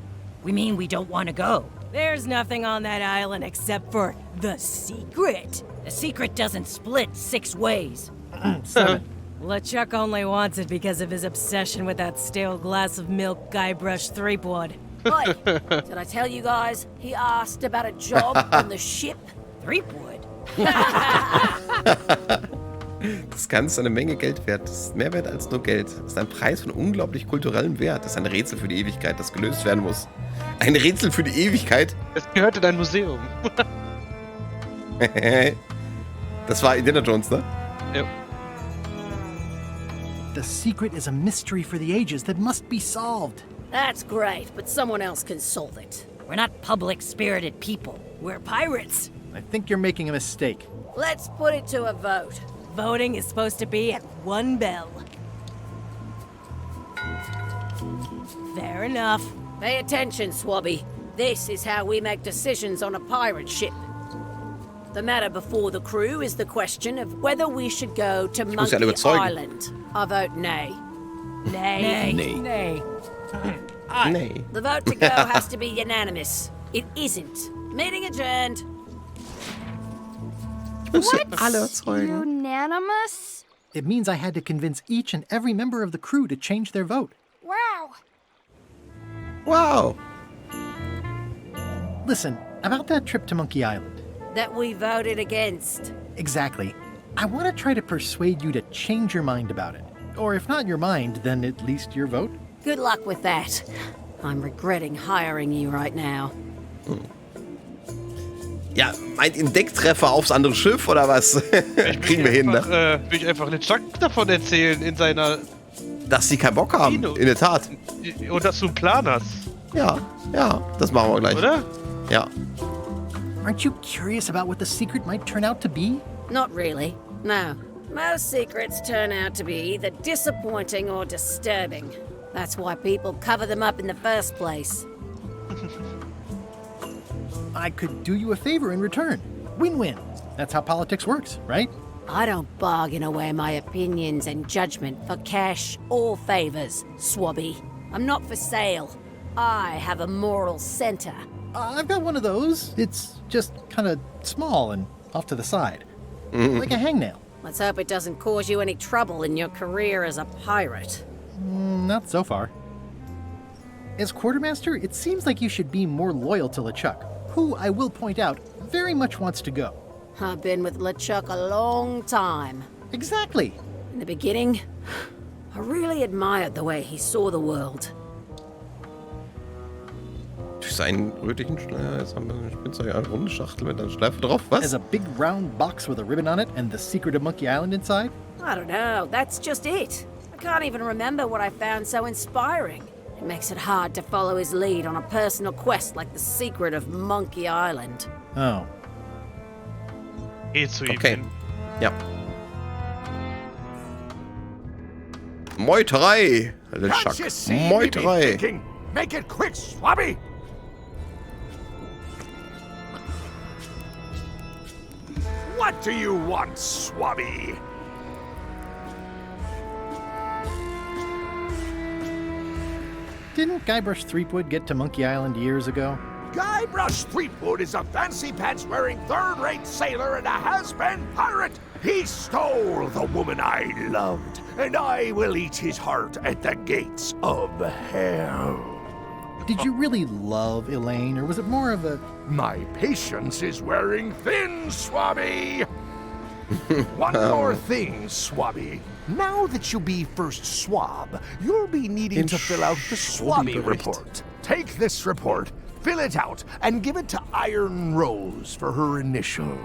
We mean we don't want to go. There's nothing on that island except for the secret. The secret doesn't split 6 ways. 7. LeChuck only wants it because of his obsession with that stale glass of milk Guybrush Threepwood. Hey, did I tell you guys he asked about a job on the ship? Threepwood? Das Ganze ist eine Menge Geld wert. Das ist mehr wert als nur Geld. Das ist ein Preis von unglaublich kulturellem Wert. Das ist ein Rätsel für die Ewigkeit, das gelöst werden muss. Ein Rätsel für die Ewigkeit? Es gehört in ein Museum. Das war Indiana Jones, ne? Ja. The secret is a mystery for the ages that must be solved. That's great, but someone else can solve it. We're not public-spirited people. We're pirates. I think you're making a mistake. Let's put it to a vote. Voting is supposed to be at 1 bell. Fair enough. Pay attention, Swabby. This is how we make decisions on a pirate ship. The matter before the crew is the question of whether we should go to Monkey Island. I vote nay. Nay. Nay. Nay. Aye. Nay. The vote to go has to be unanimous. It isn't. Meeting adjourned. Unanimous? It means I had to convince each and every member of the crew to change their vote. Wow. Wow. Listen, about that trip to Monkey Island. That we voted against. Exactly. I want to try to persuade you to change your mind about it. Or if not your mind, then at least your vote. Good luck with that. I'm regretting hiring you right now. Ja, meint Entdecktreffer aufs andere Schiff oder was? Kriegen wir hin, ne? Will ich einfach Chuck davon erzählen in seiner... Dass sie keinen Bock haben, in der Tat. Und dass du einen Plan hast. Ja, das machen wir gleich. Oder? Ja. Aren't you curious about what the secret might turn out to be? Not really. No. Most secrets turn out to be either disappointing or disturbing. That's why people cover them up in the first place. I could do you a favor in return. Win-win. That's how politics works, right? I don't bargain away my opinions and judgment for cash or favors, Swabby. I'm not for sale. I have a moral center. I've got one of those. It's just kind of small and off to the side. Like a hangnail. Let's hope it doesn't cause you any trouble in your career as a pirate. Not so far. As quartermaster, it seems like you should be more loyal to LeChuck, who, I will point out, very much wants to go. I've been with LeChuck a long time. Exactly. In the beginning, I really admired the way he saw the world. Durch seinen rötlichen jetzt haben wir eine Spitzhacke, eine runde Schachtel mit einer Schleife drauf. Was? There's a big round box with a ribbon on it and the secret of Monkey Island inside? I don't know, that's just it. I can't even remember what I found so inspiring. It makes it hard to follow his lead on a personal quest like the secret of Monkey Island. Oh. Okay. Ja. Meuterei, LeChuck. Meuterei. Make it quick, Swabby! What do you want, Swabby? Didn't Guybrush Threepwood get to Monkey Island years ago? Guybrush Threepwood is a fancy-pants-wearing third-rate sailor and a has-been pirate. He stole the woman I loved, and I will eat his heart at the gates of hell. Did you really love Elaine, or was it more of a... My patience is wearing thin, Swabby! One more thing, Swabby. Now that you be first swab, you'll be needing to fill out the Swabby report. Take this report, fill it out, and give it to Iron Rose for her initial.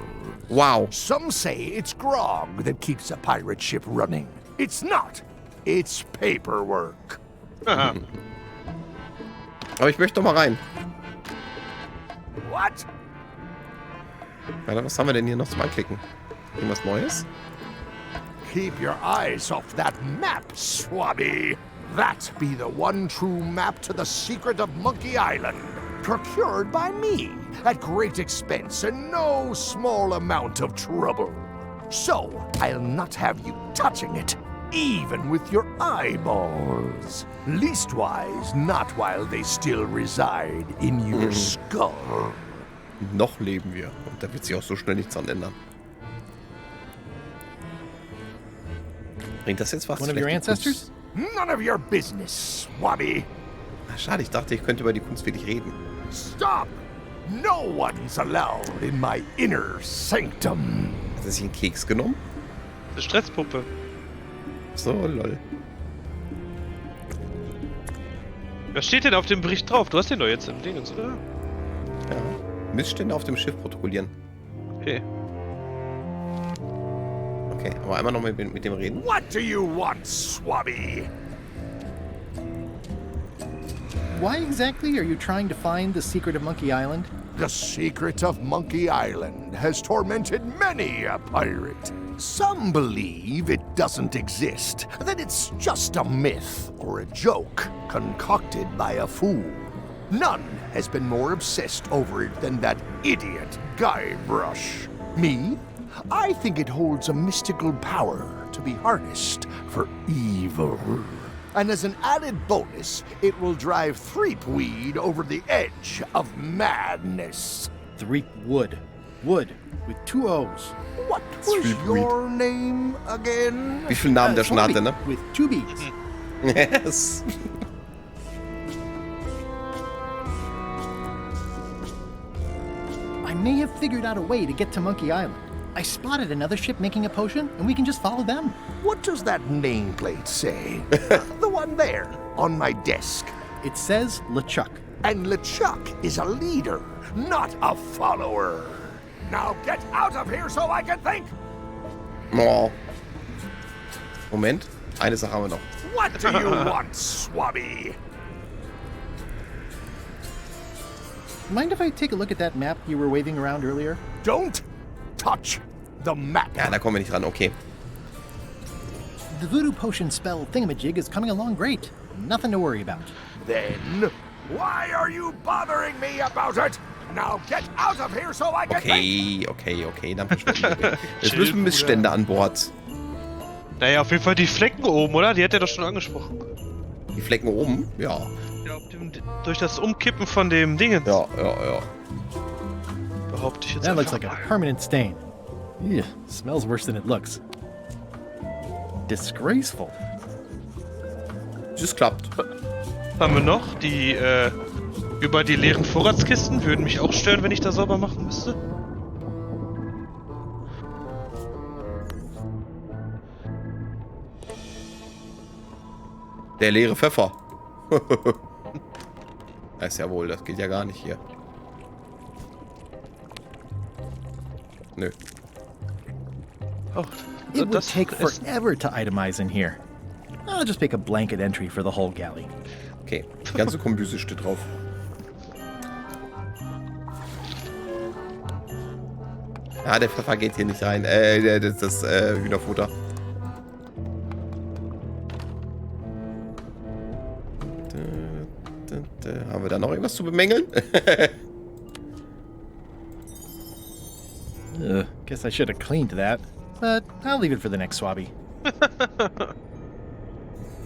Wow. Some say it's grog that keeps a pirate ship running. It's not. It's paperwork. Aber ich möchte doch mal rein. What? Warte, was haben wir denn hier noch zum Anklicken? Irgendwas Neues? Keep your eyes off that map, Swabby. That be the one true map to the secret of Monkey Island. Procured by me at great expense and no small amount of trouble. So, I'll not have you touching it, even with your eyeballs. Leastwise, not while they still reside in your skull. Noch leben wir. Und da wird sich auch so schnell nichts dran ändern. Bringt das jetzt was? One of your ancestors? None of your business, Swabby. Ach, schade, ich dachte, ich könnte über die Kunst wirklich reden. Stop! No one's allowed in my inner sanctum. Hat er sich einen Keks genommen? Eine Stresspuppe. So, lol. Was steht denn auf dem Bericht drauf? Du hast den doch jetzt im Dingens, oder? Ja. Missstände auf dem Schiff protokollieren. Okay. Okay, aber einmal noch mit dem reden. What do you want, Swabby? Why exactly are you trying to find the secret of Monkey Island? The secret of Monkey Island has tormented many a pirate. Some believe it doesn't exist, that it's just a myth or a joke concocted by a fool. None has been more obsessed over it than that idiot Guybrush. Me? I think it holds a mystical power to be harnessed for evil. And as an added bonus, it will drive Threepweed over the edge of madness. Threepwood. Wood, with 2 O's. What was your name again? Wie viele Namen der schon hatte, ne? With 2 B's. Yes. I may have figured out a way to get to Monkey Island. I spotted another ship making a potion, and we can just follow them. What does that nameplate say? The one there, on my desk. It says LeChuck. And LeChuck is a leader, not a follower. Now get out of here so I can think! Oh. Moment, eine Sache haben wir noch. What do you want, Schrubbi? Mind if I take a look at that map you were waving around earlier? Don't touch the map. Ja, da kommen wir nicht ran, okay. The voodoo potion spell thingamajig is coming along great. Nothing to worry about. Then, why are you bothering me about it? Now get out of here so I can Okay, dann verschwinden wir. Jetzt müssen wir Missstände an Bord. Naja, auf jeden Fall die Flecken oben, oder? Die hat er doch schon angesprochen. Die Flecken oben? Ja. Ja, durch das Umkippen von dem Dingen. Ja. Behaupte ich jetzt That einfach looks like a permanent stain. Ew, smells worse than it looks. Disgraceful. Das klappt. Haben wir noch die, über die leeren Vorratskisten? Würden mich auch stören, wenn ich da sauber machen müsste. Der leere Pfeffer. Das ist ja wohl, das geht ja gar nicht hier. Nö. Oh, It would take forever to itemize in here. I'll just make a blanket entry for the whole galley. Okay, die ganze Kombüse steht drauf. Ja, der Pfeffer geht hier nicht rein. Das Hühnerfutter. Haben wir da noch irgendwas zu bemängeln? Guess I should have cleaned that, but I'll leave it for the next swabby.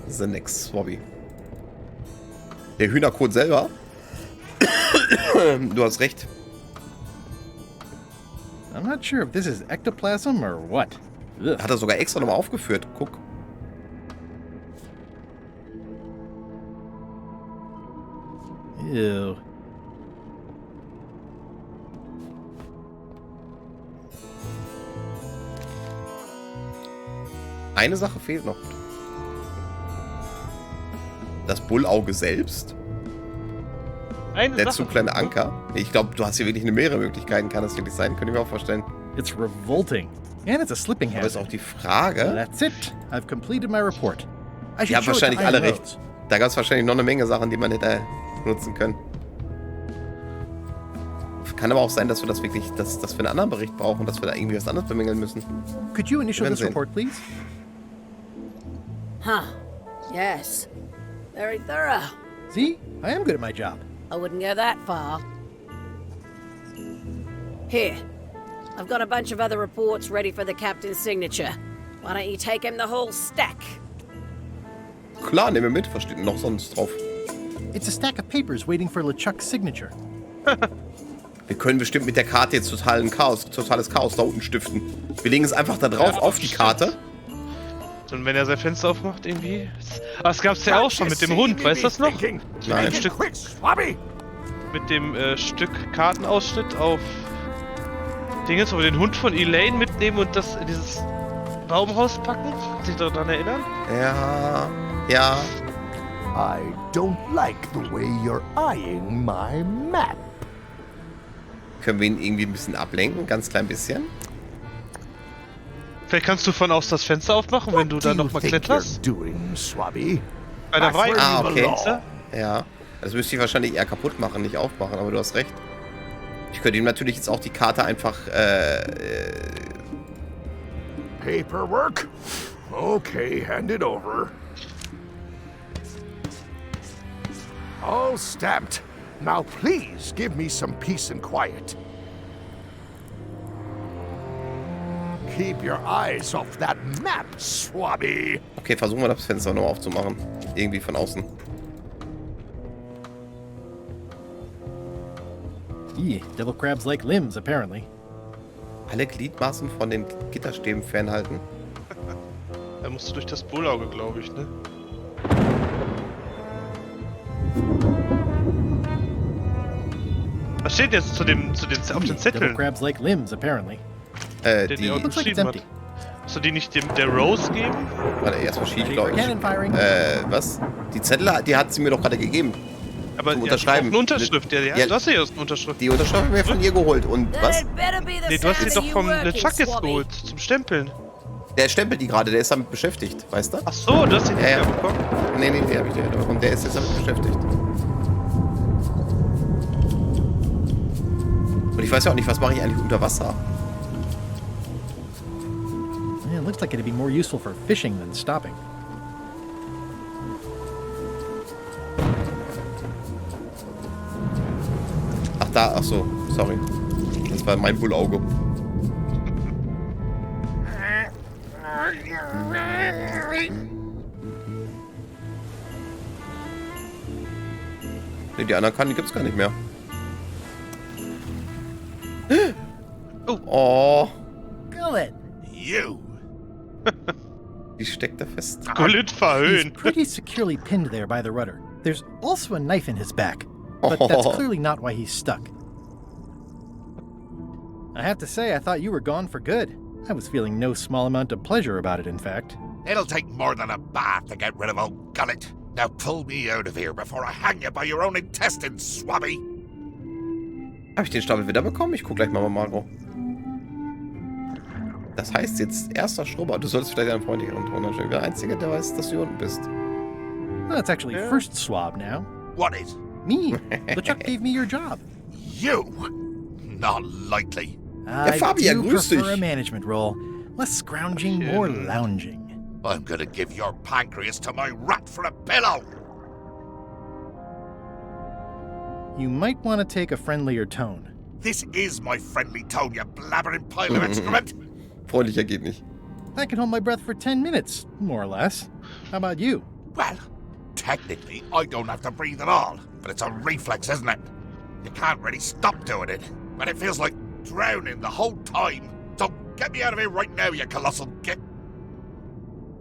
The next swabby. Der Hühnerkot selber. Du hast recht. I'm not sure if this is ectoplasm or what. Ugh. Hat er sogar extra nochmal aufgeführt. Guck. Ew. Eine Sache fehlt noch. Das Bullauge selbst. Der zu kleine Anker. Ich glaube, du hast hier wirklich mehrere Möglichkeiten. Kann das wirklich sein? Könnte ich mir auch vorstellen. It's revolting. And it's a slipping hazard. Aber ist auch die Frage. That's it. I've completed my report. Die haben wahrscheinlich alle recht. Da gab es wahrscheinlich noch eine Menge Sachen, die man hätte nutzen können. Kann aber auch sein, dass wir das wirklich, dass wir einen anderen Bericht brauchen, dass wir da irgendwie was anderes bemängeln müssen. Could you initial this report, please? Huh. Yes. Very thorough. See? I am good at my job. I wouldn't go that far. Here. I've got a bunch of other reports ready for the captain's signature. Why don't you take him the whole stack? Klar, nehmen wir mit. Was steht denn noch sonst drauf? It's a stack of papers waiting for LeChuck's signature. Wir können bestimmt mit der Karte jetzt totales Chaos da unten stiften. Wir legen es einfach da drauf, auf die Karte. Und wenn er sein Fenster aufmacht, irgendwie... Ah, das gab's ja auch schon mit dem Hund, weißt du das noch? Nein. Mit dem Stück Kartenausschnitt auf Dinge, wo wir den Hund von Elaine mitnehmen und das in dieses Baumhaus packen. Kannst du dich daran erinnern? Ja. I don't like the way you're eyeing my map. Können wir ihn irgendwie ein bisschen ablenken? Ganz klein bisschen? Vielleicht kannst du von aus das Fenster aufmachen, wenn du da nochmal kletterst. Bei der Weite. Okay. Ja. Das müsste ich wahrscheinlich eher kaputt machen, nicht aufmachen, aber du hast recht. Ich könnte ihm natürlich jetzt auch die Karte einfach, Paperwork? Okay, hand it over. All stamped. Now please give me some peace and quiet. Keep your eyes off that map, Schrubbi. Okay, versuchen wir das Fenster noch aufzumachen. Irgendwie von außen. Devil crabs like limbs, apparently. Alle Gliedmaßen von den Gitterstäben fernhalten. Da musst du durch das Bullauge, glaube ich, ne? Was steht jetzt auf den Zetteln? Devil crabs like limbs, apparently. Die looks like it's empty. Hast du die nicht der Rose geben? Warte, erstmal schief, glaube ich. Was? Die Zettel, die hat sie mir doch gerade gegeben. Aber zum Unterschreiben. Eine Unterschrift, du hast ja erst eine Unterschrift. Die Unterschrift haben wir von ihr geholt. Und was? Nee, du hast sie doch vom LeChuck jetzt geholt, zum Stempeln. Der stempelt die gerade, der ist damit beschäftigt, weißt du? Ach so, du hast die nicht bekommen? Nee, der hab ich nicht bekommen. Der ist jetzt damit beschäftigt. Und ich weiß ja auch nicht, was mache ich eigentlich unter Wasser? Yeah, it looks like it'd be more useful for fishing than stopping. Ach so, sorry. Das war mein Bullauge. Ne, die anderen Karten gibt's gar nicht mehr. Oh. Gullet. You. Die steckt da fest. Gullet verhöhnt. He's pretty securely pinned there by the rudder. There's also a knife in his back. But that's clearly not why he's stuck. I have to say, I thought you were gone for good. I was feeling no small amount of pleasure about it, in fact. It'll take more than a bath to get rid of old Gullet. Now pull me out of here before I hang you by your own intestines, Schrubbi. Habe ich den Stapel wieder bekommen? Ich guck gleich mal bei Marco. Das heißt jetzt erster Schrubber. Du solltest vielleicht einen freundlicheren Ton anstellen. Der Einzige, der weiß, dass du hier unten bist. Well, it's actually first swab now. What is? Me. LeChuck gave me your job. You? Not likely. I do prefer a management role. Less scrounging, more lounging. I'm gonna give your pancreas to my rat for a pillow. You might want to take a friendlier tone. This is my friendly tone, you blabbering pile of excrement. Freundlicher geht nicht. I can hold my breath for 10 minutes, more or less. How about you? Well, technically, I don't have to breathe at all, but it's a reflex, isn't it? You can't really stop doing it, but it feels like drowning the whole time. So get me out of here right now, you colossal git.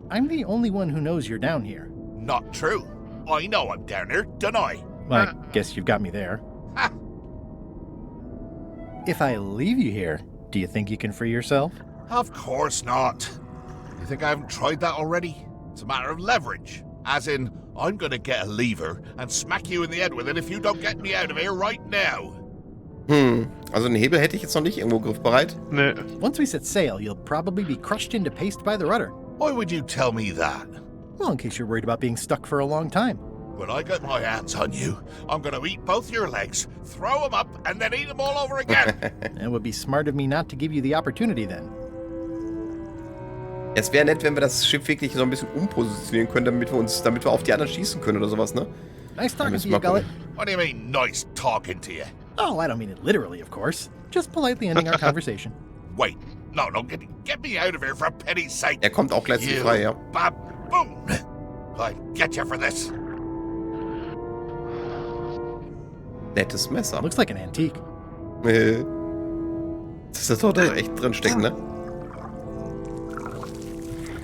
I'm the only one who knows you're down here. Not true. I know I'm down here, don't I? Well, I guess you've got me there. If I leave you here, do you think you can free yourself? Of course not. You think I haven't tried that already? It's a matter of leverage. As in, I'm gonna get a lever and smack you in the head with it if you don't get me out of here right now. Also einen Hebel hätte ich jetzt noch nicht irgendwo griffbereit. Nee. Once we set sail, you'll probably be crushed into paste by the rudder. Why would you tell me that? Well, in case you're worried about being stuck for a long time. When I get my hands on you, I'm gonna eat both your legs, throw them up, and then eat them all over again. It would be smart of me not to give you the opportunity then. Es wäre nett, wenn wir das Schiff wirklich so ein bisschen umpositionieren können, damit wir auf die anderen schießen können oder sowas, ne? Nice talking to you, Gullet. What do you mean, nice talking to you? Oh, I don't mean it literally, of course. Just politely ending our conversation. Wait, no, get me out of here for pity's sake. Er kommt auch gleich frei, ja. Baboon! I'll get you for this. Nettes Messer. Looks like an antique. Das ist doch da echt drin stecken, ne?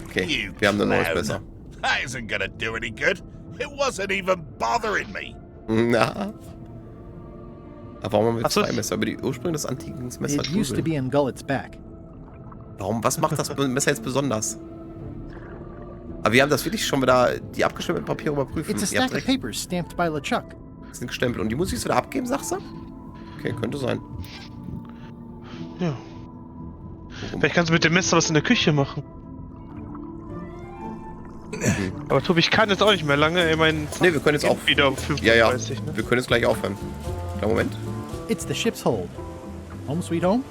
Okay, wir haben ein neues Messer. That isn't gonna do any good. It wasn't even bothering me. Na. Aber warum haben wir zwei Messer über die Ursprünge des antiken Messers? It used to be in Gullet's back. Warum? Was macht das Messer jetzt besonders? Aber wir haben das wirklich schon wieder die abgestempelten Papiere überprüfen. It's a stack of papers stamped by LeChuck. Sind gestempelt. Und die muss ich wieder abgeben, sagst du? Okay, könnte sein. Ja. Vielleicht kannst du mit dem Messer was in der Küche machen. Aber Tobi, ich kann jetzt auch nicht mehr lange. Ich meine, ne, wir können jetzt auch wieder 35, ja. Ne? Wir können jetzt gleich aufhören. Kleinen Moment. It's the ship's hold. Home sweet home?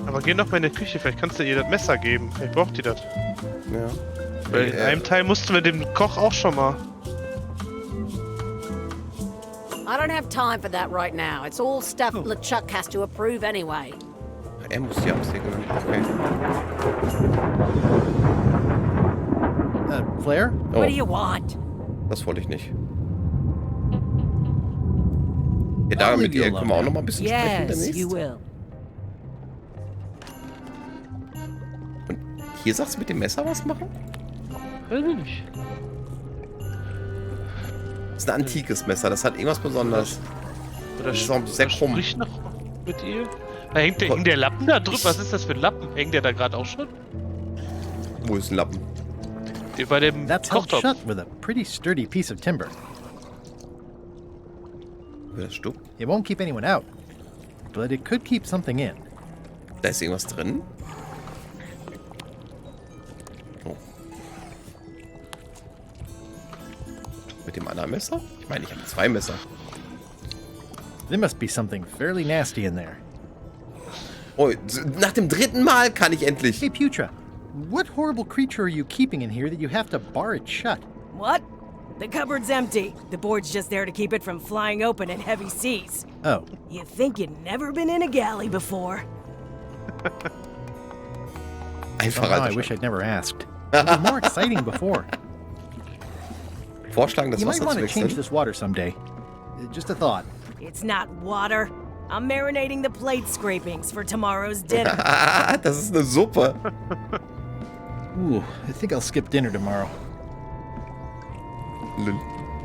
Aber geh noch mal in die Küche, vielleicht kannst du ihr das Messer geben. Vielleicht braucht die das. Ja. Weil in einem Teil mussten wir dem Koch auch schon mal. I don't have time for that right now. It's all stuff LeChuck has to approve anyway. Er muss die absegnen. Okay. Flair? Oh. What do you want? Das wollte ich nicht. Ja, da mit ihr können wir auch noch mal ein bisschen sprechen demnächst. You will. Und hier sagst du mit dem Messer was machen? Weiß ich nicht. Das ist ein antikes Messer, das hat irgendwas Besonderes. Oder das ist auch sehr krumm. Sprich noch mit ihr? Da hängt der Lappen da drüber. Was ist das für ein Lappen? Hängt der da gerade auch schon? Wo ist ein Lappen? Bei dem That's held Kochtopf. shut with a pretty sturdy piece of timber. Das Stück? It won't keep anyone out, but it could keep something in. Da ist irgendwas drin. Oh. Mit dem anderen Messer? Ich meine, ich habe 2 Messer. There must be something fairly nasty in there. Oh, nach dem 3. Mal kann ich endlich. Hey, Putra, what horrible creature are you keeping in here that you have to bar it shut? What? The cupboard's empty. The board's just there to keep it from flying open in heavy seas. Oh. You think you'd never been in a galley before? Einfach I wish I'd never asked. It was more exciting before. Vorschlagen, das You might Wasser want zu to change wechseln. this water someday. Just a thought. It's not water. I'm marinating the plate scrapings for tomorrow's dinner. Das ist eine Suppe. Ooh, I think I'll skip dinner tomorrow.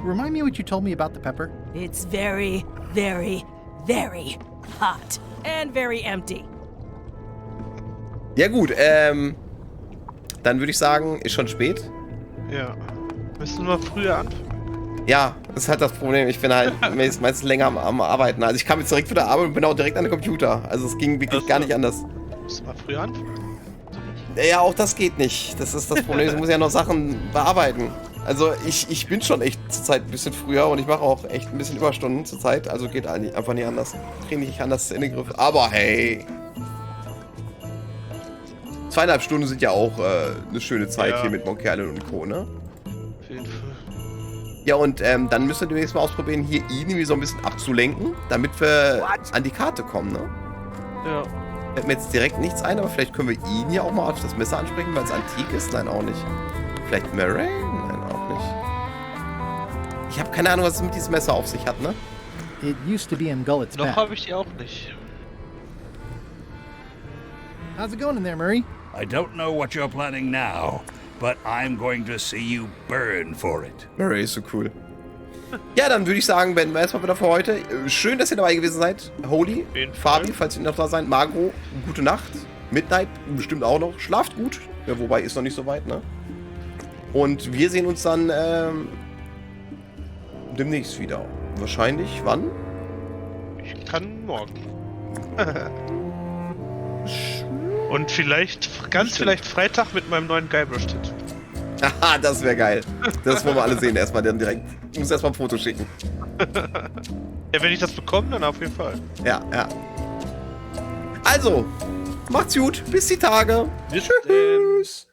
Remind me what you told me about the pepper? It's very, very, very hot. And very empty. Ja gut, dann würde ich sagen, ist schon spät. Ja. Müssen wir früher anfangen. Ja, das ist halt das Problem. Ich bin halt meistens länger am Arbeiten. Also ich kam jetzt direkt von der Arbeit und bin auch direkt an den Computer. Also es ging wirklich gar nicht anders. Müssen wir früher anfangen. Ja, auch das geht nicht. Das ist das Problem. Ich muss ja noch Sachen bearbeiten. Also ich bin schon echt zurzeit ein bisschen früher und ich mache auch echt ein bisschen Überstunden zurzeit. Also geht einfach nicht anders. Kriege nicht anders in den Griff. Aber hey. 2,5 Stunden sind ja auch eine schöne Zeit hier mit Monkey Island und Co., ne? Auf jeden Fall. Ja, und dann müssen wir demnächst mal ausprobieren, hier ihn irgendwie so ein bisschen abzulenken, damit wir an die Karte kommen, ne? Ja. Fällt mir jetzt direkt nichts ein, aber vielleicht können wir ihn ja auch mal auf das Messer ansprechen, weil es antik ist. Nein, auch nicht. Vielleicht Murray? Nein, auch nicht. Ich habe keine Ahnung, was es mit diesem Messer auf sich hat, ne? It used to be in Gullet's Noch back. habe ich die auch nicht. How's it going in there, Murray? I don't know what you're planning now, but I'm going to see you burn for it. Murray ist so cool. Ja, dann würde ich sagen, beenden wir erstmal wieder für heute. Schön, dass ihr dabei gewesen seid. Holy, Fabi, falls ihr noch da seid. Margot, gute Nacht. Midnight, bestimmt auch noch. Schlaft gut. Ja, wobei, ist noch nicht so weit, ne? Und wir sehen uns dann demnächst wieder. Wahrscheinlich, wann? Ich kann morgen. Und vielleicht, vielleicht Freitag mit meinem neuen Guybrush-Tattoo. Haha, das wäre geil. Das wollen wir alle sehen erstmal dann direkt. Ich muss erstmal ein Foto schicken. Ja, wenn ich das bekomme, dann auf jeden Fall. Ja, ja. Also, macht's gut. Bis die Tage. Tschüss.